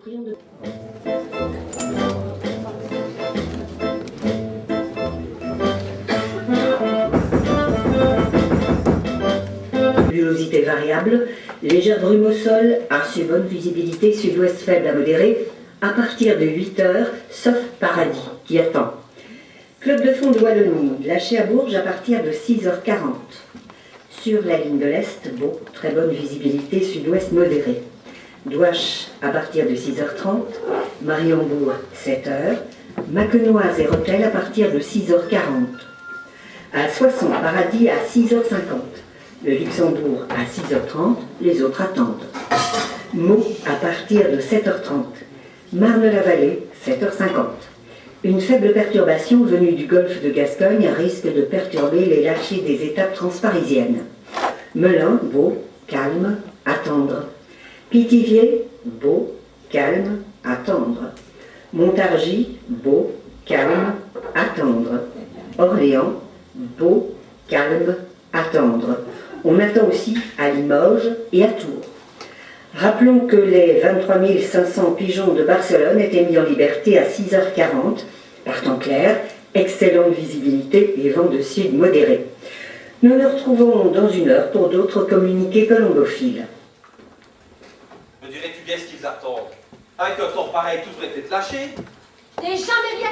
prions de... Luminosité variable, légère brume au sol, assez bonne visibilité sud-ouest faible à modérée, à partir de 8 heures, sauf Paradis, qui attend. Club de fond de Wallonie, lâché à Bourges à partir de 6h40. Sur la ligne de l'Est, Beau, très bonne visibilité sud-ouest modérée. Douache à partir de 6h30, Mariembourg 7h, Macquenoise et Rethel à partir de 6h40. À Soissons, Paradis à 6h50. Le Luxembourg à 6h30, les autres attendent. Meaux à partir de 7h30. Marne-la-Vallée, 7h50. Une faible perturbation venue du golfe de Gascogne risque de perturber les lâchers des étapes transparisiennes. Melun, Beau, calme, attendre. Pithiviers, Beau, calme, attendre. Montargis, Beau, calme, attendre. Orléans, Beau, calme, attendre. On attend aussi à Limoges et à Tours. Rappelons que les 23 500 pigeons de Barcelone étaient mis en liberté à 6h40, par temps clair, excellente visibilité et vent de sud modéré. Nous nous retrouvons dans une heure pour d'autres communiqués colombophiles. Me dirais-tu bien ce qu'ils attendent? Avec un temps pareil, tout devrait être lâché. N'ai jamais rien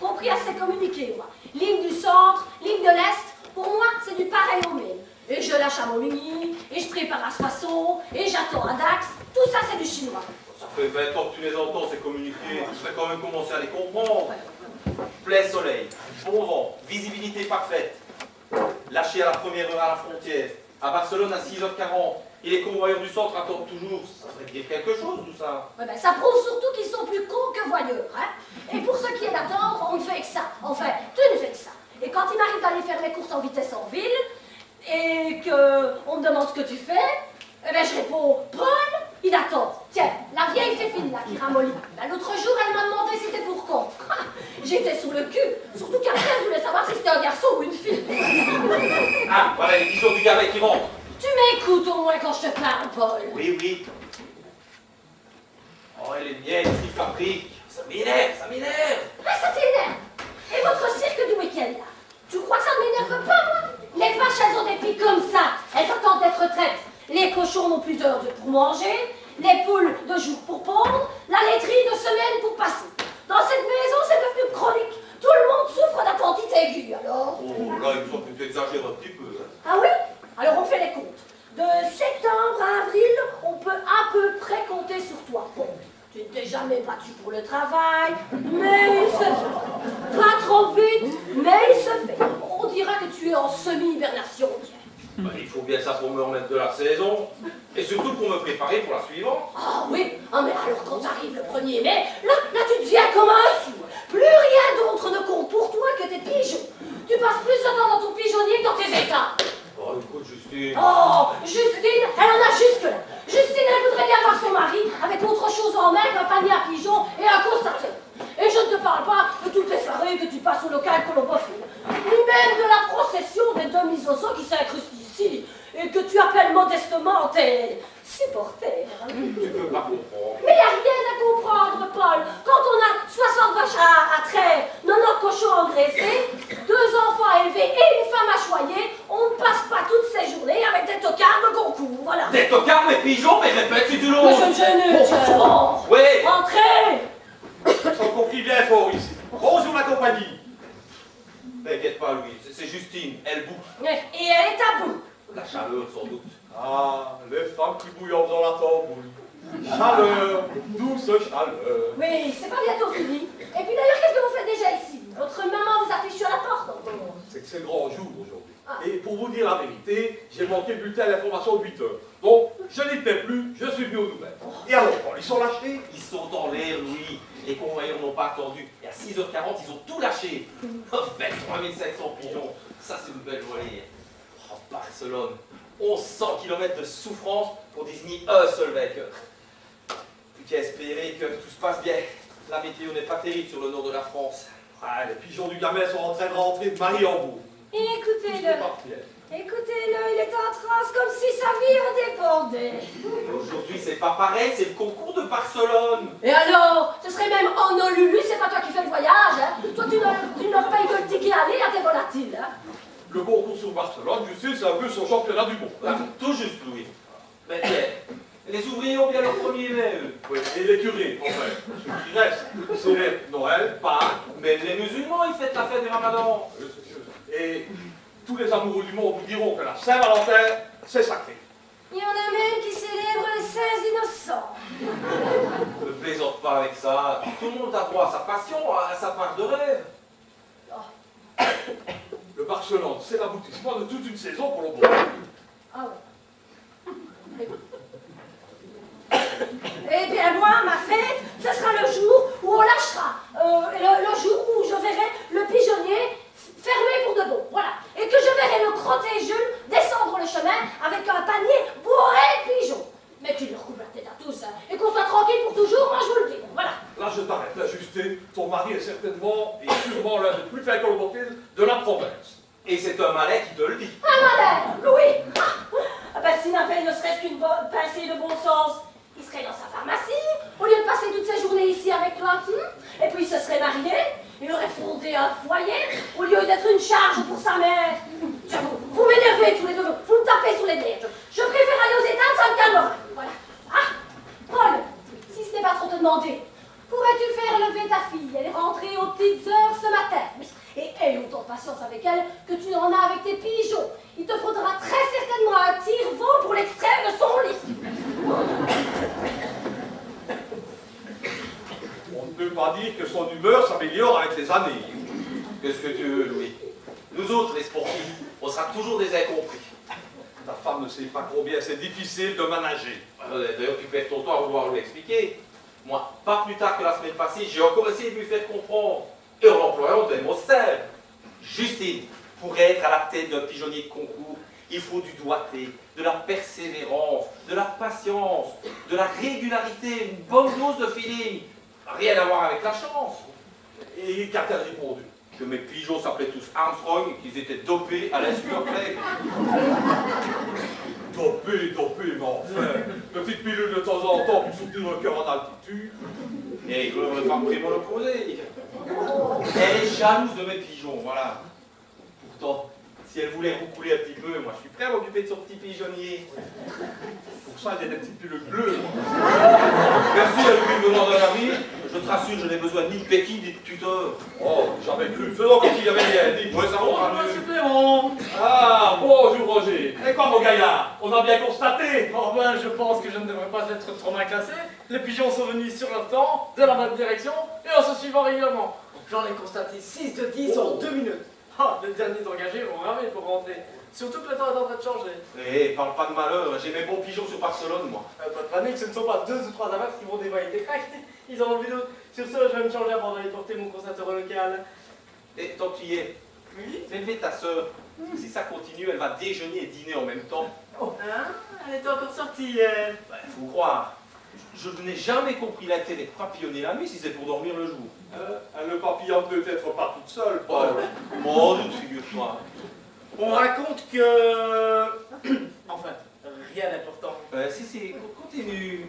compris à ces communiqués, moi. Ligne du centre, ligne de l'Est, pour moi, c'est du pareil au même. Et je lâche à Montligny, et je prépare à Soissons, et j'attends à Dax. Tout ça, c'est du chinois. Ça fait 20 ans que tu les entends, ces communiqués. Tu devrais quand même commencer à les comprendre. Plein soleil, bon vent, visibilité parfaite. Lâché à la première heure à la frontière. À Barcelone à 6h40. Et les convoyeurs du centre attendent toujours. Ça devrait dire quelque chose, tout ça. Ouais, ben, ça prouve surtout qu'ils sont plus cons que voyeurs. Hein. Et pour ce qui est d'attendre, on ne fait que ça. Enfin, tu ne fais que ça. Et quand il m'arrive d'aller faire mes courses en vitesse en ville, et qu'on me demande ce que tu fais, eh ben, je réponds, Paul, il attend. Tiens, la vieille Fépine, là, qui ramollit. Ben, l'autre jour, elle m'a demandé si c'était pour quand. J'étais sous le cul. Surtout qu'après, elle voulait savoir si c'était un garçon ou une fille. Ah, voilà les pigeons du gavet qui rentrent. Tu m'écoutes au moins quand je te parle, Paul. Oui, oui. Oh, et les miennes, ce qu'ils fabriquent. Ça m'énerve, ça m'énerve. Ah, ça t'énerve. Et votre cirque du week-end, là, tu crois que ça ne m'énerve pas, moi? Les vaches, elles ont des pieds comme ça. Elles attendent d'être traites. Les cochons n'ont plus d'heures pour manger. Les poules de jour pour pondre. La laiterie de semaine pour passer. Dans cette maison, c'est devenu chronique. Tout le monde souffre d'attentite aiguë, alors. Oh, là, il me semble que tu exagères un petit peu. Hein. Ah oui? Alors on fait les comptes. De septembre à avril, on peut à peu près compter sur toi. Bon, tu ne t'es jamais battu pour le travail, mais il se fait. Pas trop vite, mais il se fait. On dira que tu es en semi-hibernation, tiens. Ben, il faut bien ça pour me remettre de la saison. Et surtout pour me préparer pour la suivante. Ah oui, ah mais alors quand arrive le 1er mai, là tu deviens comme un fou. Plus rien d'autre ne compte pour toi que tes pigeons. Tu passes plus de temps dans ton pigeonnier que dans tes états. Oh, écoute, Justine. Oh, Justine, elle en a jusque-là. Justine, elle voudrait bien voir son mari avec autre chose en main qu'un panier à pigeons et un constateur. Et je ne te parle pas de toutes les soirées que tu passes au local colombophile, ni même de la procession des demi-oiseaux qui s'incrustent ici et que tu appelles modestement tes supporters. Tu peux pas comprendre. Mais il n'y a rien à comprendre, Paul. Quand on a 60 vaches à traire, 90 cochons engraissés, 2 enfants élevés et une femme à choyer, on ne passe pas toutes ces journées avec des tocards de concours, voilà. Des tocards, mes pigeons, mais répète si tu l'oses. Mais je ne gêne, bon. Oui. Entrez. On confie bien fort ici. Bonjour la compagnie. T'inquiète pas, Louise, c'est Justine, elle boue. Et elle est à bout. La chaleur, sans doute. Ah, les femmes qui bouillent en faisant la tambouille. Chaleur, douce chaleur. Oui, c'est pas bientôt fini. Et puis d'ailleurs, qu'est-ce que vous faites déjà ici? Votre maman vous affiche sur la porte. C'est que c'est le grand jour aujourd'hui. Ah. Et pour vous dire la vérité, j'ai manqué le bulletin à l'information de 8 heures. Donc, je n'y étais plus, je suis venu aux nouvelles. Et alors, ils sont lâchés? Ils sont en l'air, Louis. Les convoyeurs n'ont pas attendu. Et à 6h40, ils ont tout lâché. Oh, 23 500 pigeons. Ça, c'est une belle volée. Oh, Barcelone. 1100 km de souffrance pour désigner un seul vainqueur. Plus qu'à espérer que tout se passe bien. La météo n'est pas terrible sur le nord de la France. Ah, les pigeons du gamin sont en train de rentrer de Mariembourg. Écoutez-le. Écoutez-le, il est en transe comme si sa vie il en dépendait. Aujourd'hui, c'est pas pareil, c'est le concours de Barcelone. Et alors, ce serait même en non Lulu, c'est pas toi qui fais le voyage, hein. Toi, tu ne payes que le ticket aller à tes volatiles, hein. Le concours sur Barcelone, tu sais, c'est un peu son championnat du monde. Hein. Tout juste, Louis. Mais tiens, les ouvriers ont bien leur premier mai, eux. Oui, et les curés, enfin, ceux qui restent, c'est Noël, Pâques. Mais les musulmans, ils fêtent la fête du Ramadan. Et tous les amoureux du monde vous diront que la Saint-Valentin, c'est sacré. Il y en a même qui célèbrent les saints innocents. Ne plaisante pas avec ça. Tout le monde a droit à sa passion, à sa part de rêve. Le Barcelone, c'est l'aboutissement de toute une saison pour le monde. Ah ouais. Eh bien moi, ma fête, ce sera le jour où on lâchera. Le jour où je verrai le pigeonnier fermé pour de bon. Voilà. Et que je verrai le crotté Jules descendre le chemin avec un panier bourré de pigeons. Mais qu'il leur coupe la tête à tous, hein, et qu'on soit tranquille pour toujours, moi je vous le dis. Voilà. Là, je t'arrête, là, Justin. Ton mari est certainement et sûrement l'un des plus fins colomobiles de la province. Et c'est un malais qui te le dit. Un malin, Louis. Ah ben s'il n'avait ne serait-ce qu'une pincée de bon sens, il serait dans sa pharmacie, au lieu de passer toutes ses journées ici avec toi. Et puis il se serait marié, il aurait fondé un foyer, au lieu d'être une charge pour sa mère. Vous m'énervez tous les deux, vous me tapez sur les nerfs. Je préfère aller aux États, ça me calmera. Voilà. Ah, Paul, si ce n'est pas trop te demander, pourrais-tu faire lever ta fille? Elle est rentrée aux petites heures ce matin. Et aie autant de patience avec elle que tu n'en as avec tes pigeons. Il te faudra très certainement un tire-vent pour l'extraire de son lit. On ne peut pas dire que son humeur s'améliore avec les années. Qu'est-ce que tu veux, Louis? Nous autres, les sportifs, on sera toujours des incompris. Ta femme ne sait pas combien c'est difficile de manager. D'ailleurs, tu perds ton temps à vouloir lui expliquer. Moi, pas plus tard que la semaine passée, j'ai encore essayé de lui faire comprendre. Et en employant des mots simples. Justine, pour être à la tête d'un pigeonnier de concours, il faut du doigté, de la persévérance, de la patience, de la régularité, une bonne dose de feeling. Rien à voir avec la chance. Et qu'a-t-elle répondu? Que mes pigeons s'appelaient tous Armstrong et qu'ils étaient dopés à l'escurplay. Dopé, mais enfin, petite pilule de temps en temps pour soutenir le cœur en altitude. Et il ne pas me priver l'opposé. Elle est jalouse de mes pigeons, voilà. Pourtant, si elle voulait roucouler un petit peu, moi je suis prêt à m'occuper de son petit pigeonnier. Pour ça, il y a des petites pilules bleues. Merci à Louis venant de la vie. Je te rassure, je n'ai besoin ni de béquilles ni de tuteur. Oh, j'avais cru. Faisons comme s'il y avait rien dit. Ouais, ça va Un supplément. Ah, bonjour Roger. Et quoi, mon gaillard? On a bien constaté. Oh ben, je pense que je ne devrais pas être trop mal classé. Les pigeons sont venus sur leur temps, de la bonne direction, et en se suivant régulièrement. J'en ai constaté 6 de 10 en 2 minutes. Ah, les derniers engagés vont ramer pour rentrer. Surtout que le temps est en train de changer. Eh, parle pas de malheur, j'ai mes bons pigeons sur Barcelone, moi. Pas de panique, ce ne sont pas 2 ou 3 amas qui vont dévoiler tes craques. Ils en ont vu d'autres. Sur ce, je vais me changer avant d'aller porter mon constateur local. Et tant que tu y es, Oui. fais lever ta sœur. Si ça continue, elle va déjeuner et dîner en même temps. Oh, hein? Elle était encore sortie hier. Ben, faut croire. Je n'ai jamais compris l'intérêt de papillonner la nuit si c'est pour dormir le jour. Le papillon peut-être pas toute seule, Oh, Paul. mon Dieu, figure-toi. On raconte que... Enfin, rien d'important. Si, continue.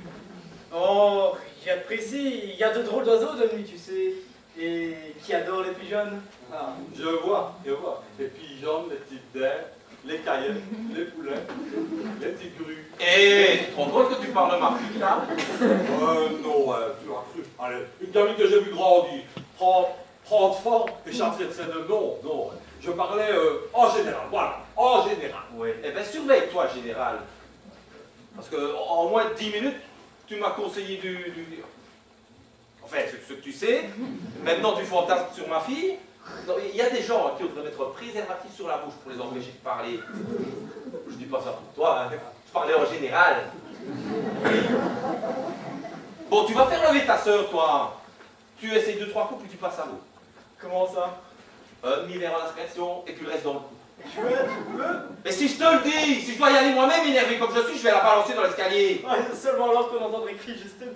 Oh, rien de précis. Il y a de drôles d'oiseaux de nuit, tu sais. Et qui adorent les pigeons. Ah, je vois. Les pigeons, les petites daims, les caillettes, les poulets, les petites grues. Eh, tu te rends compte que tu parles de ma fille, là? Non, tu as cru. Allez, une gamine que j'ai vu grandir, prendre forme et chanter de ses deux noms. Non, je parlais en général, voilà, en général. Oui. Eh bien, surveille-toi, général. Parce que en moins de 10 minutes, tu m'as conseillé du... Enfin, ce que tu sais. Maintenant, tu fantasmes sur ma fille. Il y a des gens qui devraient mettre un préservatif sur la bouche pour les empêcher de parler. Je dis pas ça pour toi, hein. Je parlais en général. Bon, tu vas faire lever ta sœur, toi. Tu essayes 2-3 coups, puis tu passes à l'eau. Comment ça? Un demi-verre en aspersion, et puis le reste dans le cou. Tu veux? Mais si je te le dis, si je dois y aller moi-même énervé comme je suis, je vais la balancer dans l'escalier. Seulement alors qu'on entendrait crier Justine.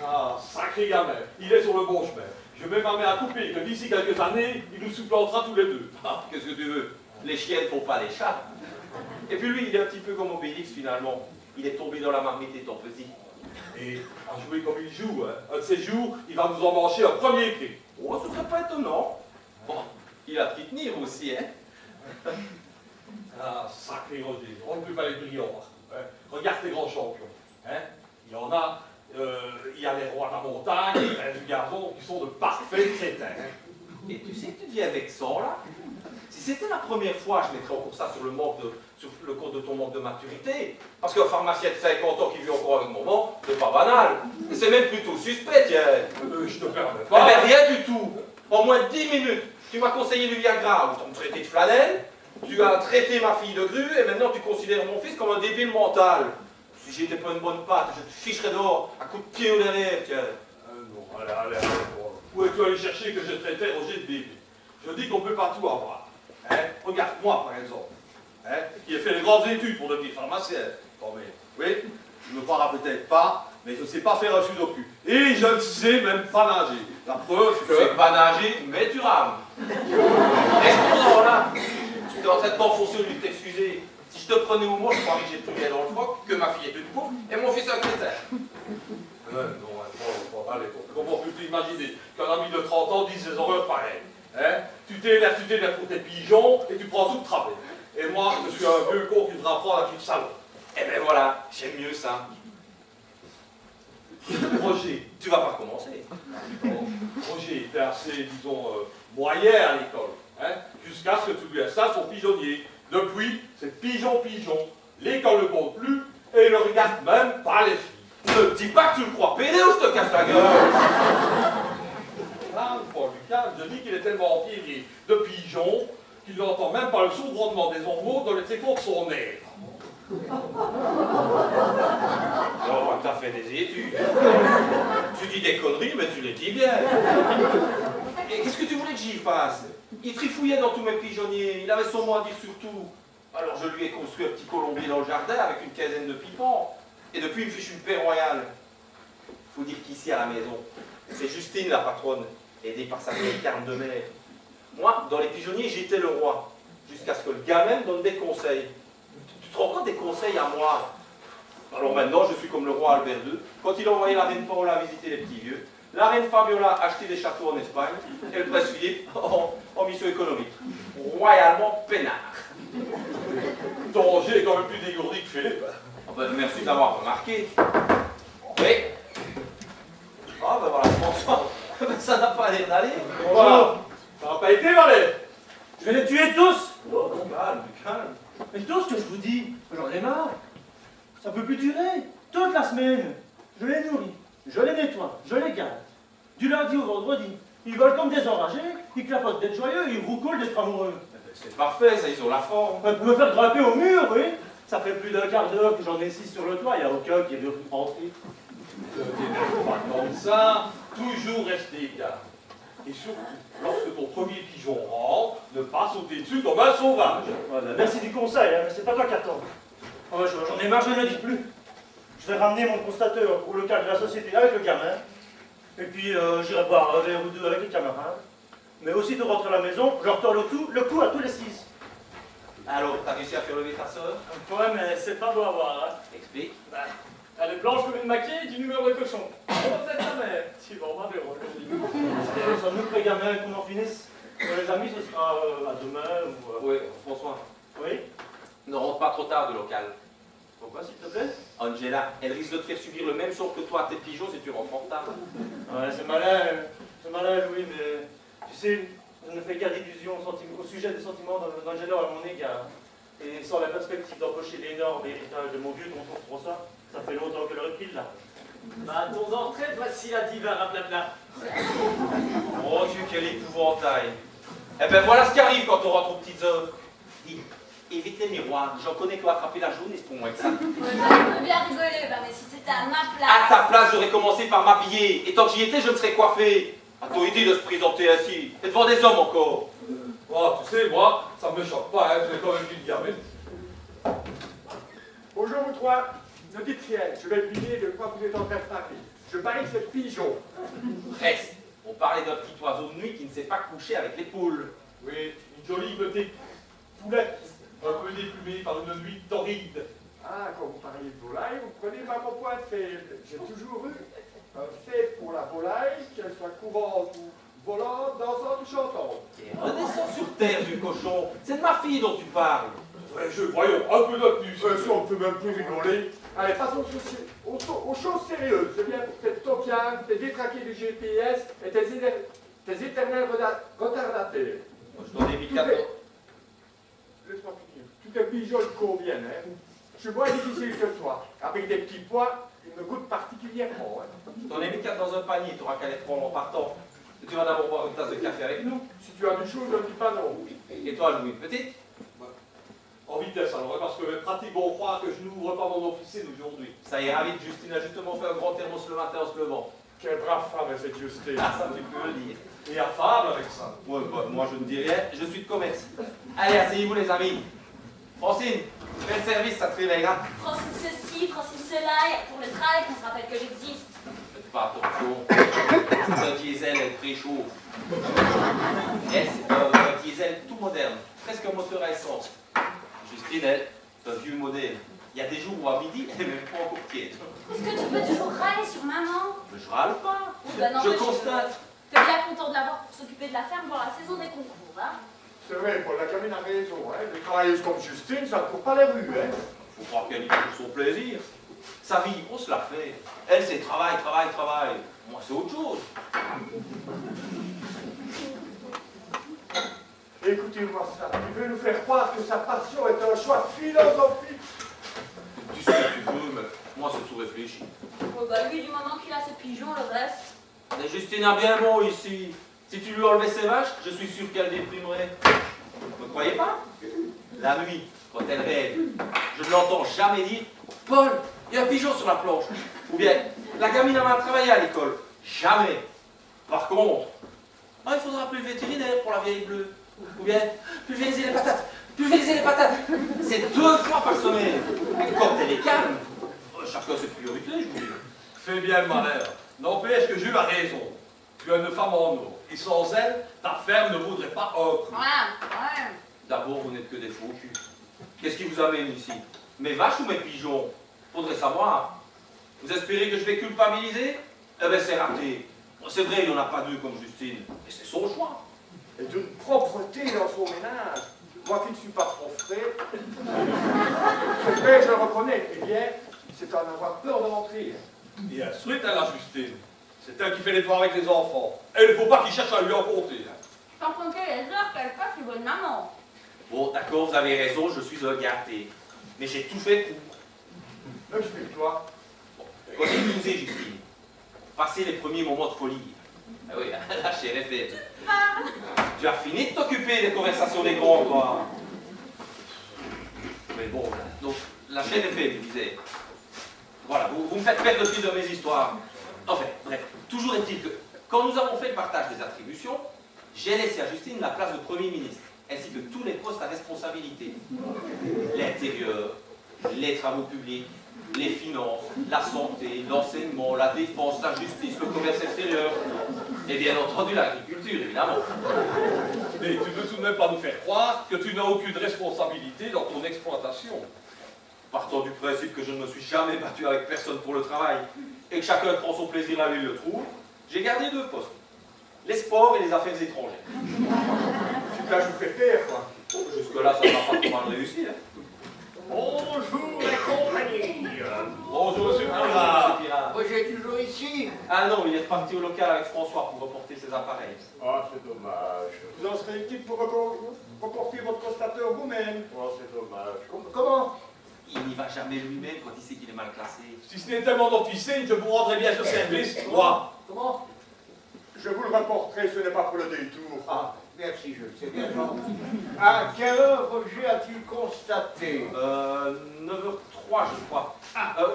Ah, sacré gamin, il est sur le bon chemin. Je mets ma main à couper que d'ici quelques années, il nous supplantera tous les deux. Ah, qu'est-ce que tu veux? Les chiens ne font pas les chats. Et puis lui, il est un petit peu comme Obélix finalement. Il est tombé dans la marmite étant petit. Et à jouer comme il joue, hein. Un de ces jours, il va nous en manger un premier cri. Oh, ce serait pas étonnant. Bon, il a pris tenir aussi, hein. Ah, sacré Roger, on ne peut pas les brillants partout. Hein. Regarde tes grands champions. Hein. Il y en a, il y a les rois de la montagne, les reines du gazon, qui sont de parfaits crétins. Hein. Et tu sais que tu dis avec ça, là? Si c'était la première fois, je mettrais encore ça sur le compte de ton manque de maturité. Parce qu'un pharmacien de 50 ans qui vit encore avec maman, c'est pas banal. C'est même plutôt suspect, tiens. Je te permets Eh pas. ben, rien du tout. En moins de 10 minutes, tu m'as conseillé du Viagra, ou tu m'as traité de flanelle, tu as traité ma fille de grue, et maintenant tu considères mon fils comme un débile mental. Si j'étais pas une bonne patte, je te ficherais dehors, à coups de pied au derrière, tiens. Non, allez, bon. Où es-tu allé chercher que je traitais Roger de bébé? Je dis qu'on ne peut pas tout avoir. Hein? Regarde-moi, par exemple, hein? Qui ai fait les grandes études pour devenir pharmacien. Bon, mais, oui, tu ne me croiras peut-être pas, mais je ne sais pas faire un sudoku. Et je ne sais même pas nager. La preuve Tu sais que... pas nager, mais tu rames. Restons là. Tu es en train de t'enfoncer au lieu de t'excuser. Si je te prenais au mot, je croirais que j'ai plus bien dans le froc, que ma fille est une pauvre, et mon fils un crétin. Non, allez, comment peux-tu imaginer qu'un ami de 30 ans dise des horreurs pareilles? Hein? Tu t'énerves pour tes pigeons et tu prends tout le travail. Et moi, je suis un vieux con qui devra apprendre à vivre salon. Eh ben voilà, j'aime mieux ça. Roger, Tu vas pas recommencer. Roger était assez, disons, moyen à l'école, hein, jusqu'à ce que tu lui installes son pigeonnier. Depuis, c'est pigeon. L'école ne compte plus et il ne regarde même pas les filles. Ne me dis pas que tu le crois pédé ou je te casse la gueule. Paul Lucas, je dis qu'il est tellement tiré de pigeon qu'il n'entend même pas le sourd grondement des ormeaux dans les échos de son air. Oh, t'as fait des études. Tu dis des conneries, mais tu les dis bien. Et qu'est-ce que tu voulais que j'y fasse? Il trifouillait dans tous mes pigeonniers, il avait son mot à dire sur tout. Alors je lui ai construit un petit colombier dans le jardin avec une quinzaine de pipons. Et depuis, il me fiche une paix royale. Faut dire qu'ici, à la maison, c'est Justine, la patronne, aidée par sa vieille carne de mer. Moi, dans les pigeonniers, j'étais le roi, jusqu'à ce que le gamin me donne des conseils. Tu te rends compte des conseils à moi? Alors maintenant, je suis comme le roi Albert II, quand il a envoyé la reine Paola visiter les petits vieux, la reine Fabiola acheter des châteaux en Espagne, et le prince Philippe en mission économique. Royalement peinard. Ton Roger est quand même plus dégourdi que Philippe. Oh ben, merci d'avoir remarqué. Oui. Ah ben voilà, François, ça n'a pas l'air d'aller. Voilà. Ça n'a pas été, Valet. Je vais les tuer tous. Oh, calme, calme. Mais tout ce que je vous dis, j'en ai marre. Ça peut plus durer. Toute la semaine, je les nourris, je les nettoie, je les garde. Du lundi au vendredi, ils volent comme des enragés, ils clapotent d'être joyeux, ils roucoulent d'être amoureux. C'est parfait, ça, ils ont la forme. Pour me faire grimper au mur, oui. Ça fait plus d'un quart d'heure que j'en ai 6 sur le toit, il n'y a aucun qui est venu rentrer. Ne t'énerve pas comme ça, toujours rester calme. Et surtout, lorsque ton premier pigeon rentre, ne pas sauter dessus comme un sauvage. Voilà, merci du conseil, hein, mais c'est pas toi qui attends. Oh, j'en ai marre, je ne le dis plus. Je vais ramener mon constateur au local de la société avec le gamin. Et puis j'irai boire un verre ou deux avec les camarades. Mais aussitôt rentré à la maison, je retourne le coup à tous les 6. Alors, t'as réussi à faire lever ta sœur? Ouais, mais c'est pas beau à voir, hein. Explique. Elle est blanche comme une maquille du numéro de cochon. On va peut-être la mère. Si, bon, on va verra. Ça nous les gamins qu'on en finisse. Pour les amis, ce sera à demain ou... Oui, François, Oui. ne rentre pas trop tard de local. Pourquoi, s'il te plaît? Angela, elle risque de te faire subir le même sort que toi à tes pigeons si tu rentres en retard. Ouais, c'est malin, Louis, mais tu sais, je ne fais guère d'illusions au sujet des sentiments d'Angela à mon égard. Et sans la perspective d'empocher l'énorme héritage de mon vieux tonton François, ça fait longtemps que le repile là. Bah, ton entrée, voici la diva rablabla. Oh Dieu, quel épouvantail. Eh ben voilà ce qui arrive quand on rentre aux petites heures. Dis, évite les miroirs, j'en connais qui ont attrapé la jaune et c'est pour moi que ça. Je veux bien rigoler, bah, mais si c'était à ma place. À ta place, j'aurais commencé par m'habiller. Et tant que j'y étais, je me serais coiffé. A-t-on idée de se présenter ainsi? Et devant des hommes encore. Oh, tu sais, moi, ça me choque pas, hein, j'ai quand même une gamine. Bonjour vous trois, ne dites rien, je vais deviner de quoi vous êtes en train de parler. Je parie que c'est pigeon. Reste. On parlait d'un petit oiseau de nuit qui ne s'est pas couché avec les poules. Oui, une jolie petite poulette, un peu déplumée allumé par une nuit torride. Ah, quand vous parliez de volaille, vous prenez pas mon point faible. J'ai toujours eu un fait pour la volaille, qu'elle soit courante ou volante, dansante ou chantante. Et redescends sur terre, du cochon. C'est de ma fille dont tu parles. Voyons, un peu de tenue. Si on peut même plus rigoler. Allez, passons aux choses sérieuses. Je viens pour tes topianes, tes détraqués du GPS et tes éternels retardataires. Je t'en ai mis 4 Laisse-moi finir. Tous tes pigeons te conviennent, hein. Je suis moins difficile que toi. Avec des petits pois, ils me goûtent particulièrement, hein. Je t'en ai mis 4 dans un panier, tu auras qu'à les prendre en partant. Tu vas d'abord boire une tasse de café avec nous. Si tu as du chaud, je ne dis pas non. Et toi, Louis, petite? En vitesse alors, parce que mes pratiques vont croire que je n'ouvre pas mon officine aujourd'hui. Ça ira vite, Justine a justement fait un grand thermos le matin en se levant. Quelle brave femme est cette Justine. Ah, ça, tu peux le dire. Et affable avec ça. Ouais, bah, moi, je ne dis rien, je suis de commerce. Allez, asseyez-vous, les amis. Francine, fais le service, ça te réveillera. Francine ceci, Francine cela, et pour le travail qu'on se rappelle que j'existe. Faites pas attention. Un diesel, elle préchauffe. Elle, c'est un diesel tout moderne, presque un moteur à essence. Justine, elle, c'est un vieux modèle. Il y a des jours où à midi, elle n'est même pas encore tiède. Est-ce que tu peux toujours râler sur maman? Mais je râle pas. Ben non, Je mais constate. T'es bien content de l'avoir pour s'occuper de la ferme pour la saison des concours, hein? C'est vrai, Paul, la gamine a raison, hein. Des travailleuses comme Justine, ça ne court pas les rues, hein. Faut croire qu'elle y trouve son plaisir. Sa vie, on se la fait. Elle, c'est travail, travail, travail. Moi, c'est autre chose. Écoutez-moi ça, il veut nous faire croire que sa passion est un choix philosophique. Tu sais ce que tu veux, mais moi, c'est tout réfléchi. Oh bah lui, du moment qu'il a ses pigeons, le reste... Mais Justine a bien bon ici. Si tu lui enlevais ses vaches, je suis sûr qu'elle déprimerait. Vous ne croyez pas? La nuit, quand elle rêve, je ne l'entends jamais dire « Paul, il y a un pigeon sur la planche !» Ou bien « La gamine a mal travaillé à l'école !» Jamais. Par contre, il faudra appeler le vétérinaire pour la vieille bleue. Ou bien « Pulvériser les patates !» Pulvériser les patates! C'est 2 fois par semaine. Et quand elle est calme, chacun ses priorités, je vous dis. Fais bien le malheur. N'empêche que Jules a raison. Tu as une femme en or. Et sans elle, ta ferme ne vaudrait pas un prix. Ouais. D'abord, vous n'êtes que des faux culs. Qu'est-ce qui vous amène ici? Mes vaches ou mes pigeons? Faudrait savoir. Vous espérez que je vais culpabiliser? Eh bien, c'est raté. C'est vrai, il n'y en a pas 2 comme Justine. Mais c'est son choix. Et d'une propreté dans son ménage. Moi qui ne suis pas trop frais. C'est vrai, je le reconnais. Eh bien, c'est en avoir peur de rentrer. Et instruite à la Justine. C'est elle qui fait les devoirs avec les enfants. Et il ne faut pas qu'il cherche à lui en compter. Sans compter les heures qu'elle passe sur bonne maman. Bon, d'accord, vous avez raison, je suis un gâté. Mais j'ai tout fait pour. Explique-toi. Continuez, Justine. Passez les premiers moments de folie. Ah oui, la chair est faible. Tu as fini de t'occuper des conversations des grands, toi. Mais bon, donc, la chaîne est faible, je disais. Voilà, vous me faites perdre le fil de mes histoires. Enfin, bref, toujours est-il que, quand nous avons fait le partage des attributions, j'ai laissé à Justine la place de Premier ministre, ainsi que tous les postes à responsabilité. L'intérieur, les travaux publics, les finances, la santé, l'enseignement, la défense, la justice, le commerce extérieur, et bien entendu l'agriculture, évidemment. Mais tu ne veux tout de même pas nous faire croire que tu n'as aucune responsabilité dans ton exploitation. Partant du principe que je ne me suis jamais battu avec personne pour le travail, et que chacun prend son plaisir là où il le trouve, j'ai gardé 2 postes. Les sports et les affaires étrangères. Tu t'ajoutes pépère, quoi. Jusque-là, ça ne m'a pas trop mal réussi. Hein. Bonjour les compagnies. Bonjour, monsieur Ah, Pirard. Pirard. Roger est toujours ici. Ah non, il est parti au local avec François pour reporter ses appareils. Ah, c'est dommage. Vous en serez utile pour reporter votre constateur vous-même. Oh, c'est dommage. Comment? Il n'y va jamais lui-même quand il sait qu'il est mal classé. Si ce n'était mon officine, je vous rendrais bien ce service, moi. Comment? Je vous le rapporterai, ce n'est pas pour le détour. Ah, merci, Jules, c'est bien gentil. À quelle heure Roger a-t-il constaté? 9h03, je crois.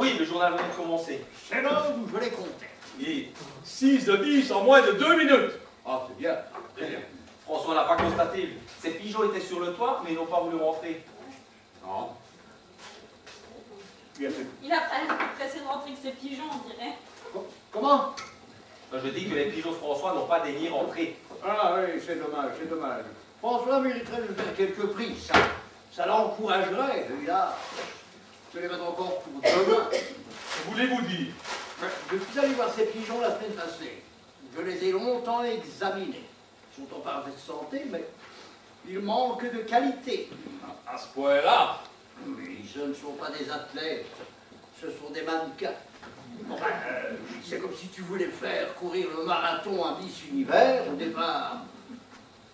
Oui, le journal venait de commencer. C'est l'heure où je l'ai compté. Et 6 de 10 en moins de 2 minutes. Ah, c'est bien. Très bien. François n'a pas constaté, lui. Ses pigeons étaient sur le toit, mais ils n'ont pas voulu rentrer. Non. Bien fait. Il a pas l'air pressé de rentrer avec ses pigeons, on dirait. Comment? Je dis que les pigeons de François n'ont pas daigné rentrer. Ah oui, c'est dommage, c'est dommage. François mériterait de faire quelques prix, Ça l'encouragerait, là. Je les mettre encore pour demain. Que voulez-vous dire? Je suis allé voir ces pigeons la semaine passée. Je les ai longtemps examinés. Ils sont en parfaite santé, mais ils manquent de qualité. À ce point-là? Mais ce ne sont pas des athlètes, ce sont des mannequins. Enfin, c'est comme si tu voulais faire courir le marathon à Miss Univers au départ.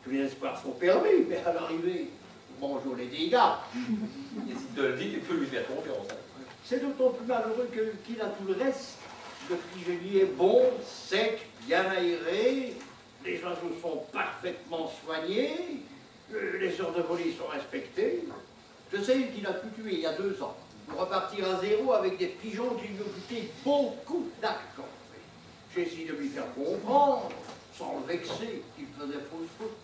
Tous les espoirs sont permis, mais à l'arrivée, bonjour les dégâts. Et si te le dit, tu peux lui faire confiance. Hein. C'est d'autant plus malheureux qu'il a tout le reste. Le pigeonnier est bon, sec, bien aéré, les oiseaux sont parfaitement soignés, les heures de voler sont respectées. Je sais qu'il a pu tuer il y a 2 ans, pour repartir à zéro avec des pigeons qui lui ont coûté beaucoup d'argent. J'ai essayé de lui faire comprendre, sans le vexer, qu'il faisait fausse faute.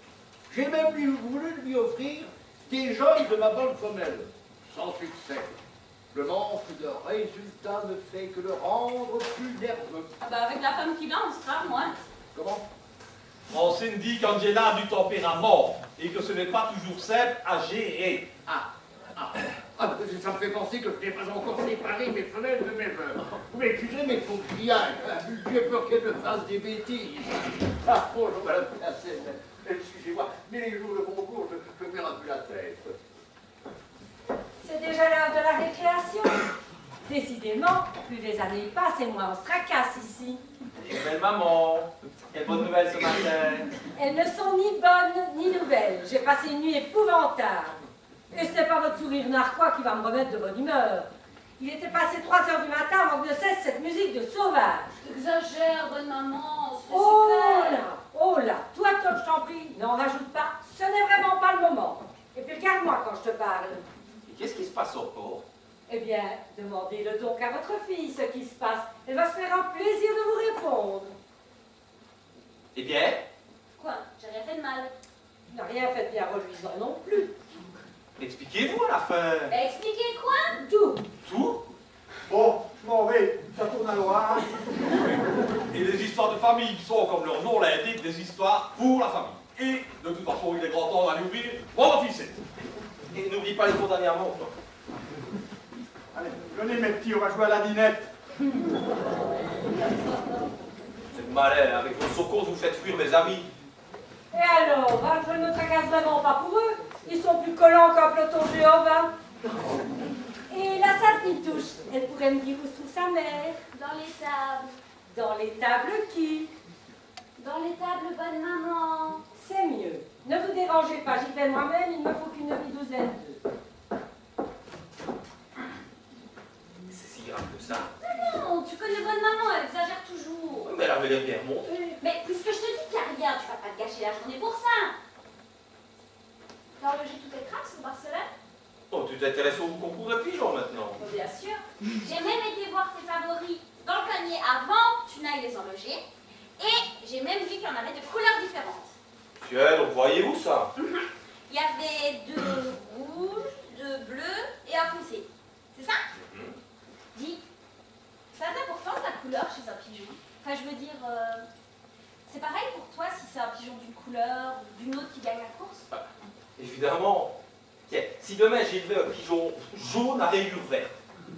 J'ai même voulu lui offrir des jeunes de ma bonne femelle, sans succès. Le manque de résultats ne fait que le rendre plus nerveux. Ah bah avec la femme qu'il a, on sera moins. Comment? Francine dit qu'Angela a du tempérament et que ce n'est pas toujours simple à gérer. Ça me fait penser que je n'ai pas encore séparé mes femelles de mes veuves. Vous m'excusez, mais il faut que j'y aille. J'ai peur qu'elles me fassent des bêtises. Ah, bonjour, madame Pincel. Excusez-moi, mais les jours de concours, je perds un peu la tête. C'est déjà l'heure de la récréation. Décidément, plus les années passent et moins on se tracasse ici. Belle maman, quelle bonne nouvelle ce matin. Elles ne sont ni bonnes ni nouvelles. J'ai passé une nuit épouvantable. Et ce n'est pas votre sourire narquois qui va me remettre de bonne humeur. Il était passé 3 heures du matin avant que ne cesse cette musique de sauvage. Exagère, bonne maman, c'est Oh super. là, oh là, toi Tom, je t'en prie, n'en rajoute pas. Ce n'est vraiment pas le moment. Et puis regarde-moi quand je te parle. Et qu'est-ce qui se passe encore? Eh bien, demandez-le donc à votre fille ce qui se passe. Elle va se faire un plaisir de vous répondre. Eh bien? Quoi? J'ai rien fait de mal. Tu n'as rien fait de bien reluisant non plus. Expliquez-vous à la fin. Bah expliquez quoi? Tout. Tout? Bon, je m'en vais, ça tourne à l'orage. Et les histoires de famille sont, comme leur nom l'indique, des histoires pour la famille. Et de toute façon, il est grand temps d'aller ouvrir mon office. Et n'oublie pas les cours dernièrement, toi. Allez, venez mes petits, on va jouer à la dinette. C'est malin, avec vos socons, vous faites fuir mes amis. Et alors, hein, je ne me tracasse vraiment pas pour eux. Ils sont plus collants qu'un peloton de Jéhovah. Et la salle qui touche, elle pourrait me dire où se trouve sa mère. Dans les tables. Dans les tables qui? Dans les tables, bonne maman. C'est mieux. Ne vous dérangez pas, j'y vais moi-même, il ne me faut qu'une demi-douzaine d'œufs. C'est si grave que ça. Non, tu connais bonne maman, elle exagère toujours. Mais elle avait l'air bien remontée. Mais puisque je te dis qu'il n'y a rien, tu vas pas te gâcher la journée pour ça. T'as enlogé tous tes cracks sur Barcelone? Oh, tu t'intéresses au concours de pigeons maintenant. Oh, bien sûr. J'ai même été voir tes favoris dans le panier avant que tu n'ailles les enloger. Et j'ai même vu qu'il y en avait de couleurs différentes. Tiens, donc voyez-vous ça? Il y avait de rouge, de bleu et un foncé. C'est ça? Dis, ça a de l'importance la couleur chez un pigeon? Enfin, je veux dire, c'est pareil pour toi si c'est un pigeon d'une couleur ou d'une autre qui gagne la course? Évidemment. Tiens, si demain j'élevais un pigeon jaune à rayures vertes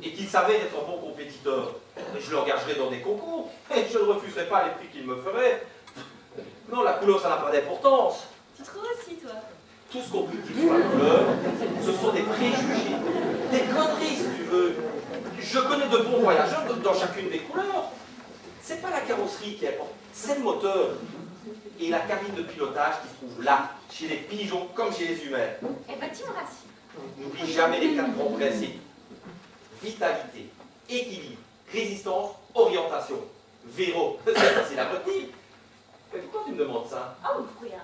et qu'il savait être un bon compétiteur, je le engagerais dans des concours et je ne refuserais pas les prix qu'il me ferait. Non, la couleur, ça n'a pas d'importance. Tu trouves aussi, toi? Tout ce qu'on critique sur la couleur, ce sont des préjugés, des conneries, si tu veux. Je connais de bons voyageurs dans chacune des couleurs. C'est pas la carrosserie qui importe, c'est le moteur. Et la cabine de pilotage qui se trouve là, chez les pigeons comme chez les humains. Eh ben, tu me rassures. N'oublie jamais les 4 grands principes. Vitalité, équilibre, résistance, orientation. Véro, c'est facile à retenir. Mais pourquoi tu me demandes ça? Ah oui, pour rien.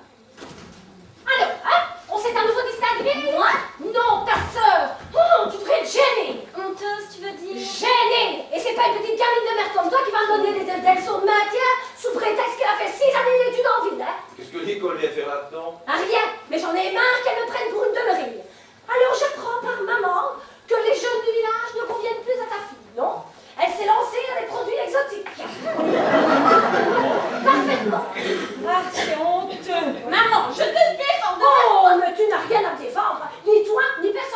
Alors, hein? On s'est à nouveau distingué? Moi? Non, ta sœur! Oh, tu devrais être gênée! Honteuse, tu veux dire? Gênée! Et c'est pas une petite gamine de merde comme toi qui va me donner des leçons de maintien sous prétexte qu'elle a fait 6 années d'études en ville, hein? Qu'est-ce que l'école vient faire là-dedans? Ah, rien, mais j'en ai marre qu'elle me prenne pour une demeurille. Alors j'apprends par maman que les jeunes du village ne conviennent plus à ta fille, non? Elle s'est lancée à des produits exotiques. Parfaitement. Ah, c'est honteux. Maman, je te défends. Oh, mais tu n'as rien à défendre. Ni toi, ni personne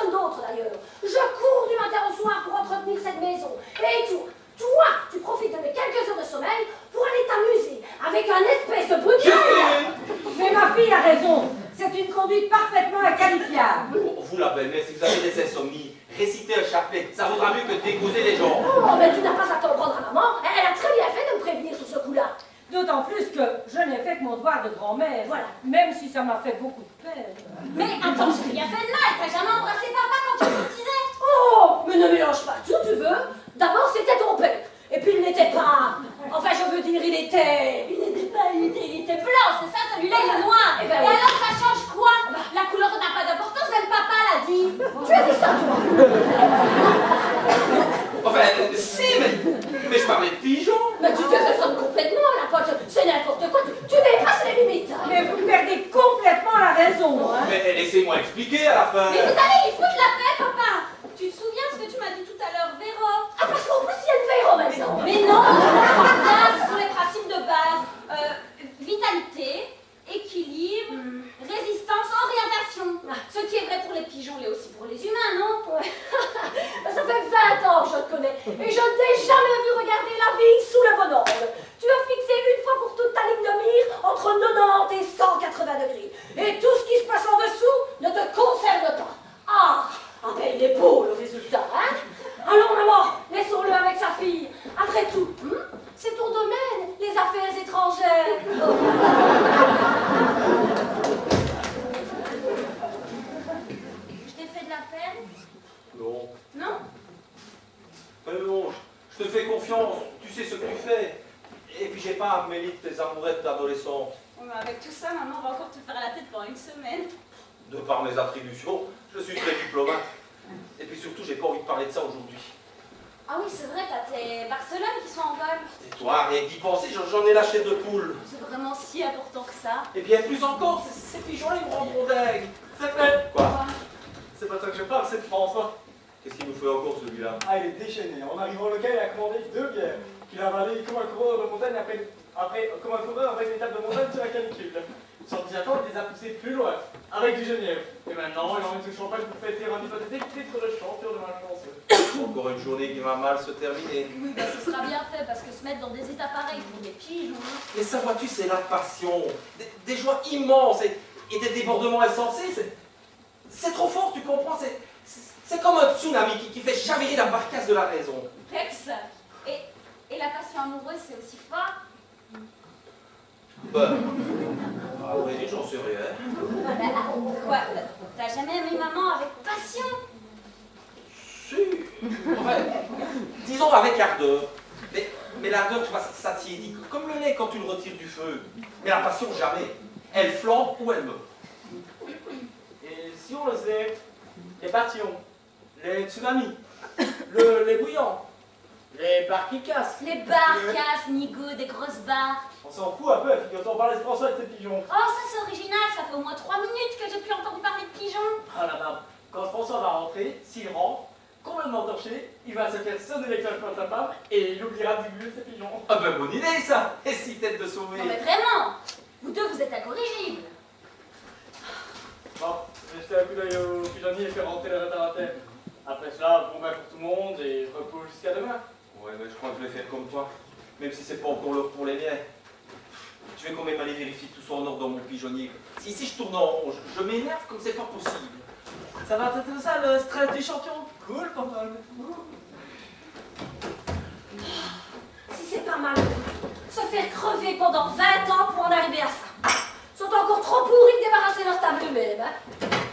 des insomnies. Réciter un chapelet, ça vaudra mieux que dégoûter les gens. Oh, mais tu n'as pas à t'en prendre à maman. Elle a très bien fait de me prévenir sur ce coup-là. D'autant plus que je n'ai fait que mon devoir de grand-mère, voilà. Même si ça m'a fait beaucoup de peine. Mais attends, j'ai rien fait de mal. T'as jamais embrassé papa quand tu me disais. Oh, mais ne mélange pas tout, tu veux. D'abord, c'était ton père. Et puis, il n'était pas... Enfin, je veux dire, il était blanc, c'est ça, celui-là il est noir. Eh ben Et oui. alors ça change quoi? La couleur n'a pas d'importance, même papa l'a dit. Tu as dit ça, toi? Enfin, si, mais je parlais de pigeons. Mais tu te raisonnes complètement, la pote. C'est n'importe quoi. Tu dépasses les limites. Mais vous perdez complètement la raison, hein. Mais laissez-moi expliquer à la fin. Mais vous allez lui foutre la paix, papa. Tu te souviens ce que tu m'as dit tout à l'heure, Véro? Ah, parce qu'en plus, il y a une Véro maintenant. Mais non, ce sont les principes de base. Vitalité, équilibre, résistance, orientation. Ce qui est vrai pour les pigeons l'est aussi pour les humains, non? Ouais. Ça fait 20 ans que je te connais et je ne t'ai jamais vu regarder la vie sous le bon angle. Tu as fixé une fois pour toute ta ligne de mire entre 90 et 180 degrés. Et tout ce qui se passe en dessous ne te concerne pas. Ah ben il est beau le résultat, hein? Allons maman, laissons-le avec sa fille. Après tout, c'est ton domaine, les affaires étrangères. Je t'ai fait de la peine? Non. Non? Mais non, je te fais confiance, tu sais ce que tu fais. Et puis j'ai pas à me mêler de tes amourettes d'adolescente. Ouais, mais avec tout ça, maman va encore te faire la tête pendant une semaine. De par mes attributions, je suis très diplomate. Et puis surtout, j'ai pas envie de parler de ça aujourd'hui. Ah oui, c'est vrai, t'as tes Barcelone qui sont en vol. Et toi, rien que d'y penser, j'en ai lâché de poules. C'est vraiment si important que ça. Et bien plus encore, ces pigeons-là, ils me rendront dingue. C'est fait. Quoi? C'est pas toi que je parle, c'est de François. Qu'est-ce qu'il nous fait encore celui-là? Ah, il est déchaîné. En arrivant au local, il a commandé 2 bières. Qu'il a avalé comme un coureur de montagne comme un coureur après une étape de montagne sur la canicule. Sans s'y attendre, il les a poussés plus loin, avec du Genièvre. Et maintenant, il emmène tout champagne pour fêter un hypothétique titre de champion de malchanceux. Encore une journée qui va mal se terminer. Oui, bah ce sera bien fait, parce que se mettre dans des états pareils pour des pigeons. Mais ça, vois-tu, c'est la passion. Des joies immenses et des débordements insensés. C'est trop fort, tu comprends? C'est comme un tsunami qui fait chavirer la barcasse de la raison. Rex, et la passion amoureuse, c'est aussi fort. Ben, ah oui, j'en sais rien. Quoi? T'as jamais aimé maman avec passion? Si. Enfin, disons avec ardeur. Mais l'ardeur, tu vois, ça tiédit. Comme le lait quand tu le retires du feu. Mais la passion, jamais. Elle flambe ou elle meurt. Et si on le sait, les passions, les tsunamis, les bouillants, les barres qui cassent. Les barcasses, Nigo, des grosses barres. On s'en fout un peu, figure-toi, on parlait de François et de ses pigeons. Oh, ça c'est original, ça fait au moins 3 minutes que j'ai plus entendu parler de pigeons. Ah là là, quand François va rentrer, s'il rentre, complètement torché, il va se faire sonner les cloches pour sa femme et il oubliera de divulguer ses pigeons. Ah ben, bonne idée, ça. Et si tête de sauver. Non mais vraiment, vous deux vous êtes incorrigibles. Bon, je vais jeter un coup d'œil au pigeonnier et faire rentrer le réparateurs. Après cela, bon bain pour tout le monde et repos jusqu'à demain. Ouais, mais je crois que je vais faire comme toi. Même si c'est pas encore l'heure pour les miens. Je vais quand même aller vérifier que tout soit en ordre dans mon pigeonnier. Si je tourne en rond, je m'énerve comme c'est pas possible. Ça va être tout ça, le stress du champion? Cool, pas mal. Si c'est pas mal, se faire crever pendant 20 ans pour en arriver à ça. Ils sont encore trop pourris de débarrasser leur table eux-mêmes. Hein.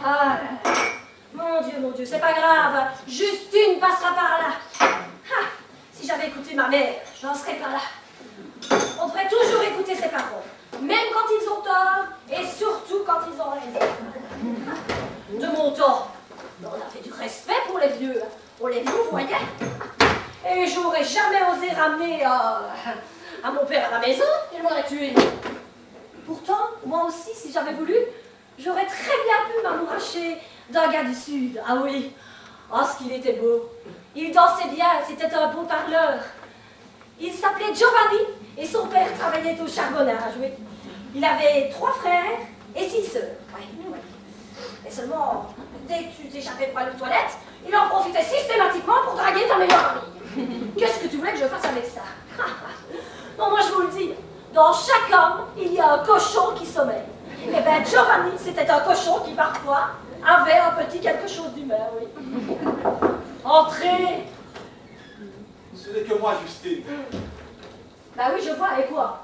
Ah là là. Mon Dieu, c'est pas grave. Justine passera par là. Ah, si j'avais écouté ma mère, j'en serais pas là. On devrait toujours écouter ses parents, même quand ils ont tort, et surtout quand ils ont raison. De mon temps, on avait du respect pour les vieux. On les louvoyait. Et j'aurais jamais osé ramener à mon père à la maison, il m'aurait tué. Pourtant, moi aussi, si j'avais voulu, j'aurais très bien pu m'amouracher d'un gars du Sud. Ah oui, oh, ce qu'il était beau. Il dansait bien, c'était un beau parleur. Il s'appelait Giovanni et son père travaillait au charbonnage, oui. Il avait 3 frères et 6 sœurs. Ouais. Et seulement, dès que tu t'échappais pour aller aux toilettes, il en profitait systématiquement pour draguer ta meilleure amie. Qu'est-ce que tu voulais que je fasse avec ça? Non, moi je vous le dis, dans chaque homme, il y a un cochon qui sommeille. Eh bien, Giovanni, c'était un cochon qui parfois avait un petit quelque chose d'humain, oui. Entrez. Ce n'est que moi, Justine. Bah oui, je vois, et quoi?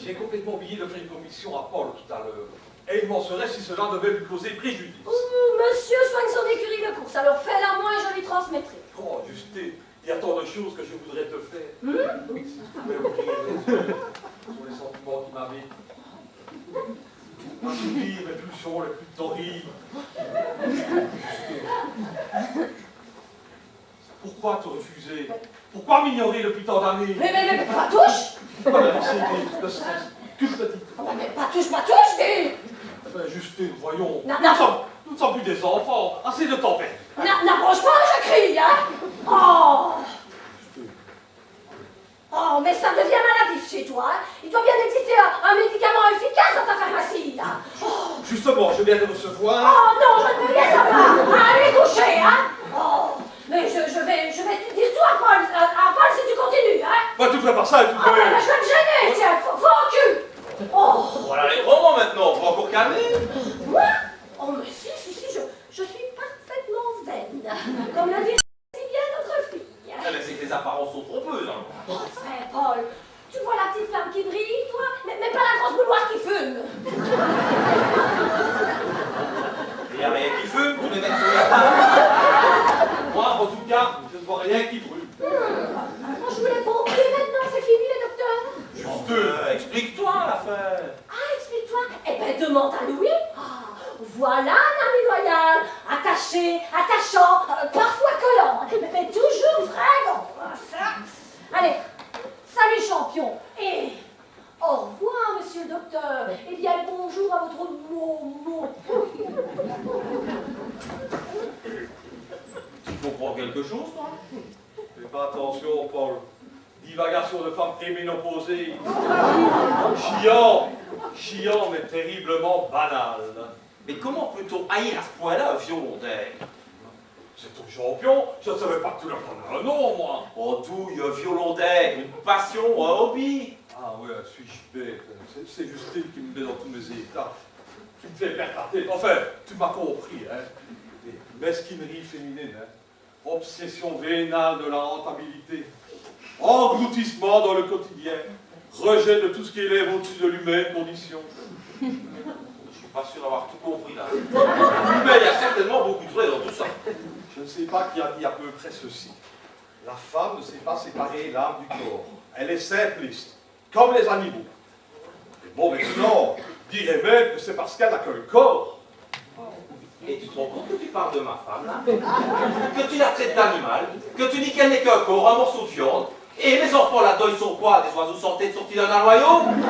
J'ai complètement oublié de faire une commission à Paul tout à l'heure. Et il m'en serait si cela devait lui causer préjudice. Ouh, monsieur soigne son écurie de course, alors fais-la moi et je lui transmettrai. Oh, Justine, il y a tant de choses que je voudrais te faire. Si tu pouvais ouvrir les yeux sur les sentiments qui m'habitent. Assouvir mes pulsions les plus torrides. Pourquoi te refuser? Pourquoi m'ignorer depuis tant d'années? Mais pas touche! Pourquoi la l'anxiété, le stress, qu'une petite? Mais pas touche, dis! Enfin, Justine, voyons. Non. Nous ne sommes plus des enfants. Assez de temps perdu. N'approche pas, je crie, hein! Oh! Oh, mais ça devient maladif chez toi, hein? Il doit bien exister un médicament efficace dans ta pharmacie, là! Oh. Justement, je viens de recevoir... Oh non, je ne veux rien savoir! Allez coucher, hein! Oh! Mais je vais te dire tout à Paul si tu continues, hein! Bah, tu ferais pas ça, tu Oh, ferais... mais je vais me gêner, tiens, faut au cul! Oh! Voilà les grands mots maintenant, faut encore calmer. Moi? Oh, mais si, je suis parfaitement zen. Comme l'a dit si bien notre fille. Eh ben, c'est que les apparences sont trompeuses, hein. Enfin, Paul, tu vois la petite femme qui brille, toi? Mais pas la grosse bouloire qui fume. Il n'y a rien qui fume, tous les mecs sont là. Moi, en tout cas, je ne vois rien qui brûle. Je voulais compris maintenant, c'est fini, les docteurs? Juste, explique-toi l'affaire. Ah, explique-toi. Eh ben, demande à Louis. Ah, voilà un ami loyal, attaché, attachant, parfois collant, mais toujours fragant. Allez, salut champion. Et au revoir, monsieur le docteur. Et bien le bonjour à votre mot. Tu comprends quelque chose, toi? Fais pas attention, Paul. Divagation de femmes préménopausées. Chiant, mais terriblement banal. Mais comment peut-on haïr à ce point-là un violontaire? C'est ton champion, je ne savais pas que tu leur donnais un nom, moi. Oh, douille, un violontaire, une passion, un hobby. Ah ouais, suis-je bête. C'est Justine qui me met dans tous mes états. Qui me fait perdre la tête. Enfin, tu m'as compris, hein. Des mesquineries féminines, hein. Obsession vénale de la rentabilité. Engloutissement dans le quotidien. Rejet de tout ce qui élève au-dessus de l'humaine condition. Je suis pas sûr d'avoir tout compris, là. Mais il y a certainement beaucoup de vrai dans tout ça. Je ne sais pas qui a dit à peu près ceci. La femme ne sait pas séparer l'âme du corps. Elle est simpliste, comme les animaux. Les bon maintenant dirait même que c'est parce qu'elle n'a que le corps. Et tu te rends compte que tu parles de ma femme, là? Que tu la traites d'animal, que tu dis qu'elle n'est qu'un corps, un morceau de viande, et les enfants là-dedans, ils sont quoi? Des oiseaux sans tête sortis d'un royaume?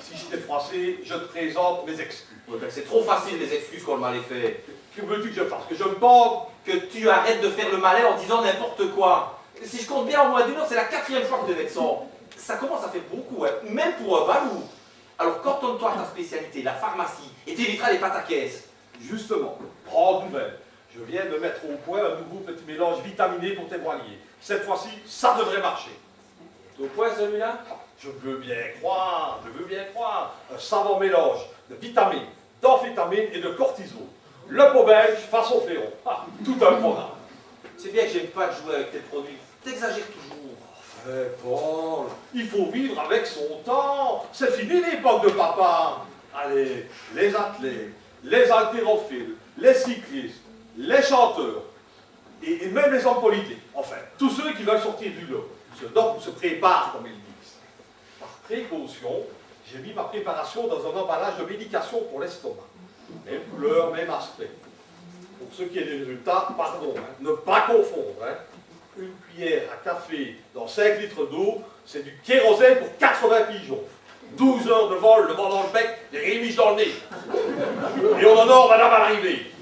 Si je t'ai froissé, je te présente mes excuses. Ouais, ben, c'est trop facile, les excuses qu'on le mal est fait. Que veux-tu que je fasse? Que je me pende? Que tu arrêtes de faire le malin en disant n'importe quoi. Si je compte bien, en moins d'une heure, c'est la 4e fois que tu es vexant. Ça commence à faire beaucoup, hein, même pour un balou. Alors, cantonne-toi à ta spécialité, la pharmacie, et t'éviteras les pâtes à caisse. Justement, grande nouvelle. Je viens de mettre au point un nouveau petit mélange vitaminé pour tes voiliers. Cette fois-ci, ça devrait marcher. Au point, celui-là? Je veux bien croire. Un savant mélange de vitamines, d'amphétamines et de cortisone. Le pot belge façon Féron. Ah, tout un programme. C'est bien que j'aime pas jouer avec tes produits. T'exagères toujours. Enfin, Paul, il faut vivre avec son temps. C'est fini l'époque de papa. Allez, les athlètes, les haltérophiles, les cyclistes, les chanteurs, et même les hommes politiques. Enfin, tous ceux qui veulent sortir du lot. Se dopent ou se préparent, comme ils disent. Par précaution, j'ai mis ma préparation dans un emballage de médication pour l'estomac. Même couleur, même aspect. Pour ce qui est des résultats, pardon, hein, ne pas confondre. Hein. Une cuillère à café dans 5 litres d'eau, c'est du kérosène pour 80 pigeons. 12 heures de vol, le vent dans le bec, les rémiches dans le nez. Et on honore madame à l'arrivée.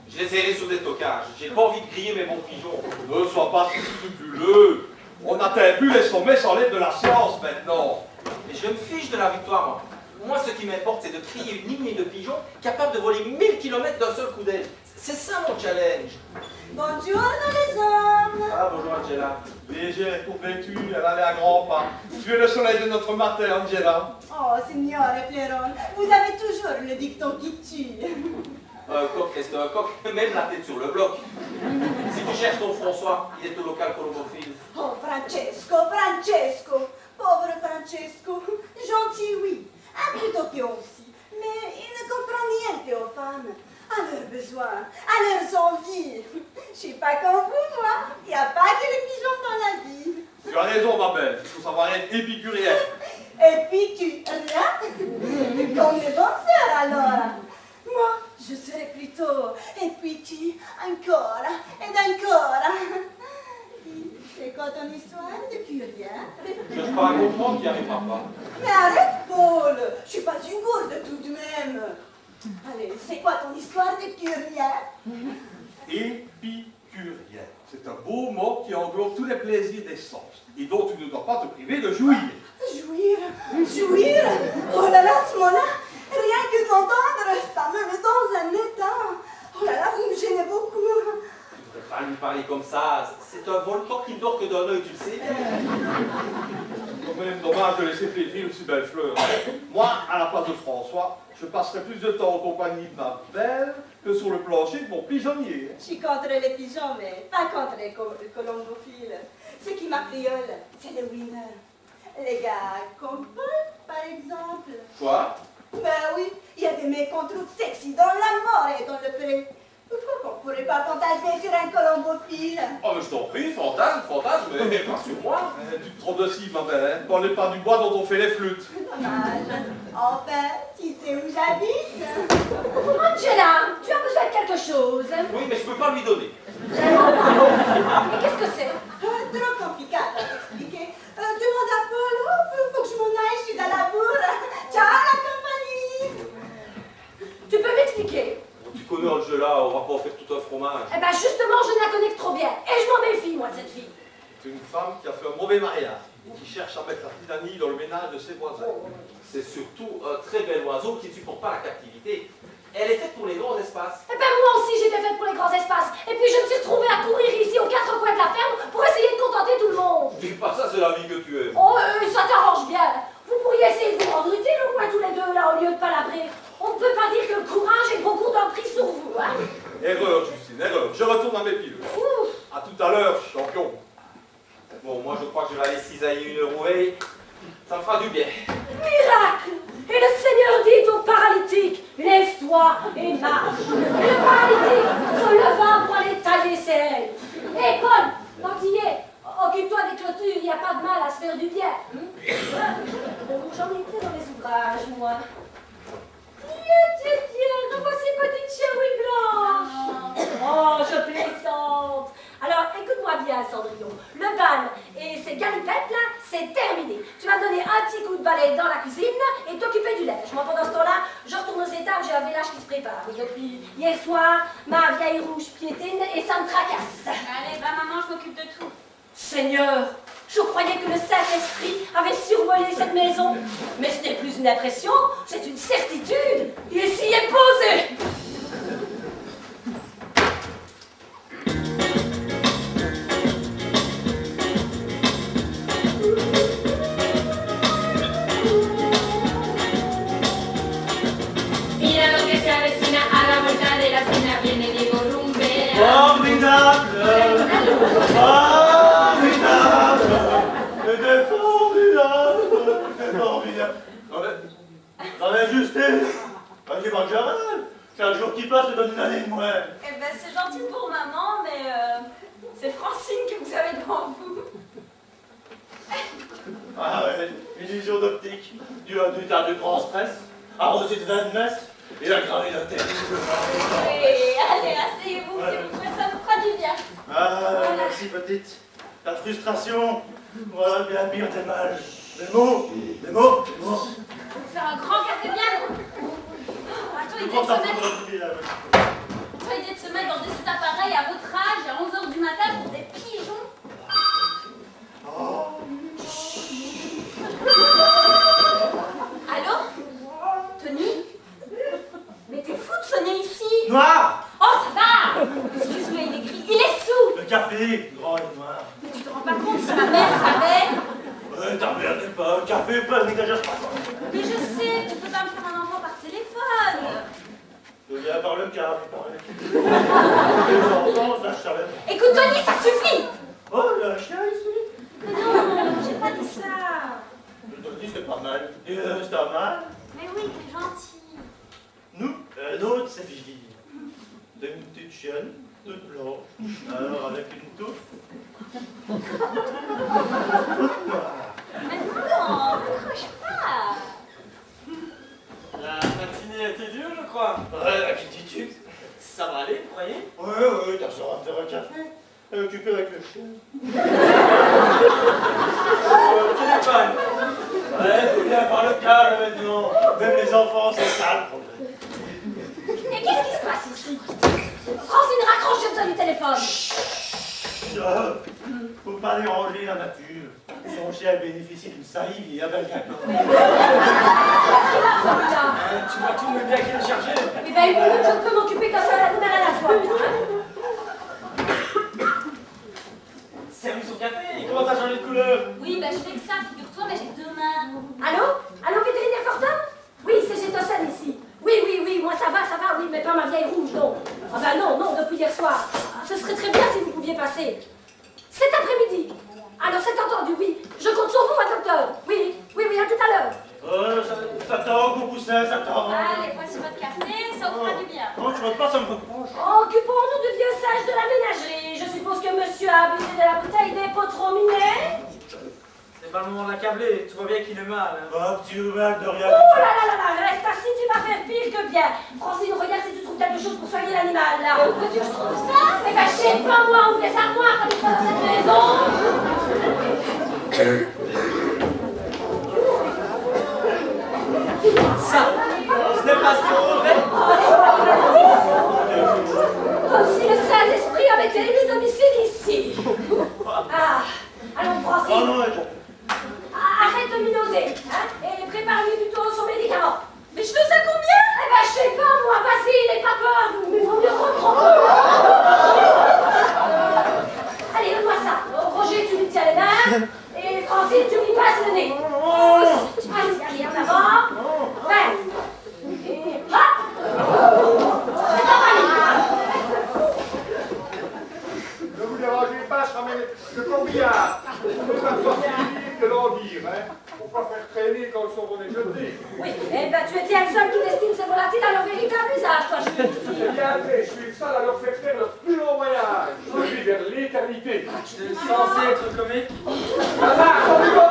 Je les ai sous des tocages. J'ai pas envie de griller mes bons pigeons. Ne sois pas scrupuleux. On n'atteint plus les sommets sans l'aide de la science maintenant. Mais je me fiche de la victoire, moi. Moi, ce qui m'importe, c'est de trier une lignée de pigeons capables de voler 1000 km d'un seul coup d'aile. C'est ça mon challenge. Bonjour les hommes. Ah, bonjour Angela. Légère, courbée-tu, elle allait à grands pas. Tu es le soleil de notre matin, Angela. Oh, signore Fleron, vous avez toujours le dicton qui tue. Un coq reste un coq, même la tête sur le bloc. Si tu cherches ton François, il est au local colombophile. Oh, Francesco, Francesco. Pauvre Francesco. Gentil, oui. Un plutôt pieux aussi. Mais il ne comprend rien aux femmes. À leurs besoins, à leurs envies. Je suis pas comme vous, moi. Il n'y a pas que les pigeons dans la vie. Tu as raison, ma belle. Il faut savoir être épicurien. Et puis tu rien. Comme les danseurs, alors. Moi, je serais plutôt. Et puis tu, encore, et encore. C'est quoi ton histoire depuis rien? Je ne pas comprendre, tu n'y arriveras pas. Mais arrête, Paul. Je suis pas une gourde tout de même. Allez, c'est quoi ton histoire depuis rien? Épicurien. C'est un beau mot qui englobe tous les plaisirs des sens et dont tu ne dois pas te priver de jouir. Jouir? Jouir? Oh là là, ce mot-là, rien que d'entendre, ça me met dans un état. Oh là là, vous me gênez beaucoup. Tu ne devrais pas lui parler comme ça. C'est un volcan qui ne dort que d'un œil, tu le sais bien. C'est quand même dommage de laisser flétrir une si belle fleur. Moi, à la place de François, je passerai plus de temps en compagnie de ma belle que sur le plancher de mon pigeonnier. Je suis contre les pigeons, mais pas contre les colombophiles. Ce qui m'affriole, c'est les winners. Les gars comme Paul, par exemple. Quoi? Ben oui, il y a des mecs qu'on trouve sexy dans la mort et dans le pré. Pourquoi qu'on pourrait pas fantasmer sur un colombophile? Oh, mais je t'en prie, fantasme, mais pas sur moi. Tu te trompes de cible, ma belle, hein. Parlez pas du bois dont on fait les flûtes. Dommage. Enfin, tu sais où j'habite? Angela, tu as besoin de quelque chose. Oui, mais je peux pas lui donner. Mais qu'est-ce que c'est? Trop compliqué à t'expliquer. Demande à Paul, oh, faut que je m'en aille, je suis à la bourre. Ciao la compagnie. Tu peux m'expliquer? Tu connais Angela, on va pas en faire tout un fromage. Eh ben justement, je la connais que trop bien. Et je m'en méfie, moi, de cette fille. C'est une femme qui a fait un mauvais mariage et qui cherche à mettre la tyrannie dans le ménage de ses voisins. C'est surtout un très bel oiseau qui ne supporte pas la captivité. Elle est faite pour les grands espaces. Eh ben moi aussi, j'étais faite pour les grands espaces. Et puis je me suis retrouvée à courir ici aux quatre coins de la ferme pour essayer de contenter tout le monde. Dis pas ça, c'est la vie que tu aimes. Oh, ça t'arrange bien. Vous pourriez essayer de vous rendre utile au moins tous les deux, là, au lieu de palabrer. On ne peut pas dire que le courage est beaucoup d'emprise sur vous, hein. Erreur, Justine, erreur. Je retourne à mes pilules. À tout à l'heure, champion. Bon, moi je crois que je vais aller cisailler une rouée. Ça me fera du bien. Miracle! Et le Seigneur dit au paralytique, lève-toi et marche. Et le paralytique se leva pour aller tailler ses ailes. Hé, Paul, quand il est, occupe-toi des clôtures, il n'y a pas de mal à se faire du bien. J'en ai été dans les ouvrages, moi. Tiens, revoici petite chérie blanche. Oh, je plaisante. Alors, écoute-moi bien, Cendrillon. Le bal et ces galipettes, là, c'est terminé. Tu vas me donner un petit coup de balai dans la cuisine et t'occuper du linge. Moi, pendant ce temps-là, je retourne aux étables, j'ai un village qui se prépare. Et depuis hier soir, ma vieille rouge piétine et ça me tracasse. Allez, va maman, je m'occupe de tout. Seigneur, je croyais que le Saint-Esprit avait survolé cette maison. Mais ce n'est plus une impression, c'est une certitude. Il s'y est posé. Mira lo que se avecina a la vuelta de la esquina, viene Diego Rumbera. Formidable! Formidable! C'était formidable! C'était formidable! J'avais Justine! Vas-y, moi que j'arrête! Chaque jour qui passe, je donne une année de moins! Eh ben, c'est gentil pour maman, mais c'est Francine que vous avez devant vous. Ah ouais, une illusion d'optique, due à du tas de grand stress, arrosé de vin de messe, et la gravé la tête. Oui, allez, asseyez-vous, s'il vous plaît, ça vous fera du bien. Ah, merci petite. Ta frustration, voilà bien pire tes mages. Des mots, des mots, des mots. Vous faire un grand café bien long. Attends, Je idée prends de ta se mettre... photographie là. Attends, idée de se mettre dans des cet appareil à votre âge, à 11h du matin, pour des pigeons. Oh. Allô? café, grand et noir. Mais tu te rends pas compte si ma mère savait? T'emmerdez pas, café, pas, n'exagère pas. Mais je sais, tu peux pas me faire un enfant par téléphone. Je viens par le car, il paraît. Les enfants, ça, je savais. Écoute, Tony, ça suffit! Oh, il y a un chien ici. Mais non, j'ai pas dit ça. Le Tony, c'est pas mal. C'est pas mal. Mais oui, t'es gentil. Nous, l'autre, c'est Vivi. C'est une petite chienne, toute blanche. Alors, avec une touffe. Toute noire. Mais non, ne crache pas. La matinée a été dure, je crois. Ouais, à qui dis-tu? Ça va aller, vous croyez? Ouais, t'as besoin de faire un café. Occupé avec le chien. Téléphone. Ouais, tout bien par le calme maintenant. Même les enfants, c'est ça le problème. Et qu'est-ce qui se passe ici? Francine, raccroche comme ça du téléphone. Faut pas déranger la nature. Son chien bénéficie d'une saillie et avec un Tu vois tout le bien qu'il est chargé. Eh ben, une minute, je peux m'occuper comme ça l'animal à la fois. Servi son café, il commence à changer de couleur. Oui, bah je fais que ça, figure-toi, mais j'ai 2 mains. Allô? Allô, vétérinaire Fortin? Oui, c'est Gétocène ici. Oui, moi ça va, oui, mais pas ma vieille rouge, non. Ah ben non, depuis hier soir. Ce serait très bien si vous pouviez passer. Cet après-midi. Alors c'est entendu, oui. Je compte sur vous, ma docteur. Oui, à tout à l'heure. Ça tord, mon poussin, ça tord. Allez, voici votre café, ça vous fera du bien. Non, tu vois pas, ça me reproche. Occupons-nous du vieux sage de la ménagerie. Je suppose que monsieur a abusé de la bouteille des pots trop minés. C'est pas le moment de l'accabler, tu vois bien qu'il est mal. Hein. Oh, petit ruban de rien. Oh là, reste assis, tu vas faire pire que bien. Francine, regarde si tu trouves quelque chose pour soigner l'animal, là. Où veux-tu que je trouve ça? Eh ben, je sais pas, moi, ouvre les armoires, t'habites pas dans cette maison. Ça, ce n'est pas ce qu'on voudrait. Comme si le Saint-Esprit avait été élu domicile ici. Ah, allons, Francine. Oh non, Arrête de minauder, hein, et prépare-lui plutôt son médicament. Mais je fais ça combien? Eh ben, je sais pas, moi, vas-y, n'aie pas peur, mais vaut mieux reprendre. Allez, donne-moi ça. Roger, tu lui tiens les mains, et Francine, tu lui passes le nez. Allez, en avant. Et hop. C'est pas mal. Ne vous dérangez pas, je ramène le corbillard. C'est pas facile de l'en dire, hein. Faut pas faire traîner quand ils sont bons et jetés. Oui, eh ben, tu es bien le seul qui destine ces volatiles à leur véritable usage, toi, je suis ici. C'est bien fait, je suis le seul à leur faire faire leur plus long voyage. Celui vers l'éternité. Tu es censé être comique. Ça va, sans plus bon.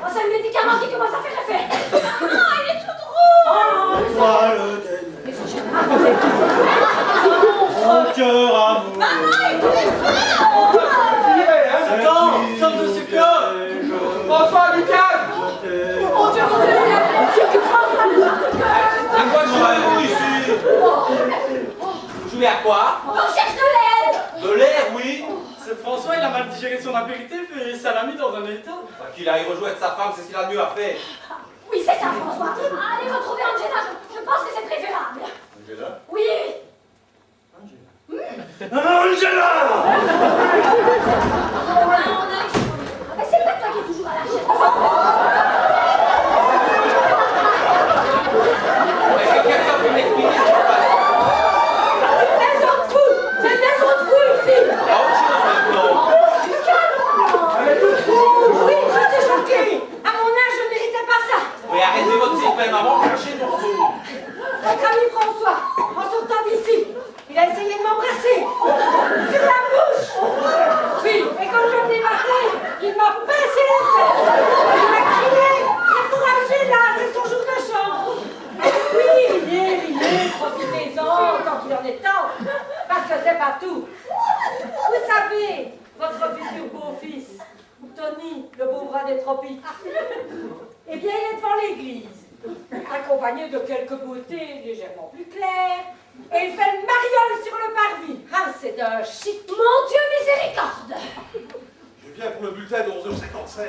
Oh, c'est le médicament qui commence à faire effet. Ah, il est tout drôle. Mais faut que je mon cœur amour. Attends, sorte de ce cœur. François, du calme. Mon Dieu, À quoi jouez-vous ici? Vous jouez à quoi? on cherche de l'aide. De l'air, oui. C'est François, il a mal digéré son apéritif et ça l'a mis dans un état. Qu'il aille rejouer avec sa femme, c'est ce qu'il a de mieux à faire. Oui, c'est ça, François. Allez retrouver Angela, je pense que c'est préférable. Angela? Oui. Angela! Mais c'est pas toi qui es toujours à la chaîne. Est-ce que quelqu'un peut m'expliquer ce qui se passe? Maison de fou. C'est une maison de fou ici. Il y a autre chose maintenant. Oui, je t'ai choqué. À mon âge, je ne méritais pas ça. Mais arrêtez votre sylvain, maman, cachez le morceau. Votre ami François, en sortant d'ici, il a essayé de m'embrasser. Sur la bouche. Oui, et comme je venais matin, il m'a pincé les fesses. Il m'a crié, c'est pour Angela, c'est son jour de chance. Oui, riez, profitez-en quand il en est temps. Parce que c'est pas tout. Vous savez, votre futur beau-fils, Tony, le beau bras des tropiques, eh bien, il est devant l'église, accompagné de quelques beautés légèrement plus claires, et il fait le mariole sur le parvis. Ah, c'est un chic. Mon Dieu, miséricorde! Je viens pour le bulletin de 11h55. Et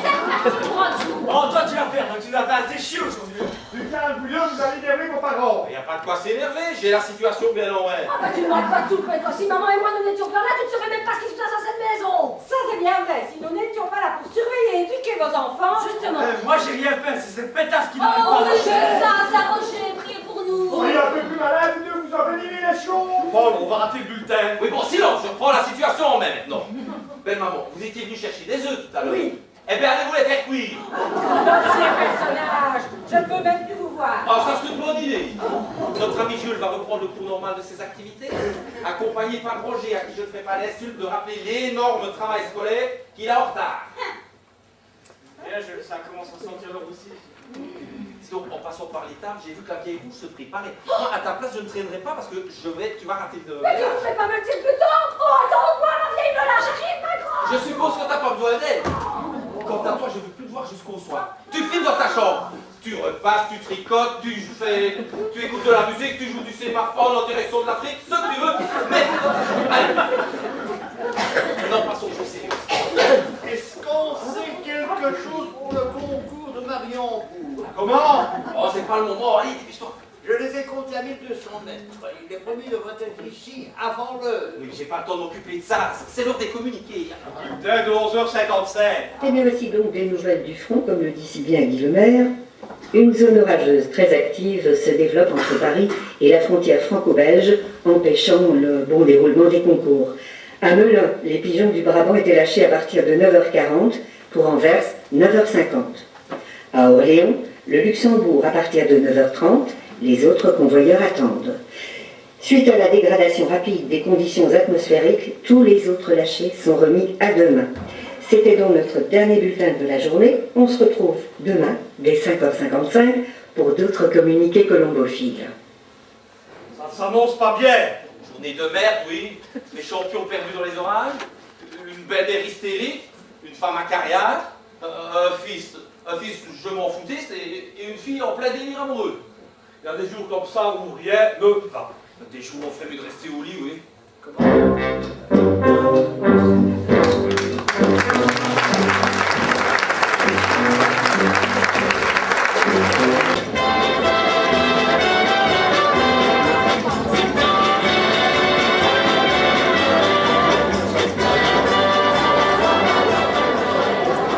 c'est parti pour un tour. Oh, toi tu vas faire, tu n'as pas assez chier aujourd'hui. Du calme, Bouillon, vous allez libérer vos parents. Il n'y a pas de quoi s'énerver, j'ai la situation bien en main. Ah bah tu ne manques pas tout, Pedro. Si maman et moi nous n'étions pas là, tu ne saurais même pas ce qui se passe dans cette maison. Ça, c'est bien vrai. Si nous n'étions pas là pour surveiller et éduquer vos enfants... Justement. Moi, j'ai rien fait, c'est cette pétasse qui n'arrête Oh, pas. oui, ça, Roger, priez pour nous. Soyez un peu plus malade, ne vous envenimez les choses. Paul, on va rater le bulletin. Oui, bon, silence, je reprends la situation en main maintenant. Belle maman, vous étiez venue chercher des œufs tout à l'heure. Oui. Eh bien, allez-vous les faire cuire. Dossier personnage, je ne peux même plus vous voir. Ah, ça c'est une bonne idée. Notre ami Jules va reprendre le cours normal de ses activités, accompagné par Roger, à qui je ne fais pas l'insulte de rappeler l'énorme travail scolaire qu'il a en retard. Et là, ça commence à sentir l'heure aussi. Donc, en passant par l'étable, j'ai vu que la vieille rouge se préparait. Moi, à ta place, je ne traînerai pas parce que tu vas rater le... Mais tu ne fais pas me dire plus tard. Oh, attends-moi, la vieille de là, j'arrive, ma grande. Je suppose que t'as pas besoin d'aide. Quant à toi, je veux plus te voir jusqu'au soir. Tu filmes dans ta chambre. Tu repasses, tu tricotes, tu écoutes de la musique, tu joues du sémaphore en direction de l'Afrique, ce que tu veux. Mais, allez. Non, passons aux choses sérieuses. Est-ce qu'on sait quelque chose pour le concours de Marion? Comment? Oh, c'est pas le moment. Allez, dépêche-toi. Je les ai comptés à 1200 mètres. Il est promis devrait être ici avant l'heure. Oui, j'ai pas le temps de m'occuper de ça. C'est l'heure des communiqués. Bulletin de 11h55. Et bien voici donc des nouvelles du front, comme le dit si bien Guy Lemaire. Une zone orageuse très active se développe entre Paris et la frontière franco-belge, empêchant le bon déroulement des concours. À Melun, les pigeons du Brabant étaient lâchés à partir de 9h40, pour Anvers, 9h50. À Orléans, le Luxembourg à partir de 9h30, les autres convoyeurs attendent. Suite à la dégradation rapide des conditions atmosphériques, tous les autres lâchés sont remis à demain. C'était donc notre dernier bulletin de la journée. On se retrouve demain, dès 5h55, pour d'autres communiqués colombophiles. Ça s'annonce pas bien. Journée de merde, oui. Les champions perdus dans les orages. Une belle mère hystérique. Une femme acariâtre. Un fils, je m'en foutiste. Et une fille en plein délire amoureux. Il y a des jours comme ça où rien ne va. Des jours où on ferait mieux de rester au lit, oui.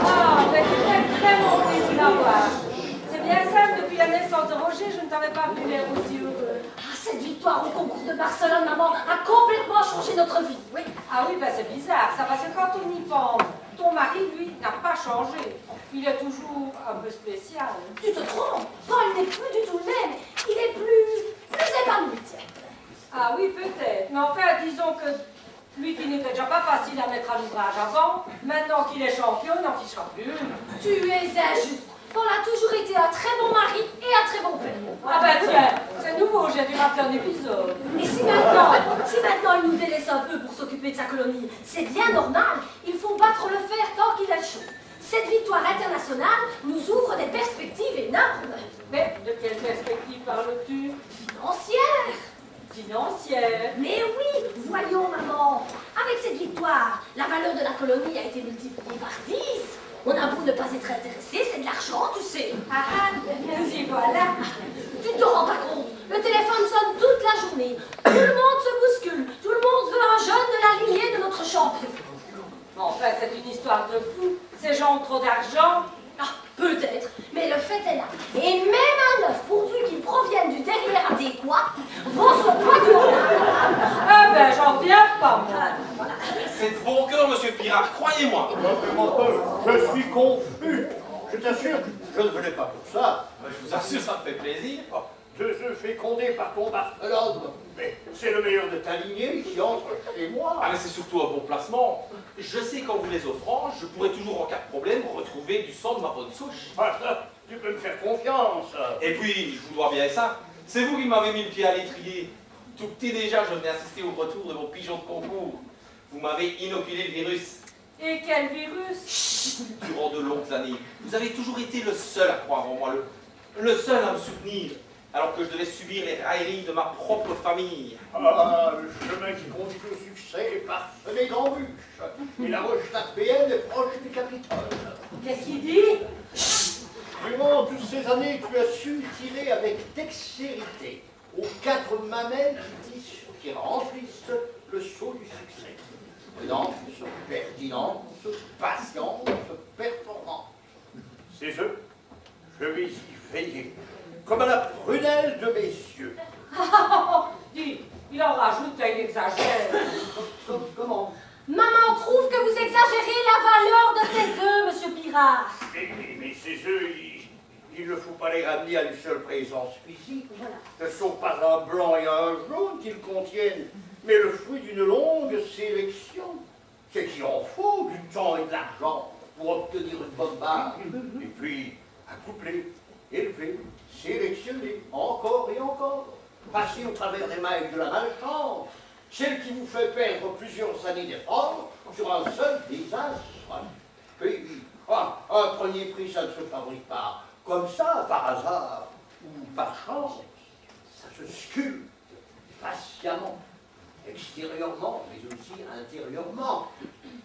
Ah, mais tu fais vraiment plaisir à voir. C'est bien simple, depuis la naissance de Roger, je ne t'avais pas vu l'air aussi heureux. Ah, cette victoire au concours de Barcelone, maman, a complètement changé notre vie. Oui. Ah oui, ben c'est bizarre, ça, parce que quand on y pense, ton mari, lui, n'a pas changé. Il est toujours un peu spécial. Tu te trompes. Paul n'est plus du tout le même. Il est plus épanoui, tiens. Ah oui, peut-être. Mais enfin, disons que lui qui n'était déjà pas facile à mettre à l'ouvrage avant, maintenant qu'il est champion, il n'en fichera plus. Tu es injuste. Paul a toujours été un très bon mari et un très bon père. Ah ben tiens, c'est nouveau, j'ai dû rater un épisode. Et si maintenant il nous délaisse un peu pour s'occuper de sa colonie, c'est bien normal. Il faut battre le fer tant qu'il est chaud. Cette victoire internationale nous ouvre des perspectives énormes. Mais de quelle perspective parles-tu? Financières. Financière. Mais oui, voyons maman. Avec cette victoire, la valeur de la colonie a été multipliée par 10. On a beau ne pas être intéressé, c'est de l'argent, tu sais. Ah, nous y voilà. Tu ne te rends pas compte. Le téléphone sonne toute la journée. Tout le monde se bouscule. Tout le monde veut un jeune de la lignée de notre champion. Enfin, c'est une histoire de fou. Ces gens ont trop d'argent. Ah, peut-être, mais le fait est là. Et même un œuf, pourvu qu'il provienne du derrière adéquat, vaut son poids d'or. Ah ben, j'en viens pas, moi. C'est de bon cœur, monsieur Pirard, croyez-moi. Je suis confus. Je t'assure, je ne venais pas pour ça. Je vous assure, ça me fait plaisir. Deux œufs fécondés par ton Barcelone. Mais c'est le meilleur de ta lignée qui entre chez moi. Ah, mais c'est surtout un bon placement. Je sais qu'en vous les offrant, je pourrais toujours, en cas de problème, retrouver du sang de ma bonne souche. Ah, ça, tu peux me faire confiance. Et puis, je vous dois bien ça. C'est vous qui m'avez mis le pied à l'étrier. Tout petit déjà, je venais assister au retour de vos pigeons de concours. Vous m'avez inoculé le virus. Et quel virus? Chut, durant de longues années, vous avez toujours été le seul à croire en moi, le seul à me soutenir, alors que je devais subir les railleries de ma propre famille. Ah, le chemin qui conduit au succès est parsemé d'embûches. Et la roche d'APN est proche du Capitole. Qu'est-ce qu'il dit? Durant toutes ces années, tu as su tirer avec dextérité aux 4 mamelles qui remplissent le seau du succès. Prudence, pertinence, patience, performance. Ces œufs, je vais y veiller, comme à la prunelle de mes yeux. Dis, il en rajoute, il exagère. Comment? Maman trouve que vous exagérez la valeur de ces œufs, monsieur Pirard. Mais ces œufs, il ne faut pas les ramener à une seule présence physique. Ce ne sont pas un blanc et un jaune qu'ils contiennent, mais le fruit d'une longue sélection. C'est qu'il en faut du temps et de l'argent pour obtenir une bonne base. Et puis, accoupler, élever, sélectionner, encore et encore. Passer au travers des mailles de la malchance, celle qui vous fait perdre plusieurs années d'efforts sur un seul désastre. Puis, un premier prix, ça ne se fabrique pas comme ça, par hasard ou par chance. Ça se sculpte patiemment, extérieurement, mais aussi intérieurement.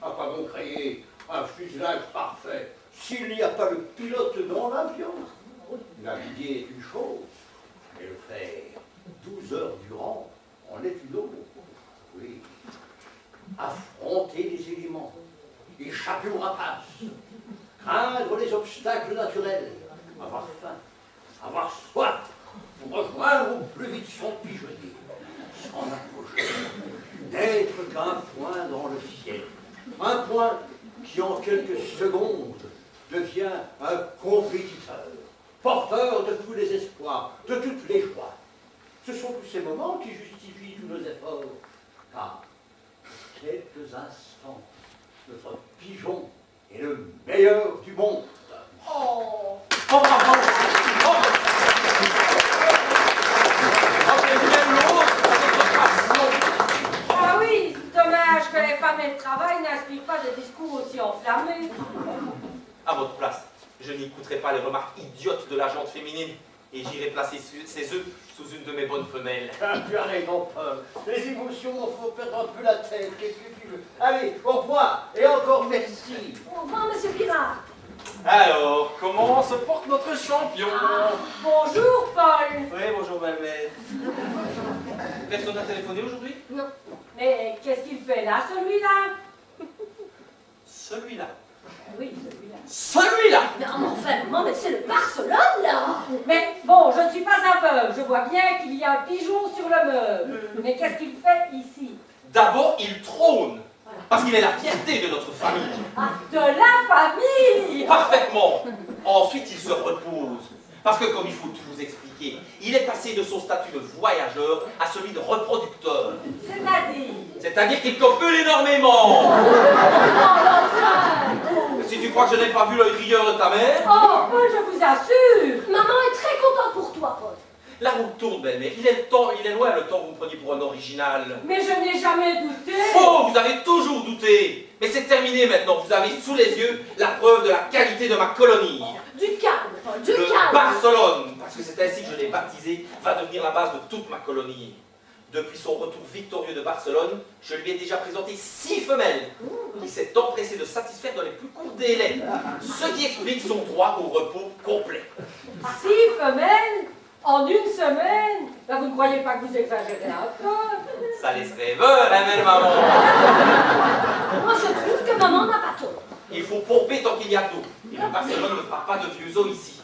À quoi bon créer un fuselage parfait s'il n'y a pas le pilote dans l'avion? Naviguer est une chose, mais le faire 12 heures durant en est une autre. Oui. Affronter les éléments, échapper aux rapaces, craindre les obstacles naturels, avoir faim, avoir soif, pour rejoindre au plus vite son pigeonnier, s'en approcher, n'être qu'un point dans le ciel, un point qui en quelques secondes devient un compétiteur, porteur de tous les espoirs, de toutes les joies. Ce sont tous ces moments qui justifient tous nos efforts, car quelques instants, notre pigeon est le meilleur du monde. Oh, bravo! Ah oui, dommage que les femmes et le travail n'inspirent pas des discours aussi enflammés. À votre place, je n'écouterai pas les remarques idiotes de la gente féminine et j'irai placer ses œufs sous une de mes bonnes femelles. Tu as raison, Paul. Les émotions m'en font perdre un peu la tête. Qu'est-ce que tu veux? Allez, au revoir et encore merci. Au revoir, monsieur Pirard. Alors, comment se porte notre champion? Bonjour, Paul. Oui, bonjour, belle-mère. Personne n'a téléphoné aujourd'hui? Non. Mais qu'est-ce qu'il fait là, celui-là? Celui-là. Oui, celui-là. Celui-là! Mais enfin, maman, mais c'est le Barcelone, là! Mais bon, je ne suis pas aveugle. Je vois bien qu'il y a un pigeon sur le meuble. Mais qu'est-ce qu'il fait ici? D'abord, il trône. Parce qu'il est la fierté de notre famille. Ah, de la famille! Parfaitement. Ensuite, il se repose. Parce que, comme il faut tout vous expliquer, il est passé de son statut de voyageur à celui de reproducteur. C'est-à-dire? C'est-à-dire qu'il copule énormément. Si tu crois que je n'ai pas vu l'œil rieur de ta mère... Oh, Paul, je vous assure! Maman est très contente pour toi, Paul. La roue tourne, belle-mère. Il est loin le temps où vous me preniez pour un original. Mais je n'ai jamais douté. Faux, vous avez toujours douté. Mais c'est terminé maintenant. Vous avez sous les yeux la preuve de la qualité de ma colonie. Du calme, Paul, du Le calme. Barcelone, parce que c'est ainsi que je l'ai baptisé, va devenir la base de toute ma colonie. Depuis son retour victorieux de Barcelone, je lui ai déjà présenté 6 femelles, qui s'est empressé de satisfaire dans les plus courts délais, ce qui explique son droit au repos complet. 6 femelles en une semaine? Ben, vous ne croyez pas que vous exagérez un peu? Ça laisse rêveur, hein, belle maman? Moi, je trouve que maman n'a pas tort. Il faut pomper tant qu'il y a d'eau. Et le Barcelone ne fera pas de vieux os ici.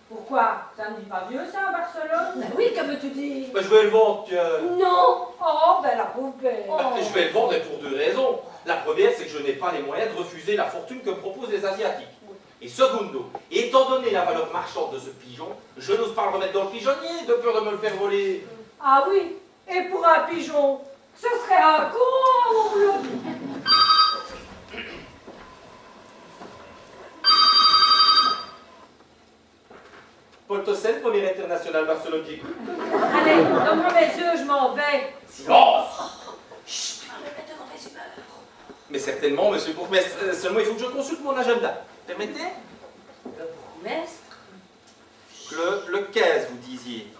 Pourquoi? Ça ne dit pas vieux, ça, Barcelone? Ben oui, que veux-tu dire? Ben, je vais le vendre, tiens. Non. Oh, ben la pauvre bête. Ben, je vais le vendre pour 2 raisons. La première, c'est que je n'ai pas les moyens de refuser la fortune que me proposent les Asiatiques. Et secondo, étant donné la valeur marchande de ce pigeon, je n'ose pas le remettre dans le pigeonnier de peur de me le faire voler. Ah oui, et pour un pigeon, ce serait un comble. Paul Tossel, premier international Barcelone, j'écoute. Allez, donne-moi mes yeux, je m'en vais. Silence! Chut, tu vas me mettre de mauvaise humeur. Mais certainement, monsieur le bourgmestre. Seulement, il faut que je consulte mon agenda. Permettez? Le bourgmestre? Le 15, vous disiez.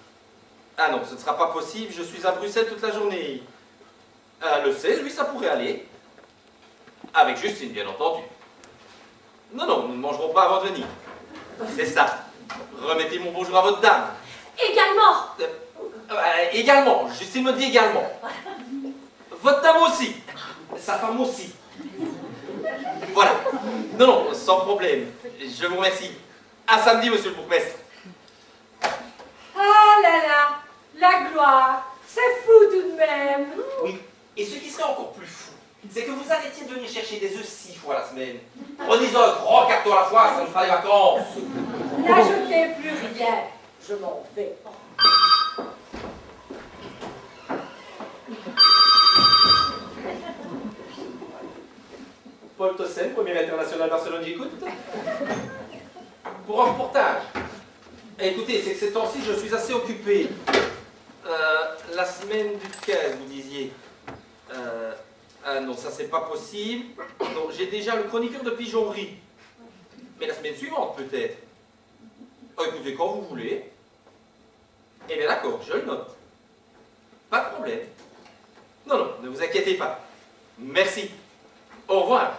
Ah non, ce ne sera pas possible, je suis à Bruxelles toute la journée. Le 16, oui, ça pourrait aller. Avec Justine, bien entendu. Non, non, nous ne mangerons pas avant de venir. C'est ça. Remettez mon bonjour à votre dame. Également. Également, Justine me dit également. Votre dame aussi. Sa femme aussi. Voilà. Non, non, sans problème. Je vous remercie. À samedi, monsieur le bourgmestre. Ah là là, la gloire, c'est fou tout de même. Oui. Et ce qui serait encore plus fou, c'est que vous arrêtiez de venir chercher des œufs 6 fois la semaine. Prenez-en un grand carton à la fois, ça nous fera les vacances. N'ajoutez plus rien, je m'en vais. Paul Tossen, premier international Barcelone, j'écoute. Pour un reportage. Écoutez, c'est que ces temps-ci, je suis assez occupé. La semaine du 15, vous disiez. Ah non, ça c'est pas possible. Donc j'ai déjà le chroniqueur de pigeonnerie. Mais la semaine suivante, peut-être. Oh, écoutez, quand vous voulez. Eh bien d'accord, je le note. Pas de problème. Non, non, ne vous inquiétez pas. Merci. Au revoir.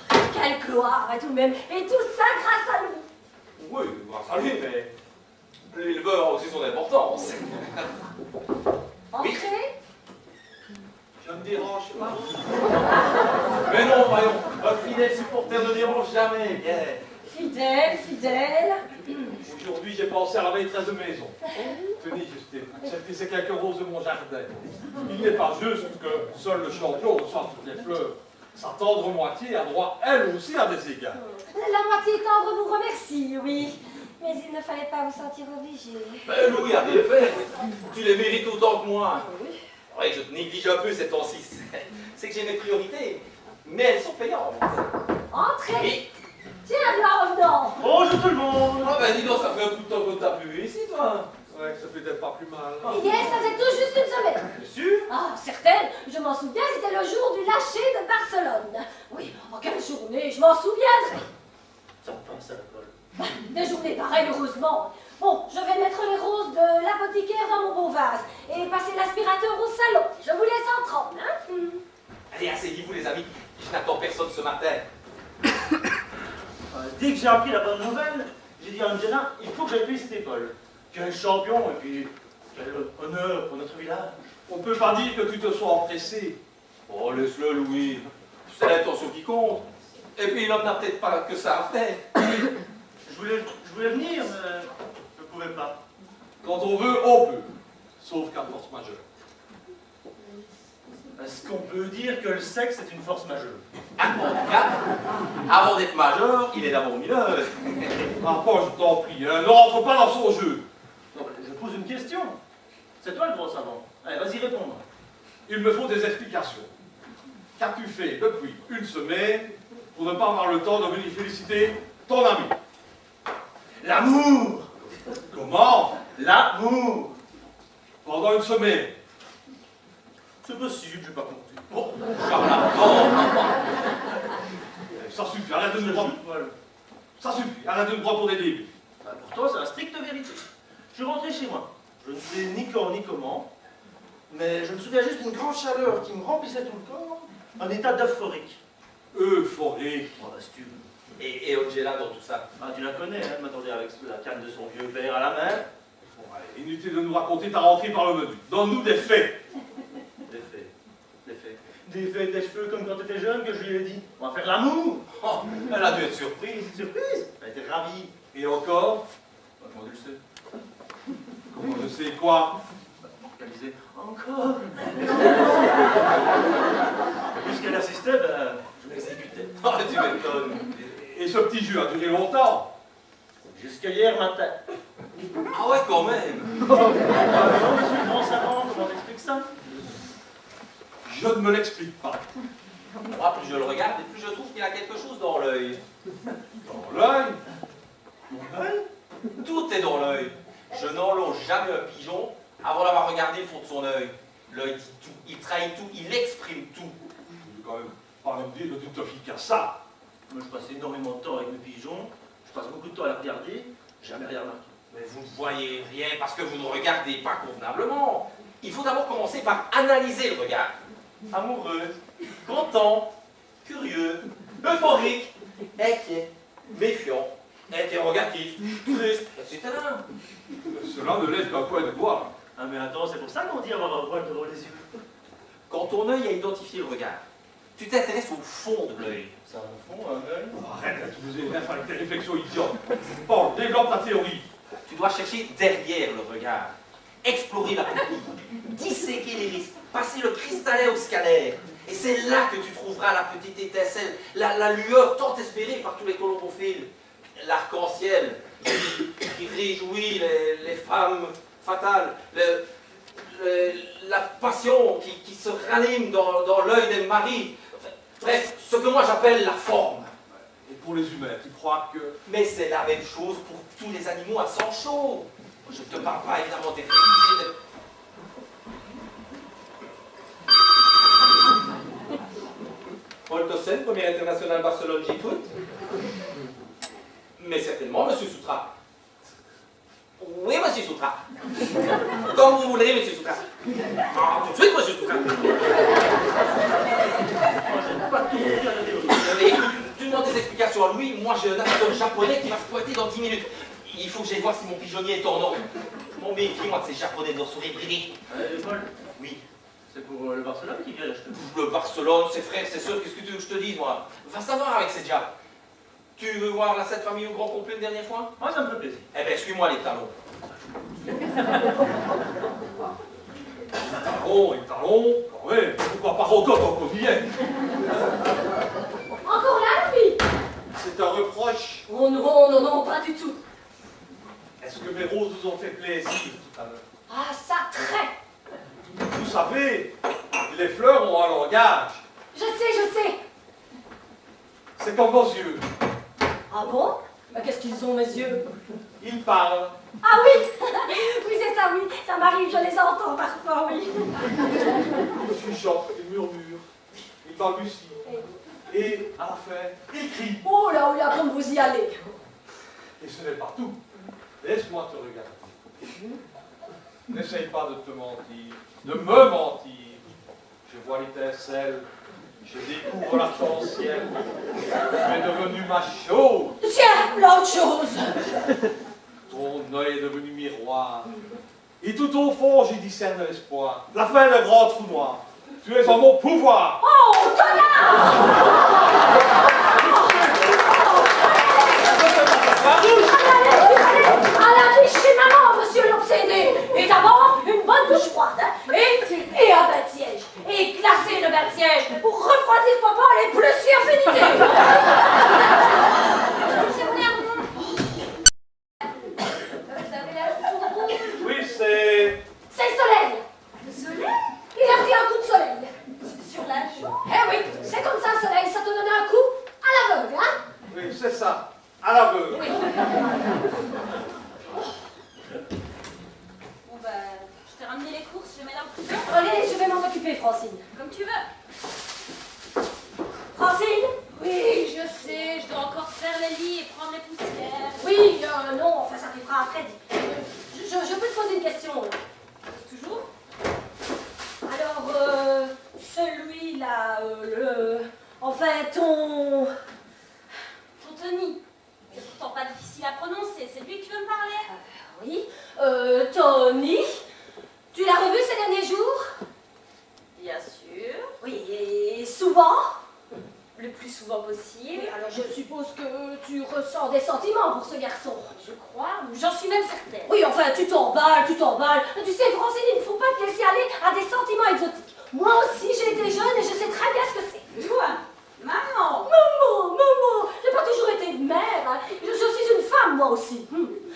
Quelle gloire, tout de même. Et tout ça grâce à nous. Oui, grâce à lui, mais l'éleveur a aussi son importance. Entrez. Je ne dérange pas. Mais non, voyons, un fidèle supporter ne dérange jamais. Bien. Fidèle, fidèle. Aujourd'hui, j'ai pensé à la maîtresse de maison. Tenez, Justine, acceptez ces quelques roses de mon jardin. Il n'est pas juste que seul le champion reçoive toutes les fleurs. Sa tendre moitié a droit, elle aussi, à des égards. La moitié tendre vous remercie, oui. Mais il ne fallait pas vous sentir obligé. Ben Louis a bien fait. Tu les mérites autant que moi. Oui, je te néglige un peu ces temps-ci. C'est que j'ai mes priorités. Mais elles sont payantes. Entrez. Oui. Tiens, là, revenant. Bonjour tout le monde. Ah ben dis donc, ça fait un coup de temps qu'on t'a plus vu ici, toi. Ouais, ça peut être pas plus mal. Hier, ça faisait tout juste une semaine. Bien sûr. Ah, certaines, je m'en souviens, c'était le jour du lâcher de Barcelone. Oui, en quelle journée, je m'en souviendrai. Ça me passe à la colle. Des journées pareilles, heureusement. Bon, je vais mettre les roses de l'apothicaire dans mon beau vase et passer l'aspirateur au salon. Je vous laisse en tremble, hein. Allez, asseyez-vous les amis. Je n'attends personne ce matin. Dès que j'ai appris la bonne nouvelle, j'ai dit à Angela, il faut que j'aille féliciter Paul. Quel champion et puis quel honneur pour notre village. On ne peut pas dire que tu te sois empressé. Oh, laisse-le, Louis. C'est l'intention qui compte. Et puis, l'homme n'a peut-être pas que ça à faire. Je voulais venir, mais je ne pouvais pas. Quand on veut, on peut. Sauf qu'à force majeure. Est-ce qu'on peut dire que le sexe est une force majeure? En tout cas, avant d'être majeur, il est d'abord mineur. Ah, Paul, je t'en prie, hein, ne rentre pas dans son jeu. Non, je pose une question. C'est toi le gros savant. Allez, vas-y, réponds. Il me faut des explications. Qu'as-tu fait depuis une semaine pour ne pas avoir le temps de venir féliciter ton ami? L'amour. Comment? L'amour. Pendant une semaine. C'est possible, je n'ai pas compté. Oh, charlatan. Ça suffit, arrête de me prendre. Ça suffit, arrête de me prendre pour des débiles. Bah, pour toi, c'est la stricte vérité. Je suis rentré chez moi. Je ne sais ni quand ni comment, mais je me souviens juste d'une grande chaleur qui me remplissait tout le corps, un état d'euphorique. Euphorique. Oh, bah, si tu veux. Et Angela dans tout ça. Ah, tu la connais, hein, m'attendais avec la canne de son vieux père à la main. Bon, allez, inutile de nous raconter ta rentrée par le menu. Donne-nous des faits. Des faits. Des faits. Des faits, des cheveux comme quand tu étais jeune que je lui ai dit. On va faire l'amour. Oh, elle a dû être surprise. Surprise. Elle était ravie. Et encore? Comment tu le sais? Comment je sais quoi? Elle disait encore. Puisqu'elle assistait, ben, je m'exécutais. Oh, tu m'étonnes. Et ce petit jeu a duré longtemps? Jusqu'à hier matin. Ah ouais, quand même. Non, monsieur le grand savant, comment t'expliques ça? Je ne me l'explique pas. Moi, plus je le regarde, et plus je trouve qu'il a quelque chose dans l'œil. Dans l'œil? Mon œil? Tout est dans l'œil. Je n'enlonge jamais un pigeon avant d'avoir regardé le fond de son œil. L'œil dit tout, il trahit tout, il exprime tout. Tu veux quand même pas me dire que tu te fies qu'à ça. Moi, je passe énormément de temps avec mes pigeons. Je passe beaucoup de temps à la regarder. Jamais rien remarqué. Mais vous ne voyez rien parce que vous ne regardez pas convenablement. Il faut d'abord commencer par analyser le regard. Amoureux, content, curieux, euphorique, inquiet, méfiant, interrogatif, triste, etc. Cela ne laisse qu'un point de voir. Ah mais attends, c'est pour ça qu'on dit avoir un voile devant les yeux. Quand ton œil a identifié le regard, tu t'intéresses au fond de l'œil. Ça au fond, un œil. Arrête d'utiliser les nerfs avec tes réflexions idiotes. Paul, développe ta théorie. Tu dois chercher derrière le regard, explorer la pupille, disséquer l'iris, passer le cristallin au scalaire. Et c'est là que tu trouveras la petite étincelle, la lueur tant espérée par tous les colombophiles. L'arc-en-ciel qui réjouit les femmes fatales, la passion qui se ranime dans l'œil des maris. Bref, ce que moi j'appelle la forme. Et pour les humains, tu crois que... Mais c'est la même chose pour tous les animaux à sang chaud. Je ne te parle pas évidemment des reptiles. Paul Tossen, premier international Barcelone J-Foot. Mais certainement, monsieur Soutra. Oui, monsieur Soutra. Comme vous voulez, monsieur Soutra. Ah, tout de suite, monsieur Soutra. Mais écoute, tu demandes des explications à Louis. Moi, j'ai un acteur japonais qui va se pointer dans 10 minutes. Il faut que j'aille voir si mon pigeonnier est en ordre. Je m'en méfie, moi, de ces japonais de leur sourire brillé. Paul, Oui. c'est pour le Barcelone qui vient l'acheter. Le Barcelone, ses frères, c'est sûr, qu'est-ce que tu veux que je te dise, moi? Va savoir avec ces diables. Tu veux voir la 7 famille au grand complet une dernière fois? Moi, ça me fait plaisir. Eh bien, suis-moi les talons. Les talons, quand même. Pourquoi pas Rocotte en combien? Encore là, lui? C'est un reproche. Oh non, non, non, pas du tout. Est-ce que mes roses vous ont fait plaisir tout à l'heure? Ah, ça, très. Vous savez, les fleurs ont un langage. Je sais. C'est comme vos yeux. Ah bon? Mais qu'est-ce qu'ils ont, mes yeux? Ils parlent. Ah oui! Oui, c'est ça, oui. Ça m'arrive, je les entends parfois, oui. Ils chuchotent, ils murmurent, ils balbutient. Et à la fin, ils crient. Oh là, comme vous y allez. Et ce n'est pas tout. Laisse-moi te regarder. N'essaye pas de te mentir, de me mentir. Je vois l'étincelle, je découvre l'arc-en-ciel. Tu es devenu ma chose. Tiens, l'autre chose. Ton œil est devenu miroir. Et tout au fond, j'y discerne l'espoir. La fin d'un grand trou noir. Tu es en mon pouvoir. Oh, allez chez maman, monsieur l'obsédé. Et d'abord, une bonne douche froide. Et un bain-siège. Et glacer le bain-siège pour refroidir papa les plus si affinités. Vous avez l'air tout rouge. Oui, c'est... C'est le soleil. Le soleil? Il a pris un coup de soleil. Sur la joue. Eh oui, c'est comme ça le soleil, ça te donne un coup à l'aveugle, hein? Oui, c'est ça. À l'aveugle. Oui. Bon bah, je t'ai ramené les courses, je mets dans le frigo. Allez, je vais m'en occuper, Francine. Comme tu veux. Francine? Oui, je sais, je dois encore faire les lits et prendre les poussières. Oui, non, enfin ça arrivera après. Je peux te poser une question. Toujours? Alors, celui-là, enfin, ton Tony. C'est pourtant pas difficile à prononcer, c'est lui que tu veux me parler? Oui, Tony, tu l'as revu ces derniers jours? Bien sûr. Oui, et souvent? Le plus souvent possible. Oui, alors je suppose que tu ressens des sentiments pour ce garçon. Je crois, j'en suis même certaine. Oui, enfin, tu t'emballes. Tu sais, Francine, il ne faut pas te laisser aller à des sentiments exotiques. Moi aussi, j'ai été jeune et je sais très bien ce que c'est. Toi, maman. Maman, j'ai pas toujours été une mère. Hein. Je suis une femme, moi aussi.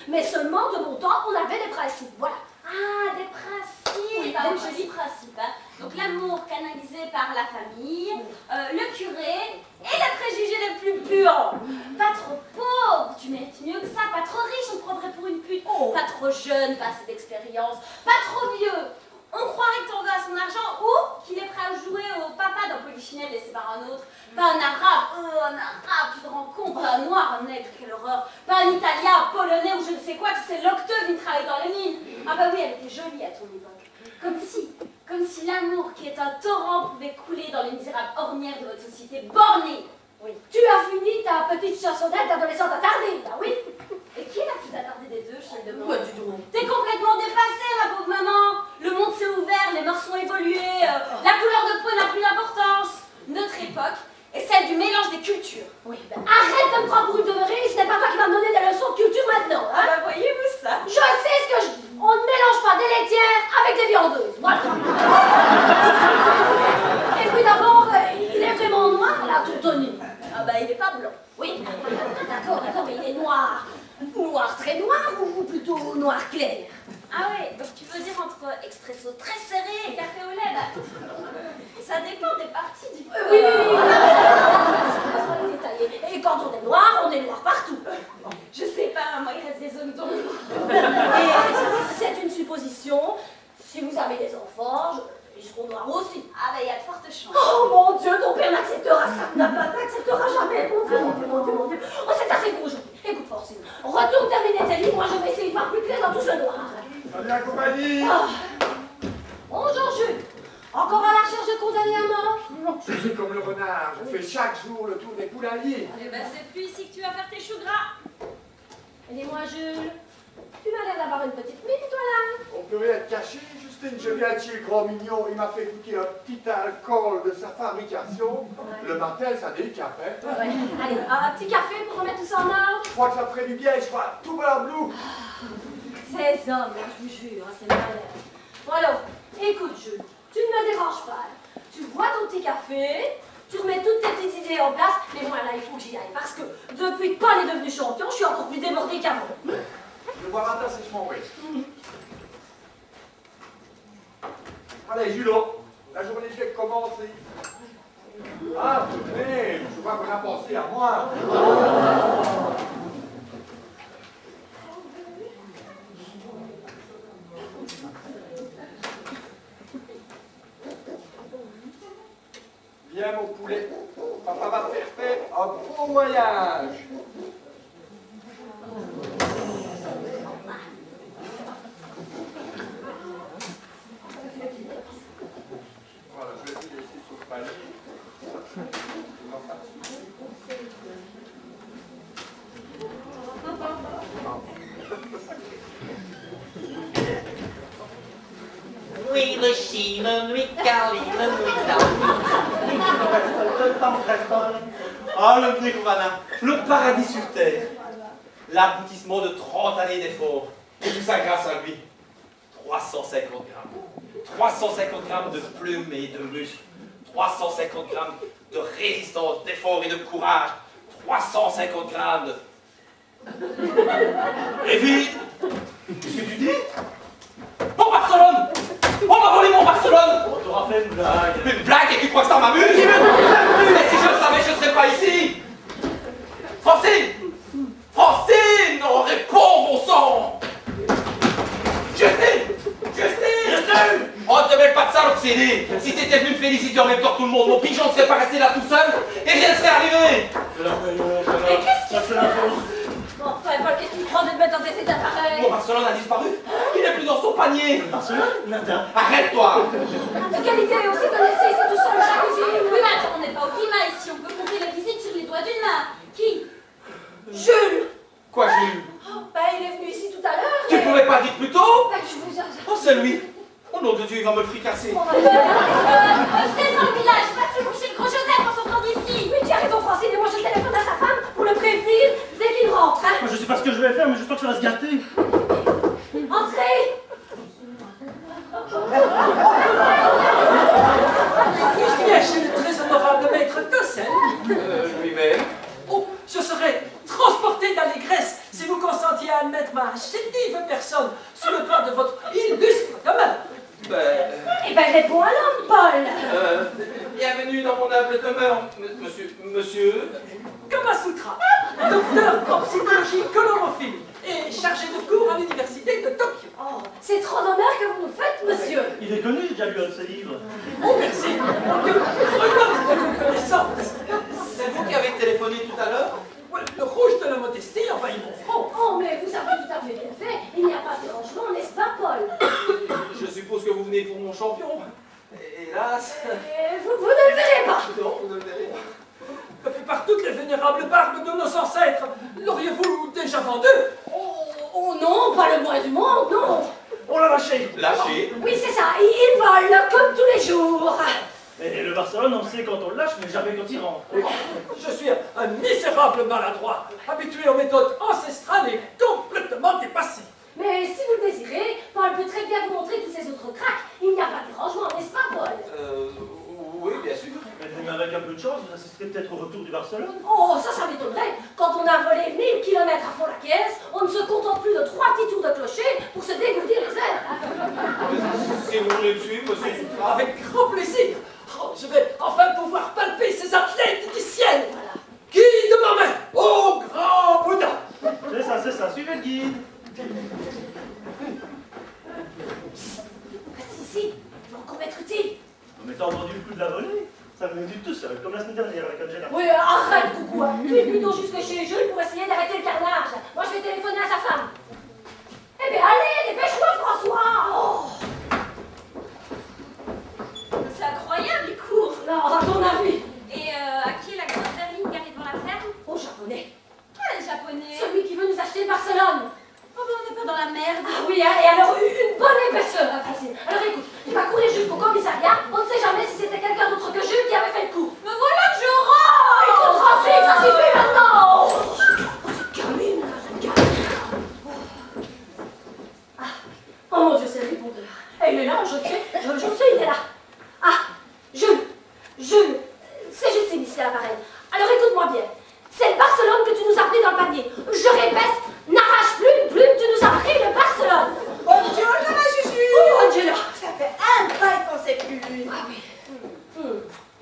Mais seulement, de mon temps, on avait des principes, voilà. Ah, des principes. Oui, Ah, des jolis principes. Hein. Donc l'amour canalisé par la famille, le curé et les préjugés les plus purs. Pas trop pauvre, tu mérites mieux que ça. Pas trop riche, on te prendrait pour une pute. Pas trop jeune, pas assez d'expérience. Pas trop vieux. On croirait que t'en veux à son argent ou qu'il est prêt à jouer au papa d'un polichinelle laissé par un autre. Pas un arabe, tu te rends compte, pas un noir, un nègre, quelle horreur. Pas un italien, un polonais ou je ne sais quoi, tu sais, l'octave, il travaille dans les mines. Ah bah oui, elle était jolie à ton époque. Comme si l'amour qui est un torrent pouvait couler dans les misérables ornières de votre société bornée. Oui. Tu as fini ta petite chansonnette d'adolescente attardée, là, oui? Et qui est la plus attardée des deux, je me demande? Moi, du tout. T'es complètement dépassée, ma pauvre maman. Le monde s'est ouvert, les mœurs sont évoluées, la couleur de peau n'a plus d'importance. Notre époque est celle du mélange des cultures. Oui, ben arrête de me prendre pour une demeurée, ce n'est pas toi qui vas me donner des leçons de culture maintenant, hein? Ah bah voyez-vous ça? Je sais ce que je dis. On ne mélange pas des laitières avec des viandeuses. Voilà. Et puis d'abord, il est vraiment noir, là, tout Tony. Ah bah il est pas blanc. Oui, d'accord, mais il est noir. Noir très noir ou plutôt noir clair? Ah ouais, donc tu veux dire entre expresso très serré et café au lait, là? Ça dépend des parties du corps. Oui. Et quand on est noir partout. Je sais pas, moi il reste des zones d'ombre. Et c'est une supposition. Si vous avez des enfants, ils seront noirs aussi. Ah bah il y a de fortes chances. Oh mon Dieu, ton père n'acceptera ça. N'acceptera jamais. Mon Dieu. Oh, c'est assez pour aujourd'hui. Écoute, Forcine, retourne terminer tes livres. Moi, je vais essayer de voir plus clair dans tout ce noir. Salut la compagnie. Bonjour, Jules. Encore à la recherche de condamnés à mort? Non, je suis comme le renard. Je fais chaque jour le tour des poulaillers. Eh ben c'est plus ici que tu vas faire tes choux gras. Et dis-moi, Jules, tu m'as l'air d'avoir une petite mine, toi, là. On peut rien être caché, Justine. Je viens de chez le grand mignon. Il m'a fait goûter un petit alcool de sa fabrication. Le matin, ça décape, hein. Ouais. Allez, un petit café pour remettre tout ça en ordre. Je crois que ça ferait du bien. Je crois tout bleu. Ces hommes, là, je vous jure, hein, c'est malin. Bon alors, écoute, Jules, tu ne me déranges pas. Tu bois ton petit café, tu remets toutes tes petites idées en place, mais moi là, il faut que j'y aille, parce que depuis que Paul est devenu champion, je suis encore plus débordée qu'avant. Je vois matin sèchement, oui. Allez, Julot, la journée je vais commencer. Ah, tout de même, je vois qu'on a pensé à moi. Viens mon poulet, papa va te faire faire un bon voyage. Voilà, je vais te laisser sur le panier. Oui, le chine, lui, Cali, Ah, le nirvana, le paradis sur terre. L'aboutissement de 30 années d'efforts. Et tout ça grâce à lui. 350 grammes. 350 grammes de plumes et de muscles. 350 grammes de résistance, d'effort et de courage. 350 grammes de... Et vite! Qu'est-ce que tu dis? Mon Barcelone! On m'a volé mon Barcelone! On t'aura fait une blague. Une blague et tu crois que ça m'amuse? Mais si je le savais, je ne serais pas ici! Francine! Francine! On répond, bon sang! Justine! Justine! On ne te met pas de ça, l'obsédé! Si t'étais venu me féliciter en même temps que tout le monde, mon pigeon ne serait pas resté là tout seul et rien ne serait arrivé! Mais qu'est-ce qui se passe? Bon, enfin, Paul, qu'est-ce qui te prend de te mettre dans des états pareils? Mon Barcelone a disparu! Il n'est plus dans son panier! Barcelone? Nada. Arrête-toi! De qualité aussi connaissez, c'est tout seul, chaque usine. Oui, mais attends, on n'est pas au climat ici, on peut compter les visites sur les doigts d'une main. Qui? Jules! Quoi, Jules? Oh, ben, il est venu ici tout à l'heure. Tu pouvais pas dire plus tôt? Ben, je vous... Oh, c'est lui! Oh nom de Dieu, il va me fricasser! Bon, Je descends le village, va te coucher le gros Joseph en sortant d'ici. oui, tiens, raison, Francine, et moi je téléphone à sa femme pour le prévenir dès qu'il rentre, hein. Moi, je sais pas ce que je vais faire, mais j'espère que ça va se gâter. Entrez! Je viens chez le très honorable maître Tossel. Lui-même. Oh, je serais transporté d'allégresse si vous consentiez à admettre ma chétive personne sur le toit de votre illustre demeure. Eh ben, réponds à l'homme, Paul. Bienvenue dans mon humble demeure, monsieur. Kamasutra, docteur en psychologie colorophile et chargé de cours à l'université de Tokyo. Oh, c'est trop d'honneur que vous nous faites, monsieur. Il est connu, j'ai déjà lu un de ses livres. Oh, merci. Que redoute de reconnaissance. C'est vous qui avez téléphoné tout à l'heure? Ouais, le rouge de la modestie envahit mon front. Oh, mais vous avez tout à fait bien fait. Il n'y a pas de dérangement, n'est-ce pas, Paul? Je suppose que vous venez pour mon champion. Hélas. Vous ne le verrez pas. Non, vous ne le verrez pas. par toutes les vénérables barbes de nos ancêtres. L'auriez-vous déjà vendu? Oh non, pas le moins du monde, non. On l'a lâché. Lâché? Oui, c'est ça, il vole comme tous les jours. Et le Barcelone, on sait quand on le lâche, mais jamais quand il rentre. Je suis un misérable maladroit, habitué aux méthodes ancestrales et complètement dépassé. Mais si vous le désirez, Paul peut très bien vous montrer tous ces autres cracks. Il n'y a pas de dérangement, n'est-ce pas, Paul? Oui, bien sûr. Mais avec un peu de chance, vous assisterez peut-être au retour du Barcelone. Oh, ça m'étonnerait. Quand on a volé 1000 km à fond la caisse, on ne se contente plus de 3 petits tours de clocher pour se dégourdir les airs. Si vous voulez le suivre, monsieur Soutras. Avec grand plaisir. Oh, je vais enfin pouvoir palper ces athlètes du ciel. Voilà. Guide ma main au grand Bouddha. C'est ça, suivez le guide. Si, il va encore m'être utile. Mais t'as entendu le coup de la volée? Ça m'est venu tout seul, comme la semaine dernière avec Angela. Oui, arrête, coucou. Tu es plutôt jusque chez Jules pour essayer d'arrêter le carnage. Moi, je vais téléphoner à sa femme. Eh bien, allez, dépêche-toi, François. Oh. C'est incroyable, il court. Non, à ton avis. Et à qui est la grande berline garée devant la ferme? Au japonais. Quel japonais? Celui qui veut nous acheter le Barcelone. Oh, ben on n'est pas dans la merde. Ah oui, hein, et alors une bonne épaisseur, la Francine. Alors écoute, il va courir jusqu'au commissariat. On ne sait jamais si c'était quelqu'un d'autre que Jules qui avait fait le coup. Me voilà que je rentre. Écoute, Francine, ça suffit maintenant. Oh, cette gamine, là, cette gamine. Oh mon Dieu, c'est le répondeur. Et il est là, je le sais, il est là. Ah, Jules, c'est Justine ici à l'appareil. Alors écoute-moi bien. C'est le Barcelone que tu nous as pris dans le panier. Je répète, n'arrache plus une plume, tu nous as pris le Barcelone. Bonjour, ma chouchou. Oh, Angela. Ça fait un bail qu'on s'est plus vu. Ah oui.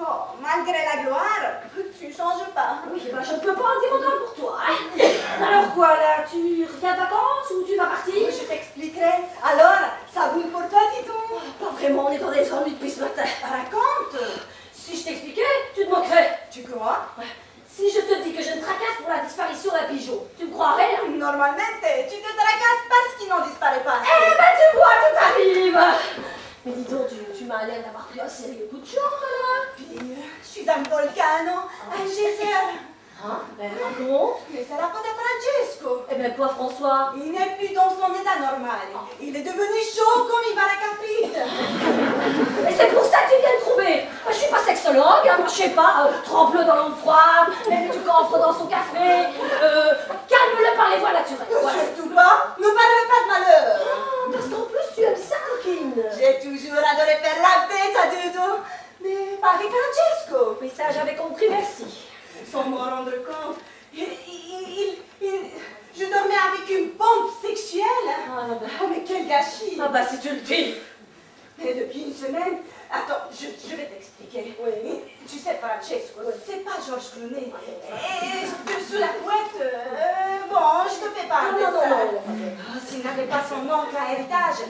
Oh, malgré la gloire, tu changes pas. Oui, ben je ne peux pas en dire autant pour toi. Hein. Alors quoi, là, tu reviens de vacances ou tu vas partir? Je t'expliquerai. Alors, ça roule pour toi, dis-donc. Pas vraiment, on est dans des ennuis depuis ce matin. Raconte. Si je t'expliquais, tu te moquerais. Tu crois? Si je te dis que je me tracasse pour la disparition d'un pigeon, tu me croirais là? Normalement, tu te tracasses parce qu'il n'en disparaît pas. Eh ben tu vois, tout arrive. Mais dis donc, tu m'as l'air d'avoir pris un sérieux coup de chance, là. Puis, je suis un volcano, un geyser. Hein? Ben raconte. Mais c'est la faute de Francesco. Eh ben quoi, François? Il n'est plus dans son état normal. Il est devenu chaud comme il va la caprite. Et c'est pour ça que tu viens de trouver. Moi, je suis pas sexologue, hein, moi je sais pas, trempe-le dans l'eau froide, mets du camphre dans son café, calme-le par les voies naturelles. Voilà. Surtout pas, ne parle pas de malheur. Ah, parce qu'en plus tu aimes ça, coquine. J'ai toujours adoré faire la bête à deux dos, mais pas avec Francesco. Oui, ça j'avais compris, merci. Sans m'en rendre compte, je dormais avec une pompe sexuelle. Ah, bah. Oh, mais quel gâchis. Ah bah si tu le dis. Mais depuis une semaine, attends, je vais t'expliquer. Oui. Tu sais, Francesco, c'est pas Georges Clooney. Et sous la couette, bon, je te fais pas un dessin. Non. S'il n'avait pas son oncle à héritage,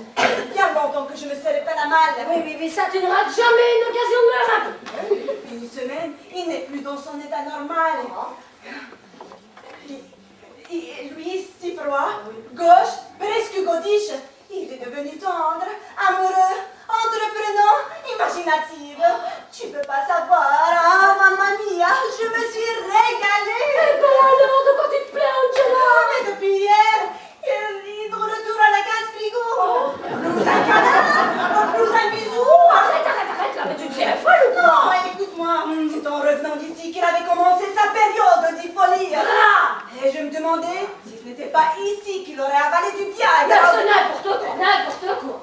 bien longtemps que je me serais fait la malle. Oui, ça tu ne rates jamais une occasion de me rater. Depuis une semaine, il n'est plus dans son état normal. Lui, si froid, gauche, presque godiche. Il est devenu tendre, amoureux, entreprenant, imaginatif. Tu peux pas savoir, ah, mamma mia, je me suis régalée. Eh ben alors, de quoi tu te plais, Angela? Mais depuis hier, il est de retour à la case frigo. Plus un câlin, plus un bisou. Arrête, là, mais tu deviens folle ou quoi? Non, écoute-moi, c'est en revenant d'ici qu'il avait commencé sa période d'hypolie. Et je me demandais si ce n'était pas ici qu'il aurait avalé du diable. C'est n'importe quoi.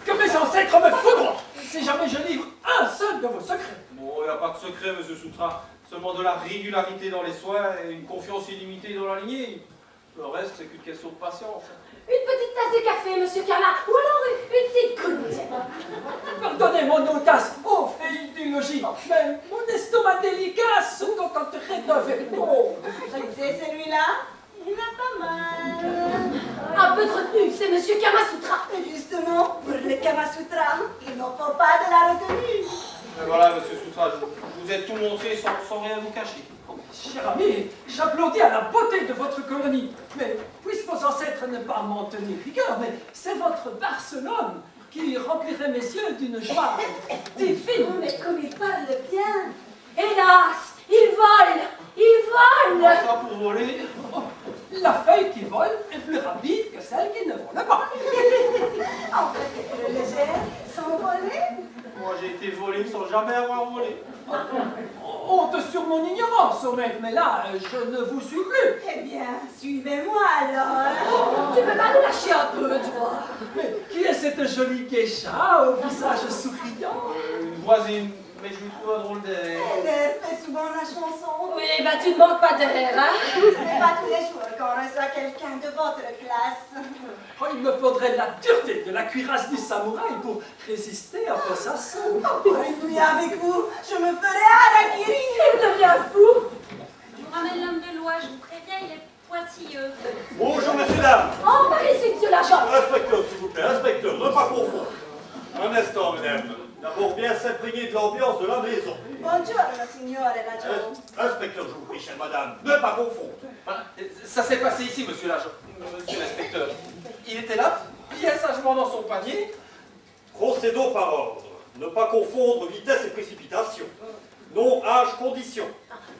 Que mes ancêtres me foudroient si jamais je livre un seul de vos secrets. Bon, il n'y a pas de secret, monsieur Soutras. Seulement de la régularité dans les soins et une confiance illimitée dans la lignée. Le reste, c'est qu'une question de patience. Une petite tasse de café, monsieur Cama, ou alors une petite coupe. Pardonnez mon audace, ô fille du logis, mais mon estomac délicat se contenterait d'un verre d'eau. C'est celui-là, il a pas mal. Un peu de retenue, c'est monsieur Kamasutra. Et justement, pour le Kamasutra, il n'en faut pas de la retenue. Mais voilà, monsieur Soutras, je vous ai tout montré sans rien vous cacher. Cher ami, j'applaudis à la beauté de votre colonie, mais puissent vos ancêtres ne pas m'en tenir rigueur, mais c'est votre Barcelone qui remplirait mes yeux d'une joie divine. Mais comme il parle bien. Hélas, Il vole! Il vole! Ça pour voler. La feuille qui vole est plus rapide que celle qui ne vole pas. En fait, elle est légère, sans voler. Moi, j'ai été volé sans jamais avoir volé. Honte sur mon ignorance, au maître, mais là, je ne vous suis plus. Eh bien, suivez-moi alors. Tu peux pas nous lâcher un peu, toi? Mais qui est cette jolie geisha au visage souriant? Une voisine, mais je lui trouve un drôle d'air. Elle fait souvent la chanson. Oui, bah tu ne manques pas d'air, hein? Ce n'est pas tous les jours qu'on reçoit quelqu'un de votre classe. Oh, il me faudrait de la dureté, de la cuirasse du samouraï pour résister à vos assauts. Une nuit avec vous, je me ferai harakiri. Il devient fou! Je vous ramène l'homme de loi, je vous préviens, il est pointilleux. Bonjour, messieurs, dames. Oh, par ici, monsieur l'agent! Inspecteur, s'il vous plaît, inspecteur, ne pas confondre. Un instant, mesdames. D'abord, bien s'imprégner de l'ambiance de la maison. Buongiorno, signore l'agent. Inspecteur, je vous prie, chère madame, ne pas confondre. Ça s'est passé ici, monsieur l'agent, monsieur l'inspecteur. Il était là, bien sagement dans son panier. Procédons par ordre. Ne pas confondre vitesse et précipitation. Nom, âge, condition.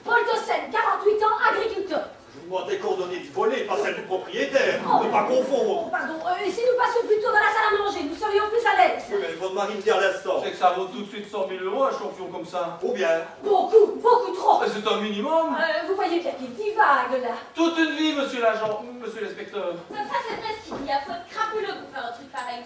Paul Dossen, 48 ans, agriculteur. Je vous demande les coordonnées du volet, pas celles du propriétaire. Oh. Ne pas confondre. Pardon, et si nous passions plutôt dans la salle à manger, nous serions plus à l'aise. Oui, mais votre mari me dit à l'instant. C'est que ça vaut tout de suite 100 000 € un champion comme ça. Ou bien. Beaucoup, beaucoup trop. C'est un minimum. Vous voyez bien qu'il divague, là. Toute une vie, monsieur l'agent, monsieur l'inspecteur. Ça c'est vrai ce qu'il y a, faut être crapuleux pour faire un truc pareil,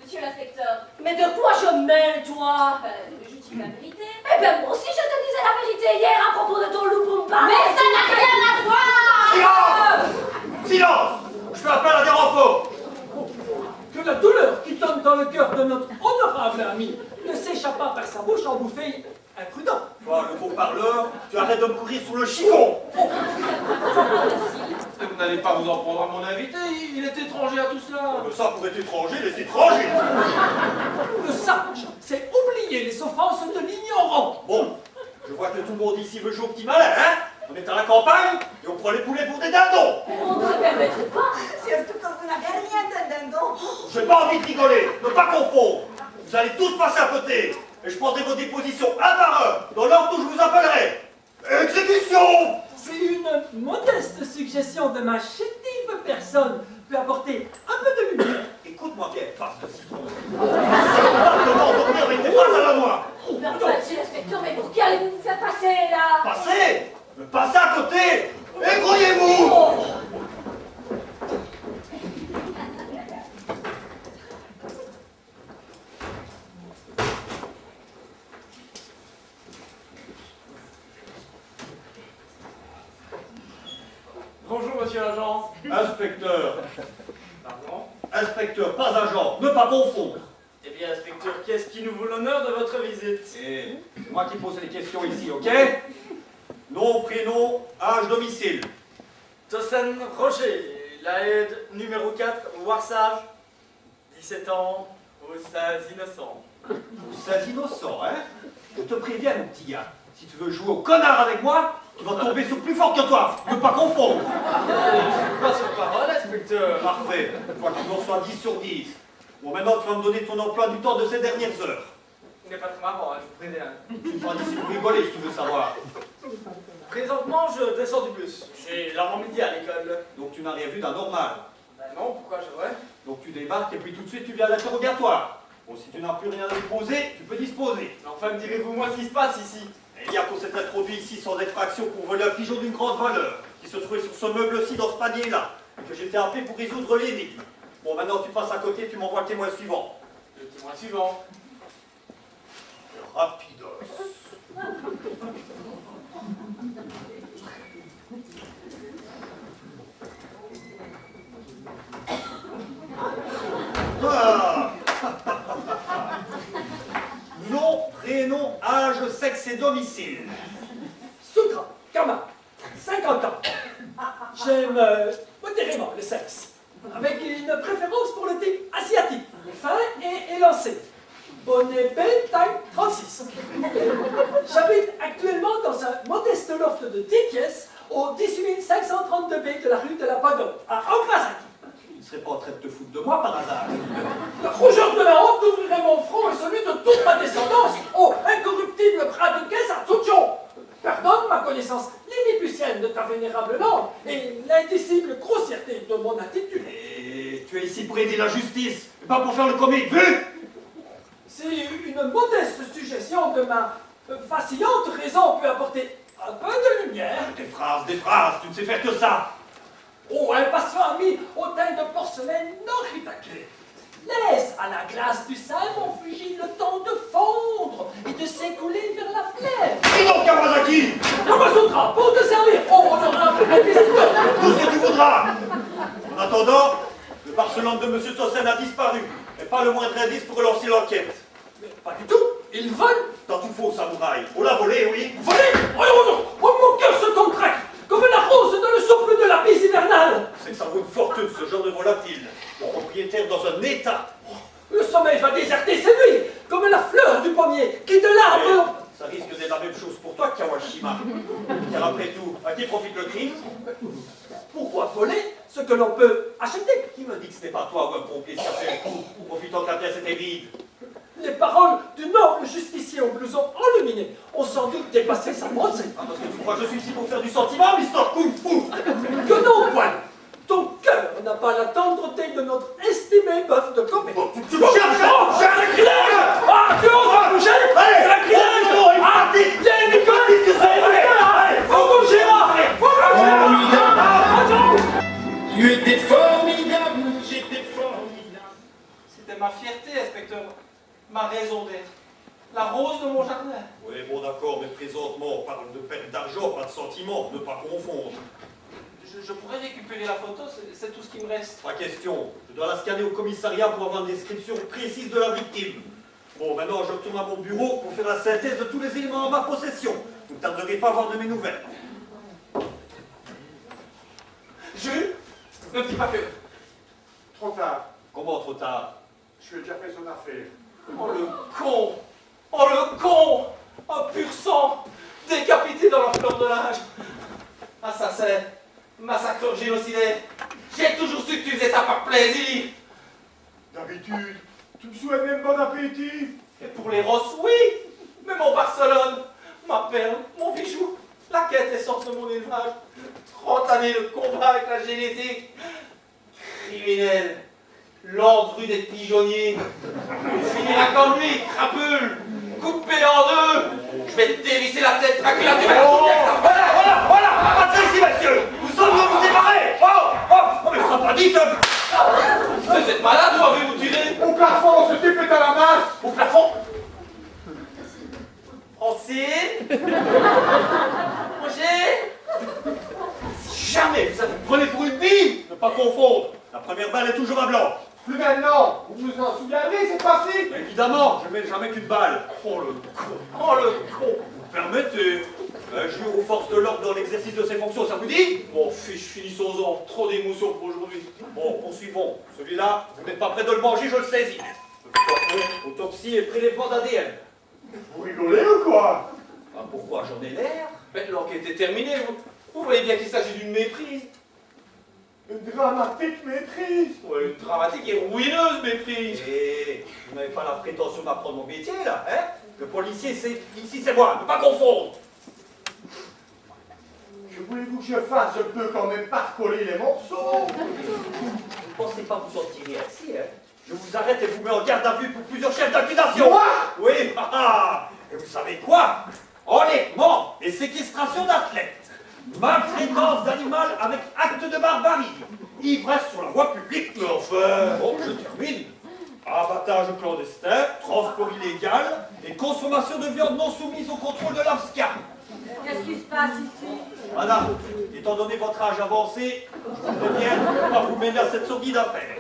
monsieur l'inspecteur. Mais de quoi je mêle, toi? Je dis la vérité. Eh ben, moi aussi, je te disais la vérité hier à propos de ton loup Pumba. Mais ça n'a rien à voir! Silence! Silence! Je fais appel à des renforts. Que la douleur qui tombe dans le cœur de notre honorable ami ne s'échappe pas par sa bouche en bouffée imprudent. Toi, le beau parleur, tu arrêtes de me courir sous le chiffon. Vous n'allez pas vous en prendre à mon invité, il est étranger à tout cela. Ça, pour être étranger, les étrangers. Le sage, c'est oublier les offenses de l'ignorant. Bon, je vois que tout le monde ici veut jouer au petit malin, hein? On est à la campagne et on prend les poulets pour des dindons. On ne se permettrait pas. Surtout quand vous n'avez rien de dindon. J'ai pas envie de rigoler, ne pas confondre. Vous allez tous passer à côté. Et je prendrai vos dépositions un par un, dans l'ordre où je vous appellerai. Exécution! C'est une modeste suggestion de ma chétive personne peut apporter un peu de lumière. Écoute-moi bien, face de citron. Comment dormir avec tes phrases à la noix? Mais enfin, monsieur l'inspecteur, mais pour qui allez-vous vous faire passer, là? Passez! Passez à côté! Et grouillez-vous! Bonjour, monsieur l'agent. Inspecteur. Pardon? Inspecteur, pas agent, ne pas confondre. Eh bien, inspecteur, qu'est-ce qui nous vaut l'honneur de votre visite? C'est moi qui pose les questions ici, ok? Nom, prénom, âge, domicile. Tossen Roger, la aide numéro 4, Warsage, 17 ans, aux 16 innocents. C'est innocent, hein? Je te préviens, mon petit gars. Si tu veux jouer au connard avec moi, tu vas tomber sur plus fort que toi. Ne pas confondre. Je crois sur parole, inspecteur. Parfait. Je vois que tu en reçois 10 sur 10. Bon, maintenant, tu vas me donner ton emploi du temps de ces dernières heures. Ce n'est pas très marrant, hein, je vous préviens. Tu vas ici pour rigoler si tu veux savoir. Présentement, je descends du bus. J'ai l'avant-midi à l'école. Donc tu n'as rien vu d'anormal. Ben non, pourquoi je devrais? Donc tu débarques et puis tout de suite tu viens à l'interrogatoire. Bon, si tu n'as plus rien à déposer, tu peux disposer. Enfin, me direz-vous moi ce qui se passe ici? Eh bien, qu'on s'est introduit ici sans effraction pour voler un pigeon d'une grande valeur, qui se trouvait sur ce meuble-ci dans ce panier-là, et que j'étais appelé pour résoudre l'énigme. Bon, maintenant tu passes à côté et tu m'envoies le témoin suivant. Le témoin suivant. Rapidos. Ah. Nom, prénom, âge, sexe et domicile. Sutra, Kama, 50 ans. J'aime modérément le sexe, avec une préférence pour le type asiatique, fin et élancé. Bonnet belle, taille 36. J'habite actuellement dans un modeste loft de 10 pièces au 18 532B de la rue de la Pagode, à Okazaki. Tu ne serais pas en train de te foutre de moi par hasard? La rougeur de la honte ouvrirait mon front et celui de toute ma descendance au incorruptible bras de caisse à Tsuchion. pardonne ma connaissance lilliputienne de ta vénérable langue et l'indicible grossièreté de mon attitude. Et tu es ici pour aider la justice, pas pour faire le comique, vu? Si une modeste suggestion de ma vacillante raison peut apporter un peu de lumière. Des phrases, tu ne sais faire que ça. Oh, impatient ami au teint de porcelaine non ritaqué. Laisse à la glace du savon frigide le temps de fondre et de s'écouler vers la plaine. Et donc, Kawasaki, Kamasutra, pour te servir, oh honorable inquisiteur. tout ce que tu voudras. En attendant, le Barcelone de M. Tossen a disparu, et pas le moindre indice pour relancer l'enquête. Mais pas du tout, il vole. Dans tout faux samouraï. On l'a volé, oui. Volé? Oh non, oh mon cœur se contracte, comme la rose dans le souffle de la bise hivernale. C'est que ça vaut une fortune, ce genre de volatile. Le propriétaire dans un état. Le sommeil va déserter ses nuits, comme la fleur du pommier qui de l'arbre. Ça risque d'être la même chose pour toi, Kawashima. Car après tout, à qui profite le crime? Pourquoi voler ce que l'on peut acheter? Qui me dit que ce n'est pas toi ou un complice qui a fait le coup, profitant que la pièce était vide? Les paroles du noble justicier au blouson enluminé ont sans doute dépassé sa pensée. Ah, parce que tu crois que je suis ici pour faire du sentiment, Mister Kung Fu? Que non, poil! Ton cœur n'a pas la tendreté de notre estimé bœuf de Kobe. Tu me cherches! C'est un sacrilège! Ah, tu oses bouger? C'est un sacrilège! Ah, viens, Nicolas! Qu'est-ce que c'est? Faut bouger, là! Tu étais formidable, j'étais formidable. C'était ma fierté, inspecteur. Ma raison d'être. La rose de mon jardin. Oui, bon d'accord, mais présentement, on parle de perte d'argent, pas de sentiment, ne pas confondre. Je pourrais récupérer la photo, c'est tout ce qui me reste. Pas question. Je dois la scanner au commissariat pour avoir une description précise de la victime. Bon, maintenant, je retourne à mon bureau pour faire la synthèse de tous les éléments en ma possession. Vous ne tarderez pas à avoir de mes nouvelles. Jules, ne dis pas que... Trop tard. Comment trop tard? Je lui ai déjà fait son affaire. Oh le con! Oh le con! Un pur sang! Décapité dans la fleur de l'âge! Assassin! Massacreur génocidaire! J'ai toujours su que tu faisais ça par plaisir! D'habitude, tu me souhaites même bon appétit. Et pour les rosses, oui! Mais mon Barcelone, ma perle, mon bijou, la quête essence de mon élevage, 30 années de combat avec la génétique, criminel, l'andru des pigeonniers, tu finiras comme lui, crapule, coupé en deux, je vais te dévisser la tête, Dracula, tu vas tout bien que ça. Voilà, partez ici, monsieur. Nous sommes vous séparer. Oh, mais ça pas dit que... Vous êtes malade, vous avez vous tirer? Au plafond, ce type est à la masse. Au plafond? Francine? Roger? Si jamais vous avez prenez pour une bille, Ne pas confondre. La première balle est toujours à blanc. Plus maintenant, vous vous en souviendrez, c'est facile. Évidemment, je mets jamais qu'une balle. Oh le con! Oh le con! Vous permettez? Un jour aux forces de l'ordre dans l'exercice de ses fonctions, ça vous dit? Bon, fiche, finissons-en. Trop d'émotions pour aujourd'hui. Bon, poursuivons. Celui-là, vous n'êtes pas prêt de le manger, je le saisis. Autopsie et prélèvement d'ADN. Vous rigolez ou quoi? Ah, pourquoi? J'en ai l'air. Mais l'enquête est terminée, vous voyez bien qu'il s'agit d'une méprise. Une dramatique maîtrise. Ouais, une dramatique et ruineuse méprise. Et vous n'avez pas la prétention d'apprendre mon métier, là, hein? Le policier, c'est ici, c'est moi, ne pas confondre. Que voulez-vous que je fasse? Je peux quand même pas recoller les morceaux. Vous ne pensez pas vous en tirer ainsi, hein? Je vous arrête et vous mets en garde à vue pour plusieurs chefs d'accusation. Moi? Oui, et vous savez quoi? Enlèvement et séquestration d'athlètes. Maltraitance d'animal avec acte de barbarie. Ivresse sur la voie publique. Mais enfin... Bon, je termine. Abattage clandestin, transport illégal et consommation de viande non soumise au contrôle de l'AFSCA. Qu'est-ce qui se passe ici? Madame, étant donné votre âge avancé, je voudrais bien ne pas vous mêler à cette sordide affaire.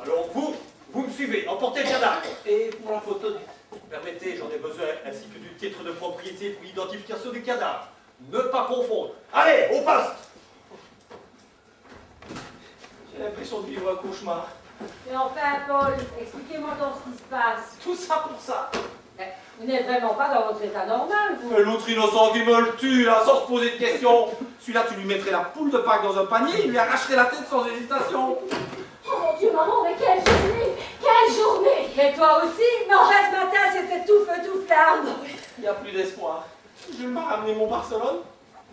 Alors vous me suivez, emportez le cadavre. Et pour la photo, Permettez, j'en ai besoin, ainsi que du titre de propriété pour l'identification du cadavre. Ne pas confondre. Allez, au poste! j'ai l'impression de vivre un cauchemar. Et enfin, Paul, expliquez-moi donc ce qui se passe. Tout ça pour ça. Vous n'êtes vraiment pas dans votre état normal, vous. Mais l'autre innocent qui me le tue, là, sans se poser de questions. Celui-là, tu lui mettrais la poule de Pâques dans un panier, il lui arracherait la tête sans hésitation. Oh mon Dieu, maman, mais quelle journée! Quelle journée! Mais toi aussi? Mais enfin, ce matin, c'était tout feu, tout flamme. Il n'y a plus d'espoir. Je m'a ramené mon Barcelone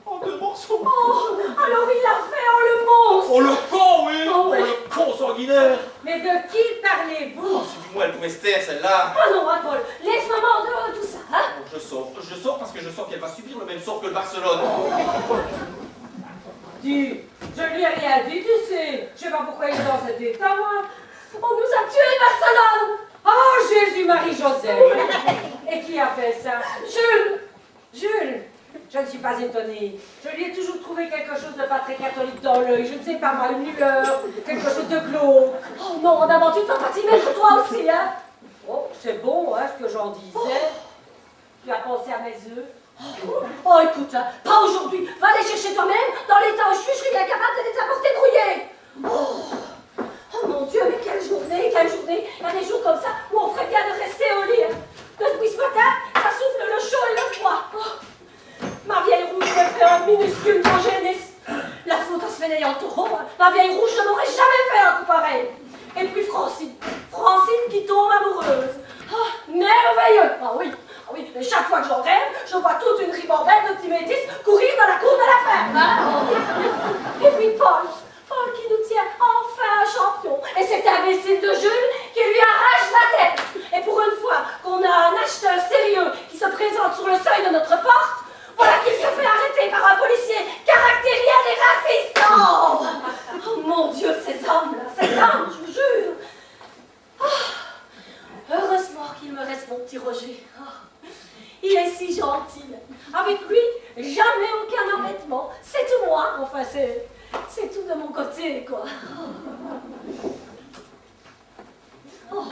en 2 morceaux. Oh, alors il l'a fait en le monstre. Oh le con, oui. Oh, oui. Le con sanguinaire. Mais de qui parlez-vous? Oh, dis-moi, elle pouvait se taire, celle-là. Oh non, Paul, laisse-moi en dehors de tout ça, hein. Oh, je sors parce que je sens qu'elle va subir le même sort que le Barcelone. Dis, je lui ai rien dit, tu sais. Je sais pas pourquoi il est dans cet état, moi. On nous a tués, Barcelone. Oh, Jésus-Marie-Joseph. Et qui a fait ça? Jules. Jules. Je ne suis pas étonnée. Je lui ai toujours trouvé quelque chose de pas très catholique dans l'œil. Je ne sais pas, moi, une lueur, quelque chose de glauque. Oh non, on a vendu ton petit mettre toi aussi, hein. Oh, c'est bon, hein, ce que j'en disais. Tu as pensé à mes œufs? Oh, écoute, hein, pas aujourd'hui. Va les chercher toi-même. Dans l'état où je suis bien capable de les apporter brouillés. Oh mon Dieu, mais quelle journée, quelle journée. Il y a des jours comme ça où on ferait bien de rester au lit. Hein. Depuis ce matin, ça souffle le chaud et le froid. Oh. Ma vieille rouge me fait un minuscule progénis. La faute à se fait en taureau. Hein. Ma vieille rouge ne m'aurait jamais fait un coup pareil. Et puis Francine qui tombe amoureuse. Oh, merveilleux. Ah oui, mais chaque fois que j'en rêve, je vois toute une ribambelle de petits métis courir dans la cour de la ferme. Hein. Et puis Paul qui nous tient enfin un champion. Et cet imbécile de Jules qui lui arrache la tête. Et pour une fois qu'on a un acheteur sérieux qui se présente sur le seuil de notre porte, voilà qu'il se fait arrêter par un policier caractérien et raciste. Oh mon Dieu, ces hommes-là, je vous jure. Oh, heureusement qu'il me reste mon petit Roger. Oh, il est si gentil. Avec lui, jamais aucun embêtement. C'est tout moi, enfin c'est tout de mon côté, quoi. Oh.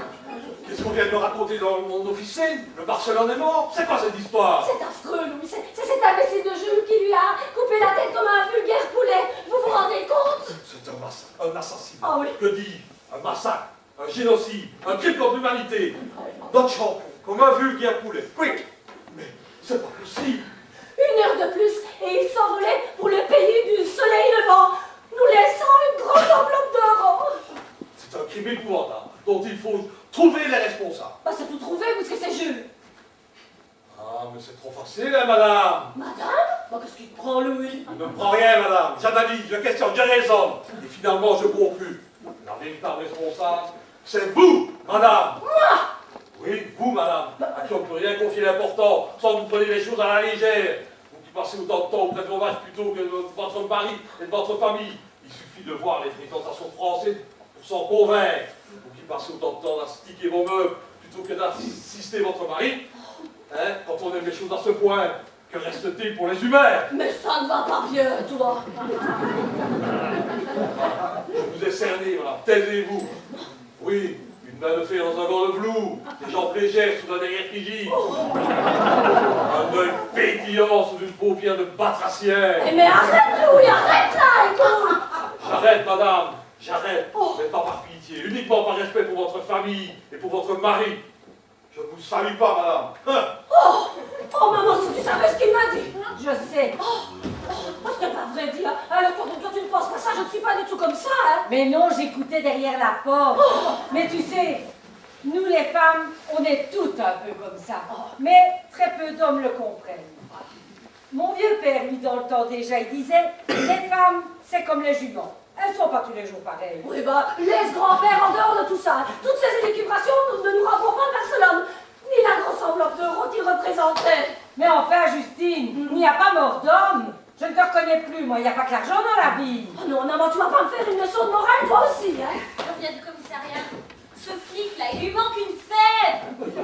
Qu'est-ce qu'on vient de me raconter dans le monde officiel? Le Barcelone est mort? C'est quoi cette histoire? C'est affreux, Louis. C'est cet imbécile de Jules qui lui a coupé la tête comme un vulgaire poulet. Vous vous rendez compte? C'est un massacre, un assassinat. Ah oui. Que dis? Un massacre, un génocide, un crime contre l'humanité. Notre champion, comme un vulgaire poulet. Quick! Mais c'est pas possible. 1 heure de plus et il s'envolait pour le pays du soleil levant, nous laissant une grosse enveloppe d'euros. C'est un crime épouvantable dont il faut trouver les responsables. Bah c'est tout trouvé, parce que c'est Jules. Ah, mais c'est trop facile, hein, madame. Madame? Bah qu'est-ce qu'il te prend, Louis? Il ne me prend rien, madame. J'analyse, je questionne, je raisonne. Et finalement, je conclus. La véritable responsable, c'est vous, madame. Moi? Oui, vous, madame, à qui on ne peut rien confier d'important, sans que vous preniez les choses à la légère. Vous qui passez autant de temps auprès de vos vaches plutôt que de votre mari et de votre famille. Il suffit de voir les fréquentations françaises pour s'en convaincre. Vous qui passez autant de temps à sticker vos meubles plutôt que d'assister votre mari. Hein, quand on aime les choses à ce point, que reste-t-il pour les humains? Mais ça ne va pas bien, toi. Je vous ai cerné, voilà. Taisez-vous. Oui, une main de fer dans un gant de velours, des jambes légères sous un derrière rigide, un œil pétillant sous une paupière de batracien. Mais arrête, Louis, arrête là, écoute. J'arrête, madame, j'arrête. Mais pas par pitié, uniquement par respect pour votre famille et pour votre mari. Je ne vous salue pas, madame. Hein? Oh, maman, si tu savais ce qu'il m'a dit. Je sais. Ce n'est pas vrai, dis. Hein. Alors, toi, tu ne penses pas ça, je ne suis pas du tout comme ça, hein. Mais non, j'écoutais derrière la porte. Mais tu sais, nous les femmes, on est toutes un peu comme ça. Mais très peu d'hommes le comprennent. Mon vieux père, lui, dans le temps déjà, il disait, les femmes, c'est comme les juments. Elles ne sont pas tous les jours pareilles. Oui, bah, laisse grand-père en dehors de tout ça. Toutes ces élucubrations ne nous renvoient pas vers Barcelone, ni la grosse enveloppe d'euros qu'il représentait. Mais enfin, Justine, il n'y a pas mort d'homme. Je ne te reconnais plus, moi, il n'y a pas que l'argent dans la vie. Oh non, maman, tu vas pas me faire une leçon de morale, toi aussi, hein. Je reviens du commissariat. Ce flic-là, il lui manque une fève.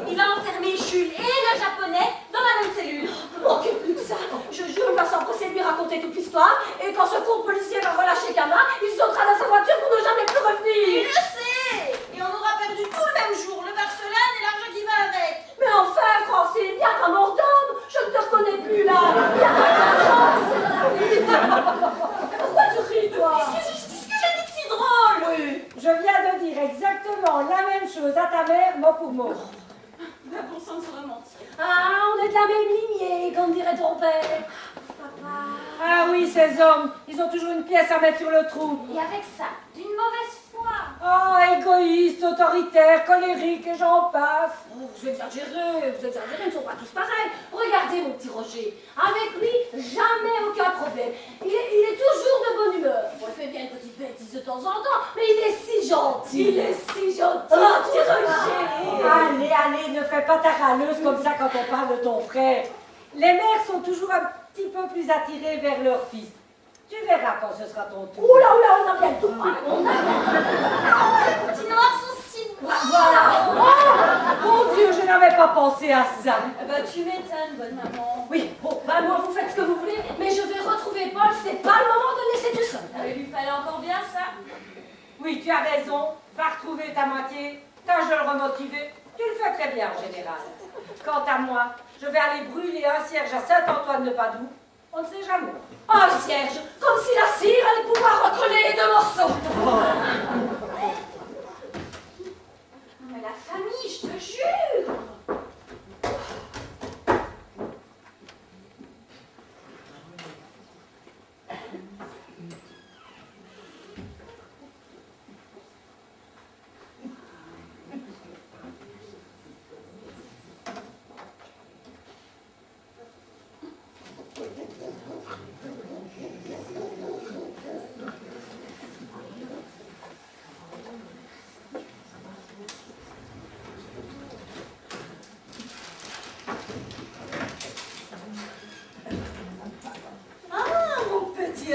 Il va enfermer Jules et le japonais dans la même cellule. Manquez plus que ça. Jules va s'empresser de lui raconter toute l'histoire, et quand ce con policier va relâcher Gamma, il sautera dans sa voiture pour ne jamais plus revenir. Il le sait. Et on aura perdu tout le même jour, le Barcelone et l'argent qui va avec. Mais enfin, Francine, il n'y a pas mort d'homme. Je ne te reconnais plus, là. Il n'y a pas d'argent. Pourquoi tu ris, toi? Qu'est-ce que j'ai dit de si drôle? Oui. Je viens de dire exactement la même chose à ta mère, mot pour mot. Ben, bon sang de se rementir. Ah, on est de la même lignée, comme dirait ton père. Papa. Ah oui, ces hommes, ils ont toujours une pièce à mettre sur le trou. Et avec ça, d'une mauvaise foi. Oh, égoïste, autoritaire, colérique et j'en passe. Oh, vous exagérez, ils ne sont pas tous pareils. Regardez mon petit Roger, avec lui, jamais aucun problème. Il est toujours de bonne humeur. Bon, il fait bien une petite bêtise de temps en temps, mais il est si gentil. Il est si gentil, mon petit Roger. Allez, ne fais pas ta râleuse comme ça quand on parle de ton frère. Les mères sont toujours un petit peu plus attirées vers leur fils. Tu verras quand ce sera ton tour. Oula, on a bientôt. On a Les petits noirs sont si beaux. Voilà. Oh, mon Dieu, je n'avais pas pensé à ça. Tu m'étonnes, bonne maman. Oui, bon, moi vous faites ce que vous voulez, mais je vais retrouver Paul, c'est pas le moment de le laisser tout seul. Il lui fallait encore bien ça. Oui, tu as raison. Va retrouver ta moitié. Tâche de le remotiver. Tu le fais très bien en général. Quant à moi, je vais aller brûler un cierge à Saint-Antoine-de-Padoue. On ne sait jamais. Un cierge, comme si la cire allait pouvoir recoller les deux morceaux. Non mais la famille, je te jure.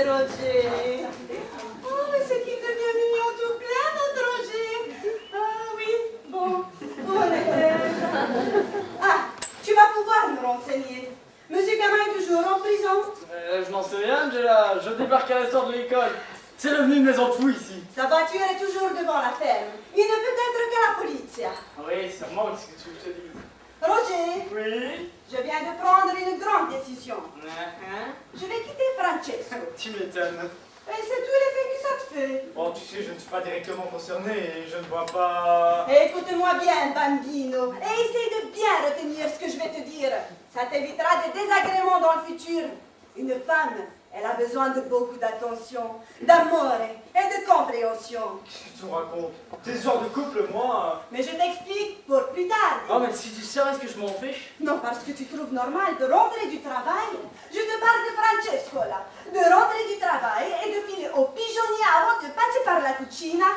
Roger. Oh, mais c'est qu'il devient mignon tout plein, notre Roger. Ah oui, bon, où en était-je? Ah, tu vas pouvoir me renseigner. Monsieur Camin est toujours en prison? Je m'en souviens, Angela. Je débarque à l'instant de l'école. C'est devenu une maison de fou ici. Sa voiture est toujours devant la ferme. Il ne peut être que la police. Oui, sûrement, qu'est-ce que tu veux que je te dise? Roger. Oui? Je viens de prendre une grande décision. Je vais quitter Francesco. Tu m'étonnes. Et c'est tout l'effet que ça te fait. Bon, tu sais, je ne suis pas directement concerné et je ne vois pas... Écoute-moi bien, bambino, et essaye de bien retenir ce que je vais te dire. Ça t'évitera des désagréments dans le futur. Une femme, elle a besoin de beaucoup d'attention, d'amour et de compréhension. Qu'est-ce que tu me racontes? Des heures de couple, moi... Mais je t'explique pour plus tard. Oh, mais si tu savais ce que je m'en fiche. Non, parce que tu trouves normal de rentrer du travail. Je te parle de Francesco, là. De rentrer du travail et de filer au pigeonnier avant de passer par la cucina.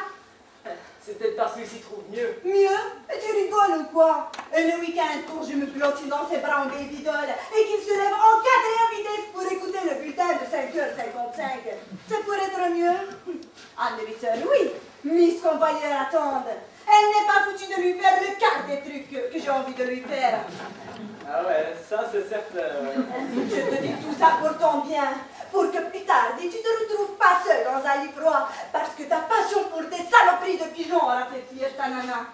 C'est peut-être parce qu'il s'y trouve mieux. Mieux? Et tu rigoles ou quoi? Et le week-end, quand je me blottis dans ses bras en baby-doll et qu'il se lève en 4e vitesse pour écouter le bulletin de 5h55, c'est pour être mieux? À 8h, oui, Miss Convoyeur attende. Elle n'est pas foutue de lui faire le quart des trucs que j'ai envie de lui faire. Ah ouais, ça c'est certain. Je te dis tout ça pour ton bien, pour que plus tard, tu te retrouves pas seul dans un lit froid, parce que ta passion pour des saloperies de pigeons aura fait fuir ta nana.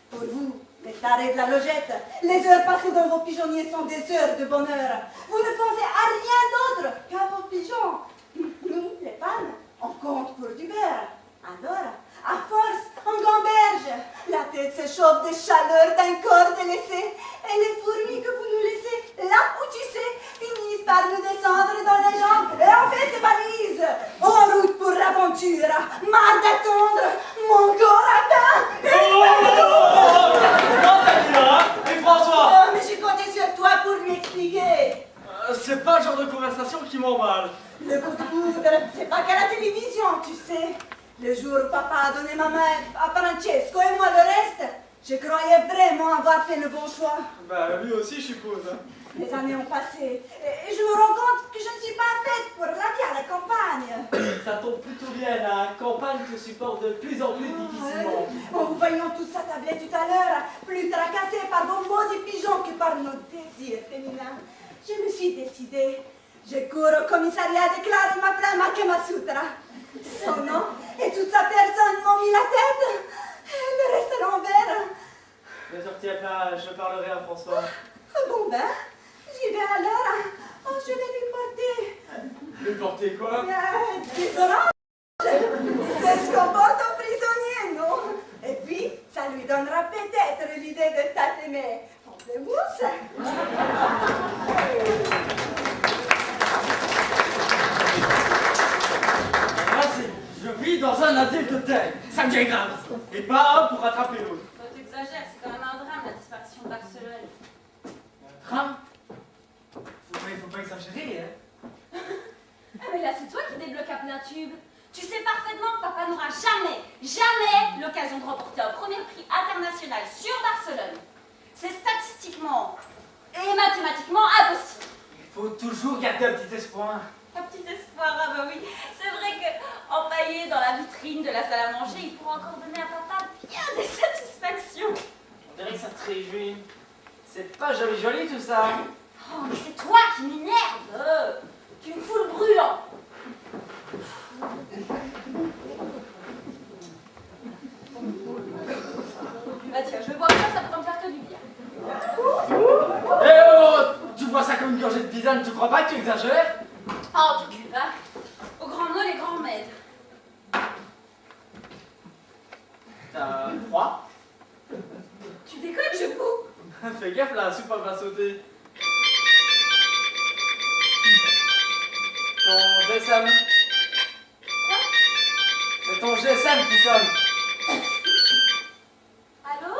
Pour vous, les tarés de la logette, les heures passées dans vos pigeonniers sont des heures de bonheur. Vous ne pensez à rien d'autre qu'à vos pigeons. Nous, les femmes, on compte pour du beurre. Alors, à force, on gamberge. La tête se chauffe de chaleur d'un corps délaissé. Et les fourmis que vous nous laissez, là où tu sais, finissent par nous descendre dans les jambes. Et on fait ses valises. En route pour l'aventure. Marre d'attendre. Mon corps atteint. Et François? Oh, mais j'ai compté sur toi pour lui expliquer. C'est pas le genre de conversation qui m'emballe. Le coup de foudre, c'est pas qu'à la télévision, tu sais. Le jour où papa a donné ma main à Francesco et moi le reste, je croyais vraiment avoir fait le bon choix. Bah, lui aussi, je suppose. Les années ont passé et je me rends compte que je ne suis pas faite pour la vie à la campagne. Ça tombe plutôt bien, la campagne te supporte de plus en plus difficilement. En vous voyant tous s'attabler tout à l'heure, plus tracassés par vos maudits pigeons que par nos désirs féminins, je me suis décidée. Je cours au commissariat, déclare ma flamme à Kamasutra. Son nom et toute sa personne m'ont mis la tête. Le reste à l'envers. Ne te retiens pas, je parlerai à François. Bon ben, j'y vais alors. Oh, je vais lui porter. Lui porter quoi? Des oranges. C'est ce qu'on porte aux prisonniers, non? Et puis, ça lui donnera peut-être l'idée de t'aimer. Pamplemousse. Je vit dans un asile de tête. Ça me grave. Et pas un pour rattraper l'autre. Tu exagères, c'est quand même un drame la disparition de Barcelone. Drame? Faut pas exagérer, hein. Ah mais là c'est toi qui débloques à plein tube. Tu sais parfaitement que papa n'aura jamais l'occasion de remporter un premier prix international sur Barcelone. C'est statistiquement et mathématiquement impossible. Il faut toujours garder un petit espoir. Un petit espoir, ah bah oui. C'est vrai qu'empaillé dans la vitrine de la salle à manger, il pourra encore donner à papa bien des satisfactions. On dirait que ça te réjouit. C'est pas joli tout ça. Oh mais c'est toi qui m'énerve. Tu me fous le brûlant. Bah tiens, je vais boire ça pourrait me faire que du bien. Eh oh, tu vois ça comme une gorgée de tisane, tu crois pas que tu exagères? Ah, en tout cas, au grand nœud, les grands maîtres. T'as froid? Tu déconnes, je boue. Fais gaffe là, la soupe elle va sauter. Ton GSM. C'est ton GSM qui sonne. Allô?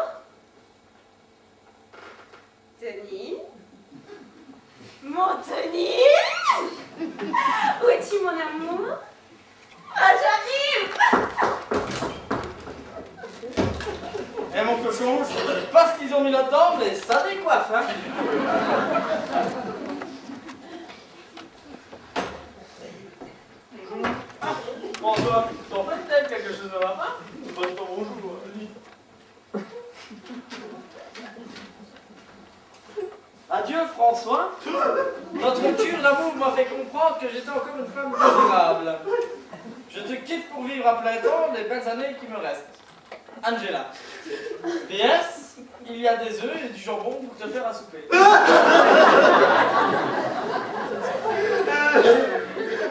Denis? Mon Denis? Où es-tu, mon amour? Ah, j'arrive! Eh mon cochon, je sais pas ce qu'ils ont mis là-dedans, mais ça décoiffe, hein. François, t'en fais peut-être quelque chose ne va pas? Bonne ton bonjour, vas-y. Adieu François. Notre rupture d'amour m'a fait comprendre que j'étais encore une femme misérable. Je te quitte pour vivre à plein temps les belles années qui me restent. Angela. PS, il y a des œufs et du jambon pour te faire à souper.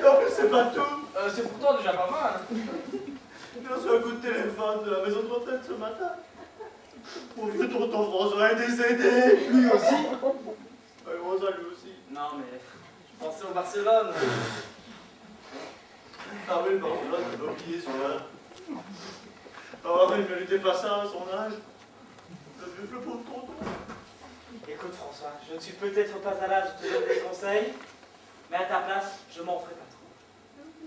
En plus, c'est pas tout. C'est pourtant déjà pas mal. J'ai reçu un coup de téléphone de la maison de retraite ce matin. Mon vieux tonton François est décédé. Lui aussi. Rosa, lui aussi. Non, mais je pensais au Barcelone. Ah oui, le Barcelone, j'avais oublié son âge. Ah oui, il méritait pas ça à son âge. Le pauvre tonton. Écoute François, je ne suis peut-être pas à l'âge de te donner des conseils, mais à ta place, je m'en ferai pas trop.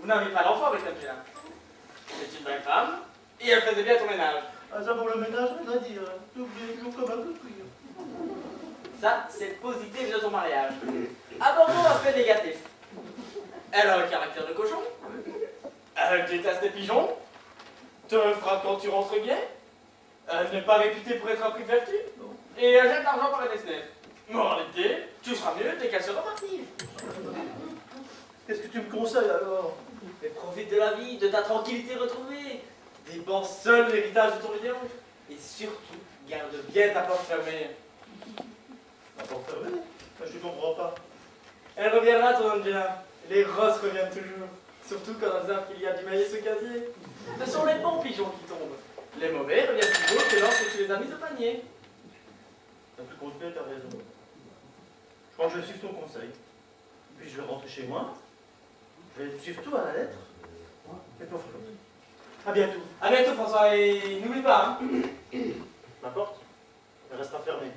Vous n'avez pas d'enfant avec Angela. C'est une belle femme, et elle faisait bien ton ménage. Ah ça pour le ménage, rien à dire. Tout bien, tout comme un peu cuire. Ça, c'est le positif de ton mariage. Abordons l'aspect négatif. Elle a un caractère de cochon. Elle déteste les pigeons. Te frappe quand tu rentres gay. Elle n'est pas réputée pour être un prix de vertu. Et elle jette l'argent par les fenêtres. Moralité, tu seras mieux dès qu'elle sera partie. Qu'est-ce que tu me conseilles alors? Mais profite de la vie, de ta tranquillité retrouvée. Dépense seul l'héritage de ton vidéo. Et surtout, garde bien ta porte fermée. La porte fermée? Je ne comprends pas. Elle reviendra, ton Angela. Les rosses reviennent toujours. Surtout quand on savent qu'il y a du maïs au casier. Ce sont les bons pigeons qui tombent. Les mauvais reviennent toujours que lorsque tu les as mis au panier. T'as plus compté, t'as raison. Je crois que je vais suivre ton conseil. Puis je vais rentrer chez moi. Je vais suivre tout à la lettre. Et pour Flo. À bientôt. À bientôt, François. Et n'oublie pas, hein. Ma porte, elle restera fermée.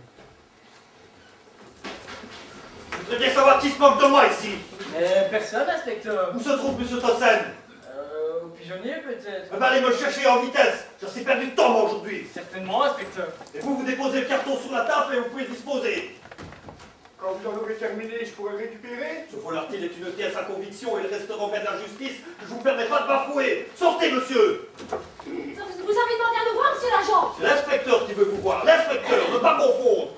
Je voudrais bien savoir qui se moque de moi ici. Personne, inspecteur. Où se trouve M. Tossen? Au pigeonnier, peut-être. Eh ben, allez me chercher en vitesse. Je suis perdu de temps, moi, aujourd'hui. Certainement, inspecteur. Et vous déposez le carton sur la table et vous pouvez disposer. Quand vous en aurez terminé, je pourrai le récupérer. Ce volatile est une pièce à conviction et il restera bien de la justice que je vous permets pas de bafouer. Sortez, monsieur. Vous avez demandé à nous voir, monsieur l'agent. C'est l'inspecteur qui veut vous voir. L'inspecteur, ne pas confondre.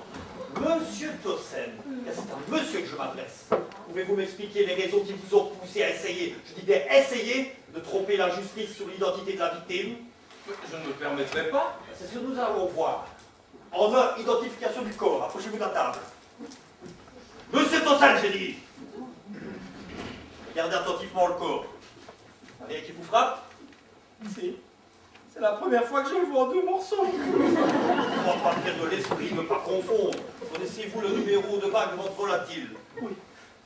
Monsieur Tossen, c'est un monsieur que je m'adresse. Pouvez-vous m'expliquer les raisons qui vous ont poussé à essayer, je dis bien essayer, de tromper la justice sur l'identité de la victime? Je ne me permettrai pas. C'est ce que nous allons voir. En un, identification du corps. Approchez-vous de la table. Monsieur Tossen, j'ai dit. Regardez attentivement le corps. Rien qui vous frappe? Si. C'est la première fois que je le vois en 2 morceaux. On va pas faire de l'esprit, ne pas confondre. Connaissez-vous le numéro de vague de votre volatile? Oui.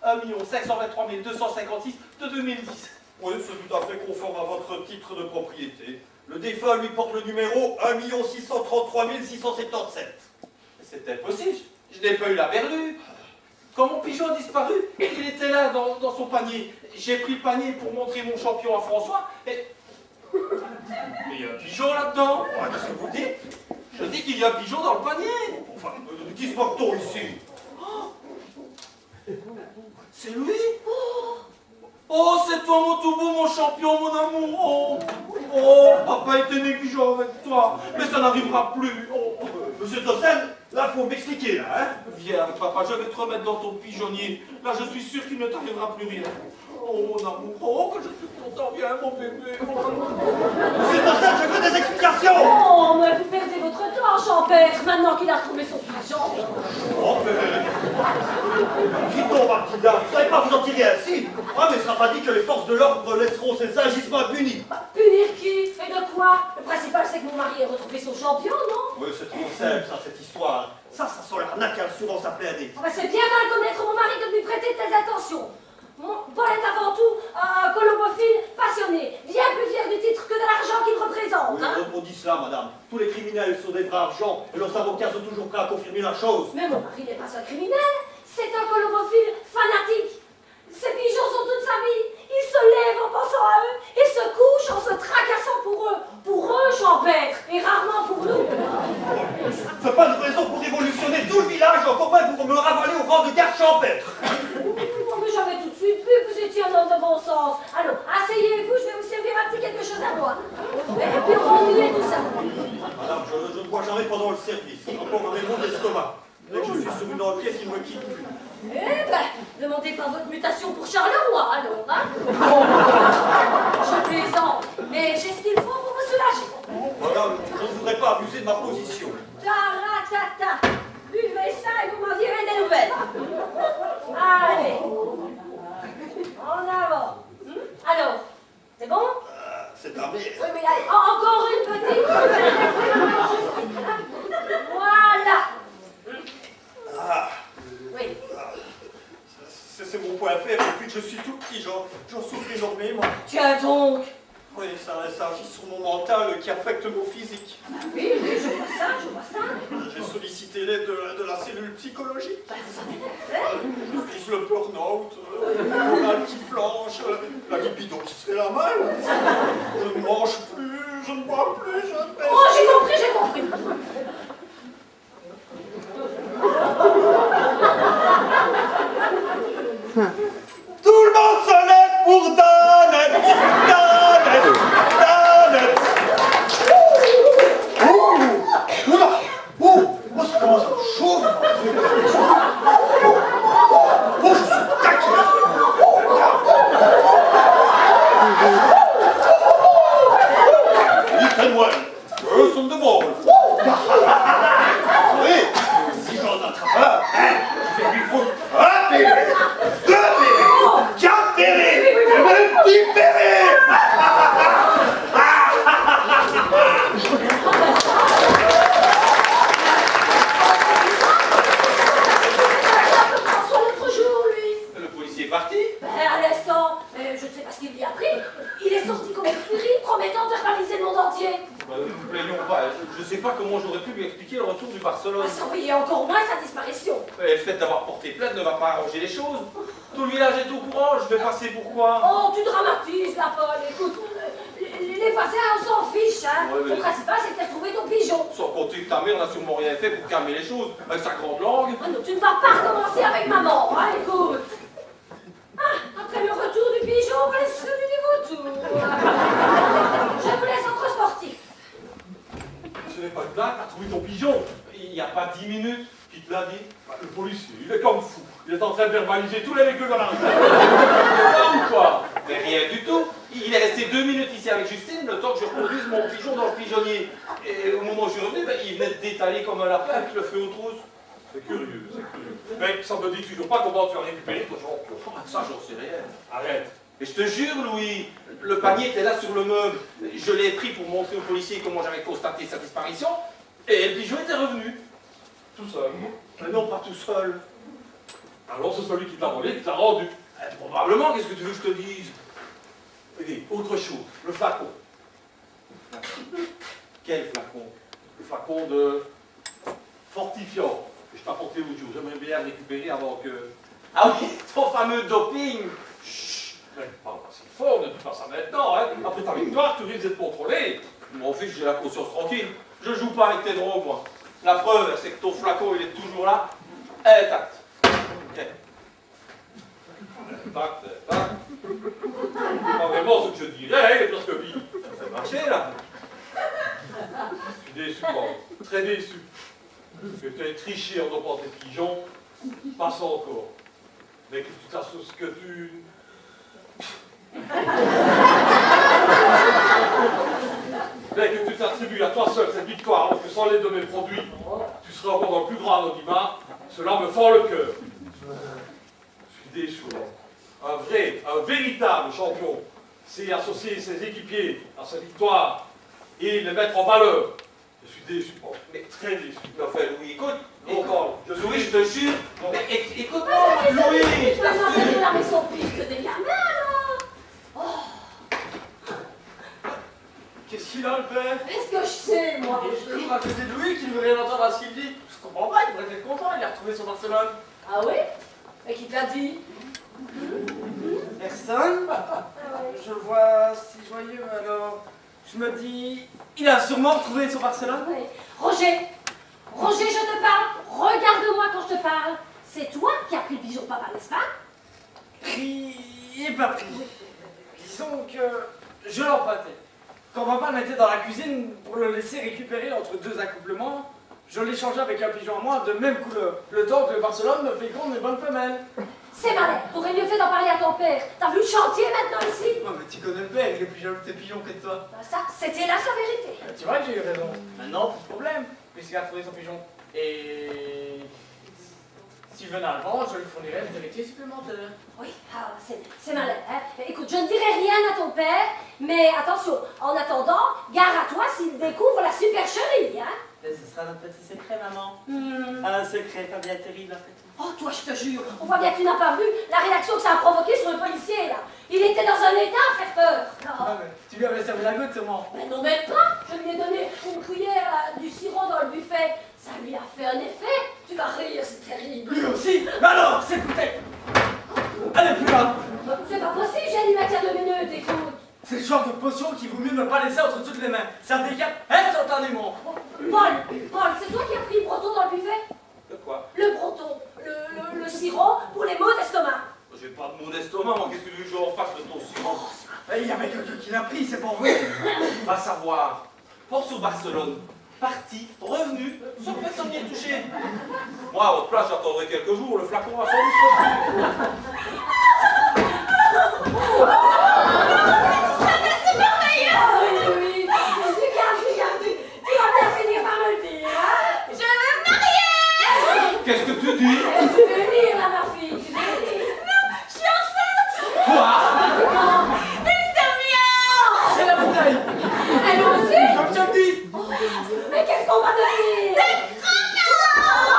1 523 256 de 2010. Oui, c'est tout à fait conforme à votre titre de propriété. Le défunt lui porte le numéro 1 633 677. C'est impossible, je n'ai pas eu la berlue. Quand mon pigeon a disparu, il était là dans son panier. J'ai pris le panier pour montrer mon champion à François et... Mais il y a un pigeon là-dedans. Qu'est-ce que vous dites? Je dis qu'il y a un pigeon dans le panier. Enfin, de qui se moque-t-on ici? C'est lui? Oh, c'est toi mon tout beau, mon champion, mon amour. Oh, papa était négligent avec toi, mais ça n'arrivera plus. Oh. Monsieur Tossen, là, faut m'expliquer, là, hein? Viens, papa, je vais te remettre dans ton pigeonnier. Là, je suis sûr qu'il ne t'arrivera plus rien. Oh, mon amour, oh, que je suis content, viens, mon bébé. Monsieur Tossen, je veux des explications! Oh, mais vous perdez votre temps, champêtre, maintenant qu'il a retrouvé son pigeon. Oh, Quittons, Martina, vous savez pas vous en tirer ainsi? Ah, mais ça n'a pas dit que les forces de l'ordre laisseront ces agissements impunis. Punir qui? Et de quoi? Le principal, c'est que mon mari ait retrouvé son champion, non? Oui, c'est trop simple, ça, cette histoire. Ça sent l'arnaque à l'assurance à plein nez. Ah, c'est bien mal connaître mon mari que de lui prêter tes attentions. Paul est avant tout un colobophile passionné, bien plus fier du titre que de l'argent qu'il représente. Oui, on dit cela, madame. Tous les criminels sont des braves gens et leurs avocats sont toujours prêts à confirmer la chose. Mais mon mari n'est pas un criminel, c'est un colobophile fanatique. Ses pigeons sont toute sa vie. Il se lève en pensant à eux et se couche en se tracassant pour eux. Pour eux, champêtre, et rarement pour nous. C'est pas une raison pour révolutionner tout le village, encore moins pour me ravaler au rang de garde champêtre. Mais j'avais tout de suite vu que vous étiez un homme de bon sens. Alors, asseyez-vous, je vais vous servir un petit quelque chose à boire. Et puis on va oublier tout ça. Madame, je ne bois jamais pendant le service. Encore un raison d'estomac. Dès que je suis sur une enquête, il me quitte plus. Eh ben, demandez pas votre mutation pour Charleroi, alors, hein? Je plaisante, mais j'ai ce qu'il faut pour vous soulager. Madame, je ne voudrais pas abuser de ma position. Taratata, buvez ça et vous m'en direz des nouvelles. Allez, en avant. Alors, c'est bon? C'est un merde. Oui, mais allez, encore une petite. Voilà. Ah. Oui. C'est mon point faible. Depuis que je suis tout petit, j'en souffre énormément. Tiens donc. Oui, ça agit sur mon mental qui affecte mon physique. Oui, je vois ça. J'ai sollicité l'aide de la cellule psychologique. Vous en avez fait? Je vise le burn-out, le moral qui flanche, la libido qui se fait la malle. Je ne mange plus, je ne bois plus, je ne baisse. Oh, j'ai compris. Tout le monde se lève pour Danette. Oh, ça commence à me chauffer. Oh, je suis taquin. Dites-moi, eux sont de bons. Oui, si j'en attrape un, je vais lui foutre un bébé, 2 bébés, 4 bébés, et même 10 bébés. Le policier est parti. À l'instant, je ne sais pas ce qu'il lui a pris. Il est sorti comme une furie, promettant de verbaliser le monde entier. Ne vous plaignons pas, je ne sais pas comment j'aurais pu lui expliquer le retour du Barcelone. Sans payer encore moins sa disparition. Le fait d'avoir porté plainte ne va pas arranger les choses. Tout le village est au courant, je vais passer pourquoi. Oh, tu dramatises, la Paul. Écoute, les voisins, on s'en fiche, hein. Ouais, mais- Le principal, c'est que t'as trouvé ton pigeon. Sans compter que ta mère n'a sûrement rien fait pour calmer les choses, avec sa grande langue. Ah non, tu ne vas pas recommencer avec maman, hein, écoute. Ah, après le retour du pigeon, voilà celui du vautour. Je vous laisse entre sportifs. Ce n'est pas une blague, t'as trouvé ton pigeon. Il n'y a pas 10 minutes. Qui te l'a dit? Le policier, il est comme fou. Il est en train de verbaliser tous les véhicules dans la rue. Ou quoi? Mais rien du tout. Il est resté 2 minutes ici avec Justine, le temps que je reproduise mon pigeon dans le pigeonnier. Et au moment où je suis revenu, il venait de d'étaler comme un lapin avec le feu aux trousses. C'est curieux, c'est curieux. Mais ça me dit toujours pas comment tu as récupéré ton champion. Ça, j'en sais rien. Arrête. Mais je te jure, Louis, le panier était là sur le meuble. Je l'ai pris pour montrer aux policiers comment j'avais constaté sa disparition. Et le pigeon était revenu. Tout seul. Mais non, pas tout seul. Alors c'est celui qui te l'a volé, qui te l'a rendu. Probablement, qu'est-ce que tu veux que je te dise? Tenez, autre chose, le flacon. Quel flacon? Le flacon de fortifiant que je t'ai apporté l'autre jour. J'aimerais bien le récupérer avant que... Ah oui, ton fameux doping. Chut, mais parle pas si fort, ne dis pas ça maintenant, hein. Après ta victoire, tu risques d'être contrôlé. Mon fils, j'ai la conscience tranquille. Je joue pas avec tes drogues, moi. La preuve, c'est que ton flacon, il est toujours là. Intact. Ok. Tac, tac. C'est pas vraiment ce que je dirais, parce que oui, Ça fait marcher, là. je suis déçu, moi. Très déçu. Que tu aies triché en dopant tes pigeons, passe encore. Mais que tu t'associes que tu... Mais que tu t'attribues à toi seul cette victoire, alors que sans l'aide de mes produits, tu serais encore dans le plus grand anonymat, cela me fend le cœur. Je suis déçu. Un véritable champion, c'est associer ses équipiers à sa victoire et les mettre en valeur. Je suis déçu, mais très déçu. Mais enfin, Louis, écoute. Encore, Louis, je te jure. Mais écoute-moi, Mais Louis. je me sens que là, mais sont pires que des gamins, là. Oh, Qu'est-ce qu'il a, le père? est-ce que je sais, moi? Je crois que c'est Louis qui ne veut rien entendre à ce qu'il dit. Je comprends pas, il devrait être content, il a retrouvé son Barcelone. Ah oui? Et qui te l'a dit? Personne? Je le vois si joyeux, alors je me dis, il a sûrement retrouvé son Barcelone. Oui. Roger, Roger, je te parle. Regarde-moi quand je te parle. C'est toi qui as pris le pigeon de papa, n'est-ce pas? Pris et pas pris. Disons que je l'empâtais. Quand papa le mettait dans la cuisine pour le laisser récupérer entre deux accouplements, je l'échangeais avec un pigeon à moi de même couleur. Le temps que le Barcelone me féconde mes bonnes femelles. C'est malin. T'aurais mieux fait d'en parler à ton père. T'as vu le chantier maintenant ici? Non mais tu connais le père, il est plus jaloux de tes pigeons que de toi. Ben ça, c'était là sa vérité. Tu vois que j'ai eu raison. Maintenant, plus de problème, puisqu'il a trouvé son pigeon. Et s'il venait avant, je lui fournirais des héritiers supplémentaires. Oui, ah, c'est malin. Hein? Écoute, je ne dirai rien à ton père, mais attention, en attendant, gare à toi s'il découvre la supercherie, hein? Et ce sera notre petit secret, maman. Un secret pas bien terrible, en fait. Oh, toi, je te jure, on voit bien que tu n'as pas vu la réaction que ça a provoqué sur le policier, là. Il était dans un état à faire peur. Ah, mais tu lui avais servi la goutte, sûrement. Mais non, même pas. Je lui ai donné une cuillère là, du sirop dans le buffet. Ça lui a fait un effet. Tu vas rire, c'est terrible. Lui aussi. Mais alors, c'est bouteille. Allez, plus là. C'est pas possible, j'ai dû mettre il y a 2 minutes, écoute. C'est le genre de potion qu'il vaut mieux ne pas laisser entre toutes les mains. Ça décale instantanément. Paul, c'est toi qui as pris le breton dans le buffet? De quoi? Le breton, le sirop pour les maux d'estomac. J'ai pas de mot d'estomac, moi. Qu'est-ce que tu veux que je en fasse de ton sirop? Il y avait quelqu'un qui l'a pris, c'est pas vrai. Va savoir. Force au Barcelone. Parti, revenu, sans personne n'y est touché. Moi, à votre place, j'attendrai quelques jours. Le flacon va sans doute. C'est merveilleux! Oui, regarde, tu vas bien finir par me le dire, hein? Je veux me marier! Qu'est-ce que tu dis? Tu veux venir, là, ma fille, tu veux venir? Non, je suis enceinte! Quoi? Une demi-heure! C'est la bouteille. Elle aussi? Comme je te le dis. Mais qu'est-ce qu'on va devenir? Des grenades!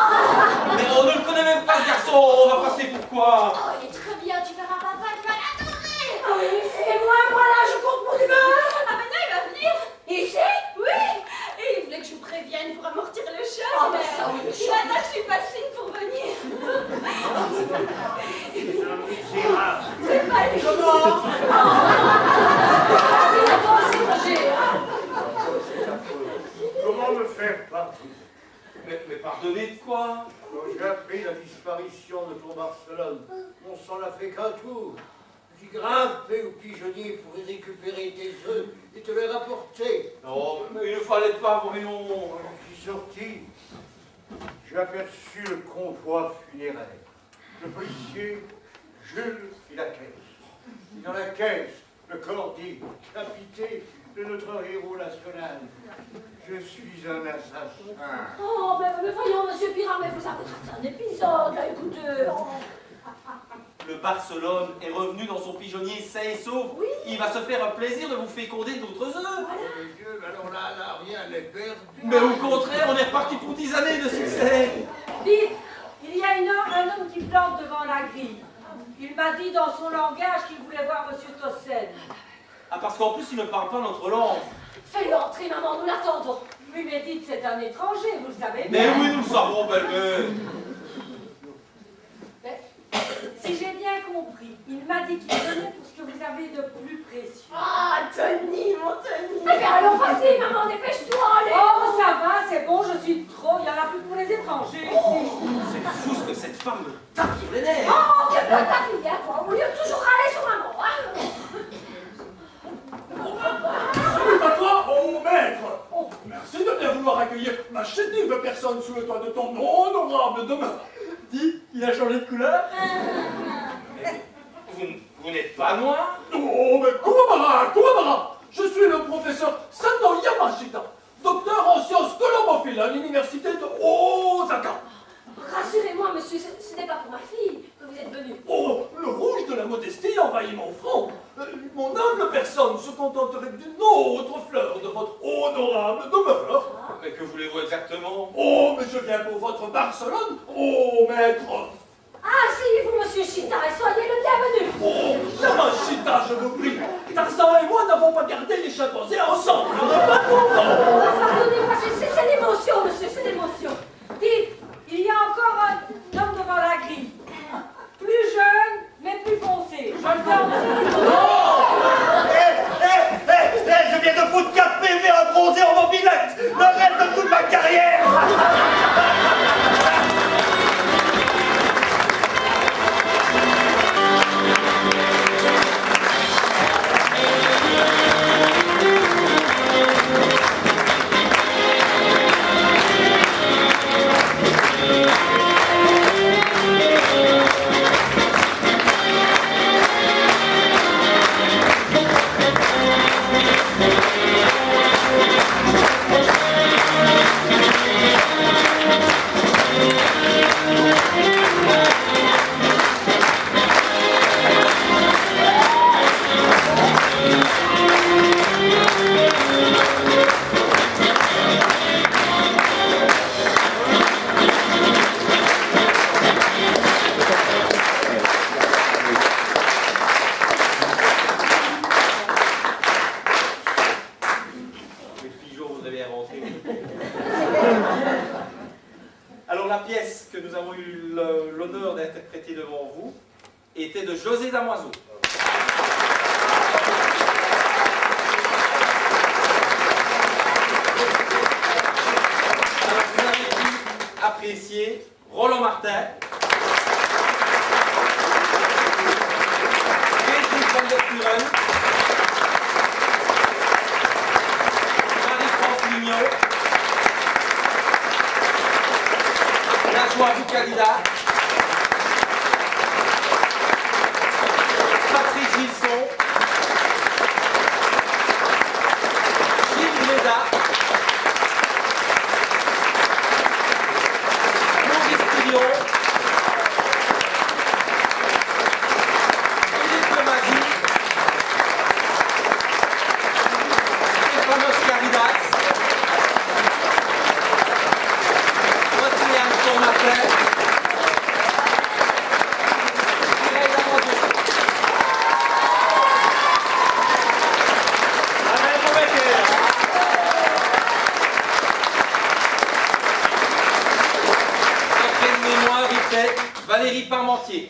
Mais on ne le connaît même pas, ce garçon. On va passer pour quoi? Oh, il est très bien, tu verras papa, tu vas l'adorer! Ah oui, et moi là, je compte pour du beurre. Ah, maintenant il va venir! Ici? Oui! Et il voulait que je vous prévienne pour amortir le choc. Ah, ben ça, oui, le choc. Maintenant, je suis pas signe pour venir. C'est pas lui. Comment? Comment me faire partie? Mais pardonnez de quoi? Quand j'ai appris la disparition de ton Barcelone, mon sang n'a fait qu'un tour. J'ai grimpé au pigeonnier pour y récupérer tes œufs et te les rapporter. Non, mais il ne fallait pas, voyons. Quand je suis sorti, j'ai aperçu le convoi funéraire. Le policier, Jules et la caisse. Et dans la caisse, le corps décapité de notre héros national. Je suis un assassin. Oh, mais voyons, monsieur Pirard, mais vous avez raté un épisode, là, écoutez. Le Barcelone est revenu dans son pigeonnier sain et sauf. Oui. Il va se faire un plaisir de vous féconder d'autres œufs. Oh Dieu, alors là, rien n'est perdu. Mais au contraire, on est reparti pour 10 années de succès. Dites, il y a un homme qui plante devant la grille. Il m'a dit dans son langage qu'il voulait voir monsieur Tossen. Ah, parce qu'en plus, il ne parle pas notre langue. Fais-le entrer, maman, nous l'attendons. Oui, mais dites, c'est un étranger, vous le savez Mais bien. oui, nous le savons, belle-mère. Mais, si j'ai bien compris, il m'a dit qu'il venait pour ce que vous avez de plus précieux. Ah, Tony, mon Tony. Eh bien, allons, vas-y, maman, dépêche-toi, allez. Oh, ça va, c'est bon, je suis trop. Il y en a plus pour les étrangers. C'est fou ce que cette femme me tape sur les nerfs. Oh, que pas ta fille, hein, toi, au lieu de toujours râler sur maman, hein. Salut à toi, oh maître! Oh, merci de bien vouloir accueillir ma chétive personne sous le toit de ton honorable demeure. Dis, il a changé de couleur? Vous n'êtes pas noir? Oh, mais Kuwabara! Je suis le professeur Sato Yamashita, docteur en sciences colomophiles à l'université de Osaka. Rassurez-moi, monsieur, ce n'est pas pour ma fille que vous êtes venu. Oh, le rouge de la modestie envahit mon front. Mon humble personne se contenterait d'une autre fleur de votre honorable demeure. Mais que voulez-vous exactement? Oh, mais je viens pour votre Barcelone, oh maître. Asseyez-vous, monsieur Chita, et soyez le bienvenu. Oh, Yamashita, je vous prie. Tarzan et moi n'avons pas gardé les chimpanzés ensemble. Pardonnez-moi, c'est l'émotion, monsieur, c'est l'émotion. Dites, il y a encore un homme devant la grille. Plus jeune, mais plus foncé. Je le fais en Je viens de foutre 4 PV à bronzer en mobilette, le reste de toute ma carrière. Alors la pièce que nous avons eu l'honneur d'interpréter devant vous était de José Damoiseau. Alors vous avez pu apprécier Roland Martin, Béatrice Van der Puren, Marie-France Mignon, Najwa Boukhalida, Patrick Gilson, Gilles Méda, Maurice Pillon, Philippe Lemazzi, Stéphanos Caridas, Océane Tourmatin, Mireille Lamondeau. Alain Beaubecker. Après une mémoire, il fait Valérie Parmentier.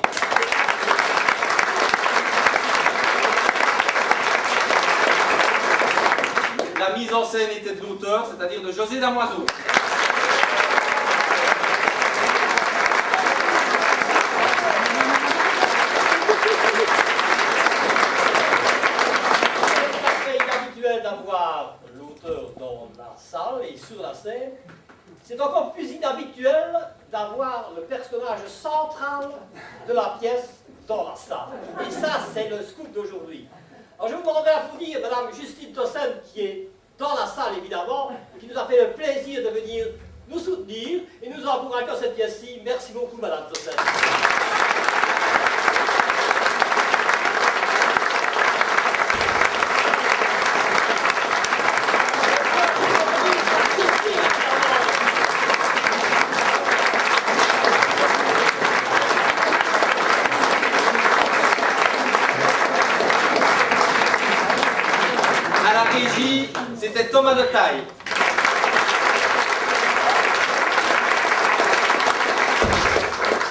La mise en scène était de l'auteur, c'est-à-dire de José Damoiseau. C'est inhabituel d'avoir l'auteur dans la salle et sur la scène. C'est encore plus inhabituel d'avoir le personnage central de la pièce dans la salle. Et ça, c'est le scoop d'aujourd'hui. Alors je vous demanderai à vous dire, Madame Justine Tossen, qui est dans la salle évidemment, qui nous a fait le plaisir de venir nous soutenir et nous encourager dans cette pièce-ci. Merci beaucoup, Madame Tossen. point de taille.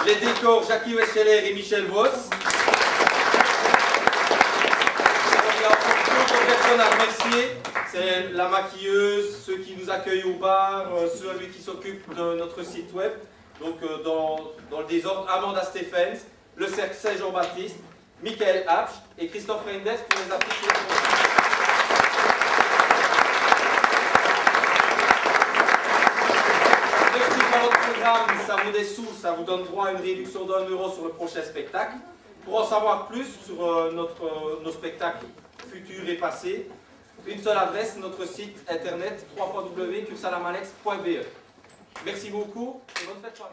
Les décors, Jackie Wescheler et Michel Voss. Il y a encore d'autres personnes à remercier. C'est la maquilleuse, ceux qui nous accueillent au bar, celui qui s'occupe de notre site web. Donc dans le désordre, Amanda Stephens, le cercle Saint-Jean-Baptiste, Michael Hapsch et Christophe Reinders pour les affiches. Votre programme, ça vaut des sous, ça vous donne droit à une réduction d'1 € sur le prochain spectacle. Pour en savoir plus sur nos spectacles futurs et passés, une seule adresse, notre site internet www.cursalamanex.be. Merci beaucoup et bonne fête soirée.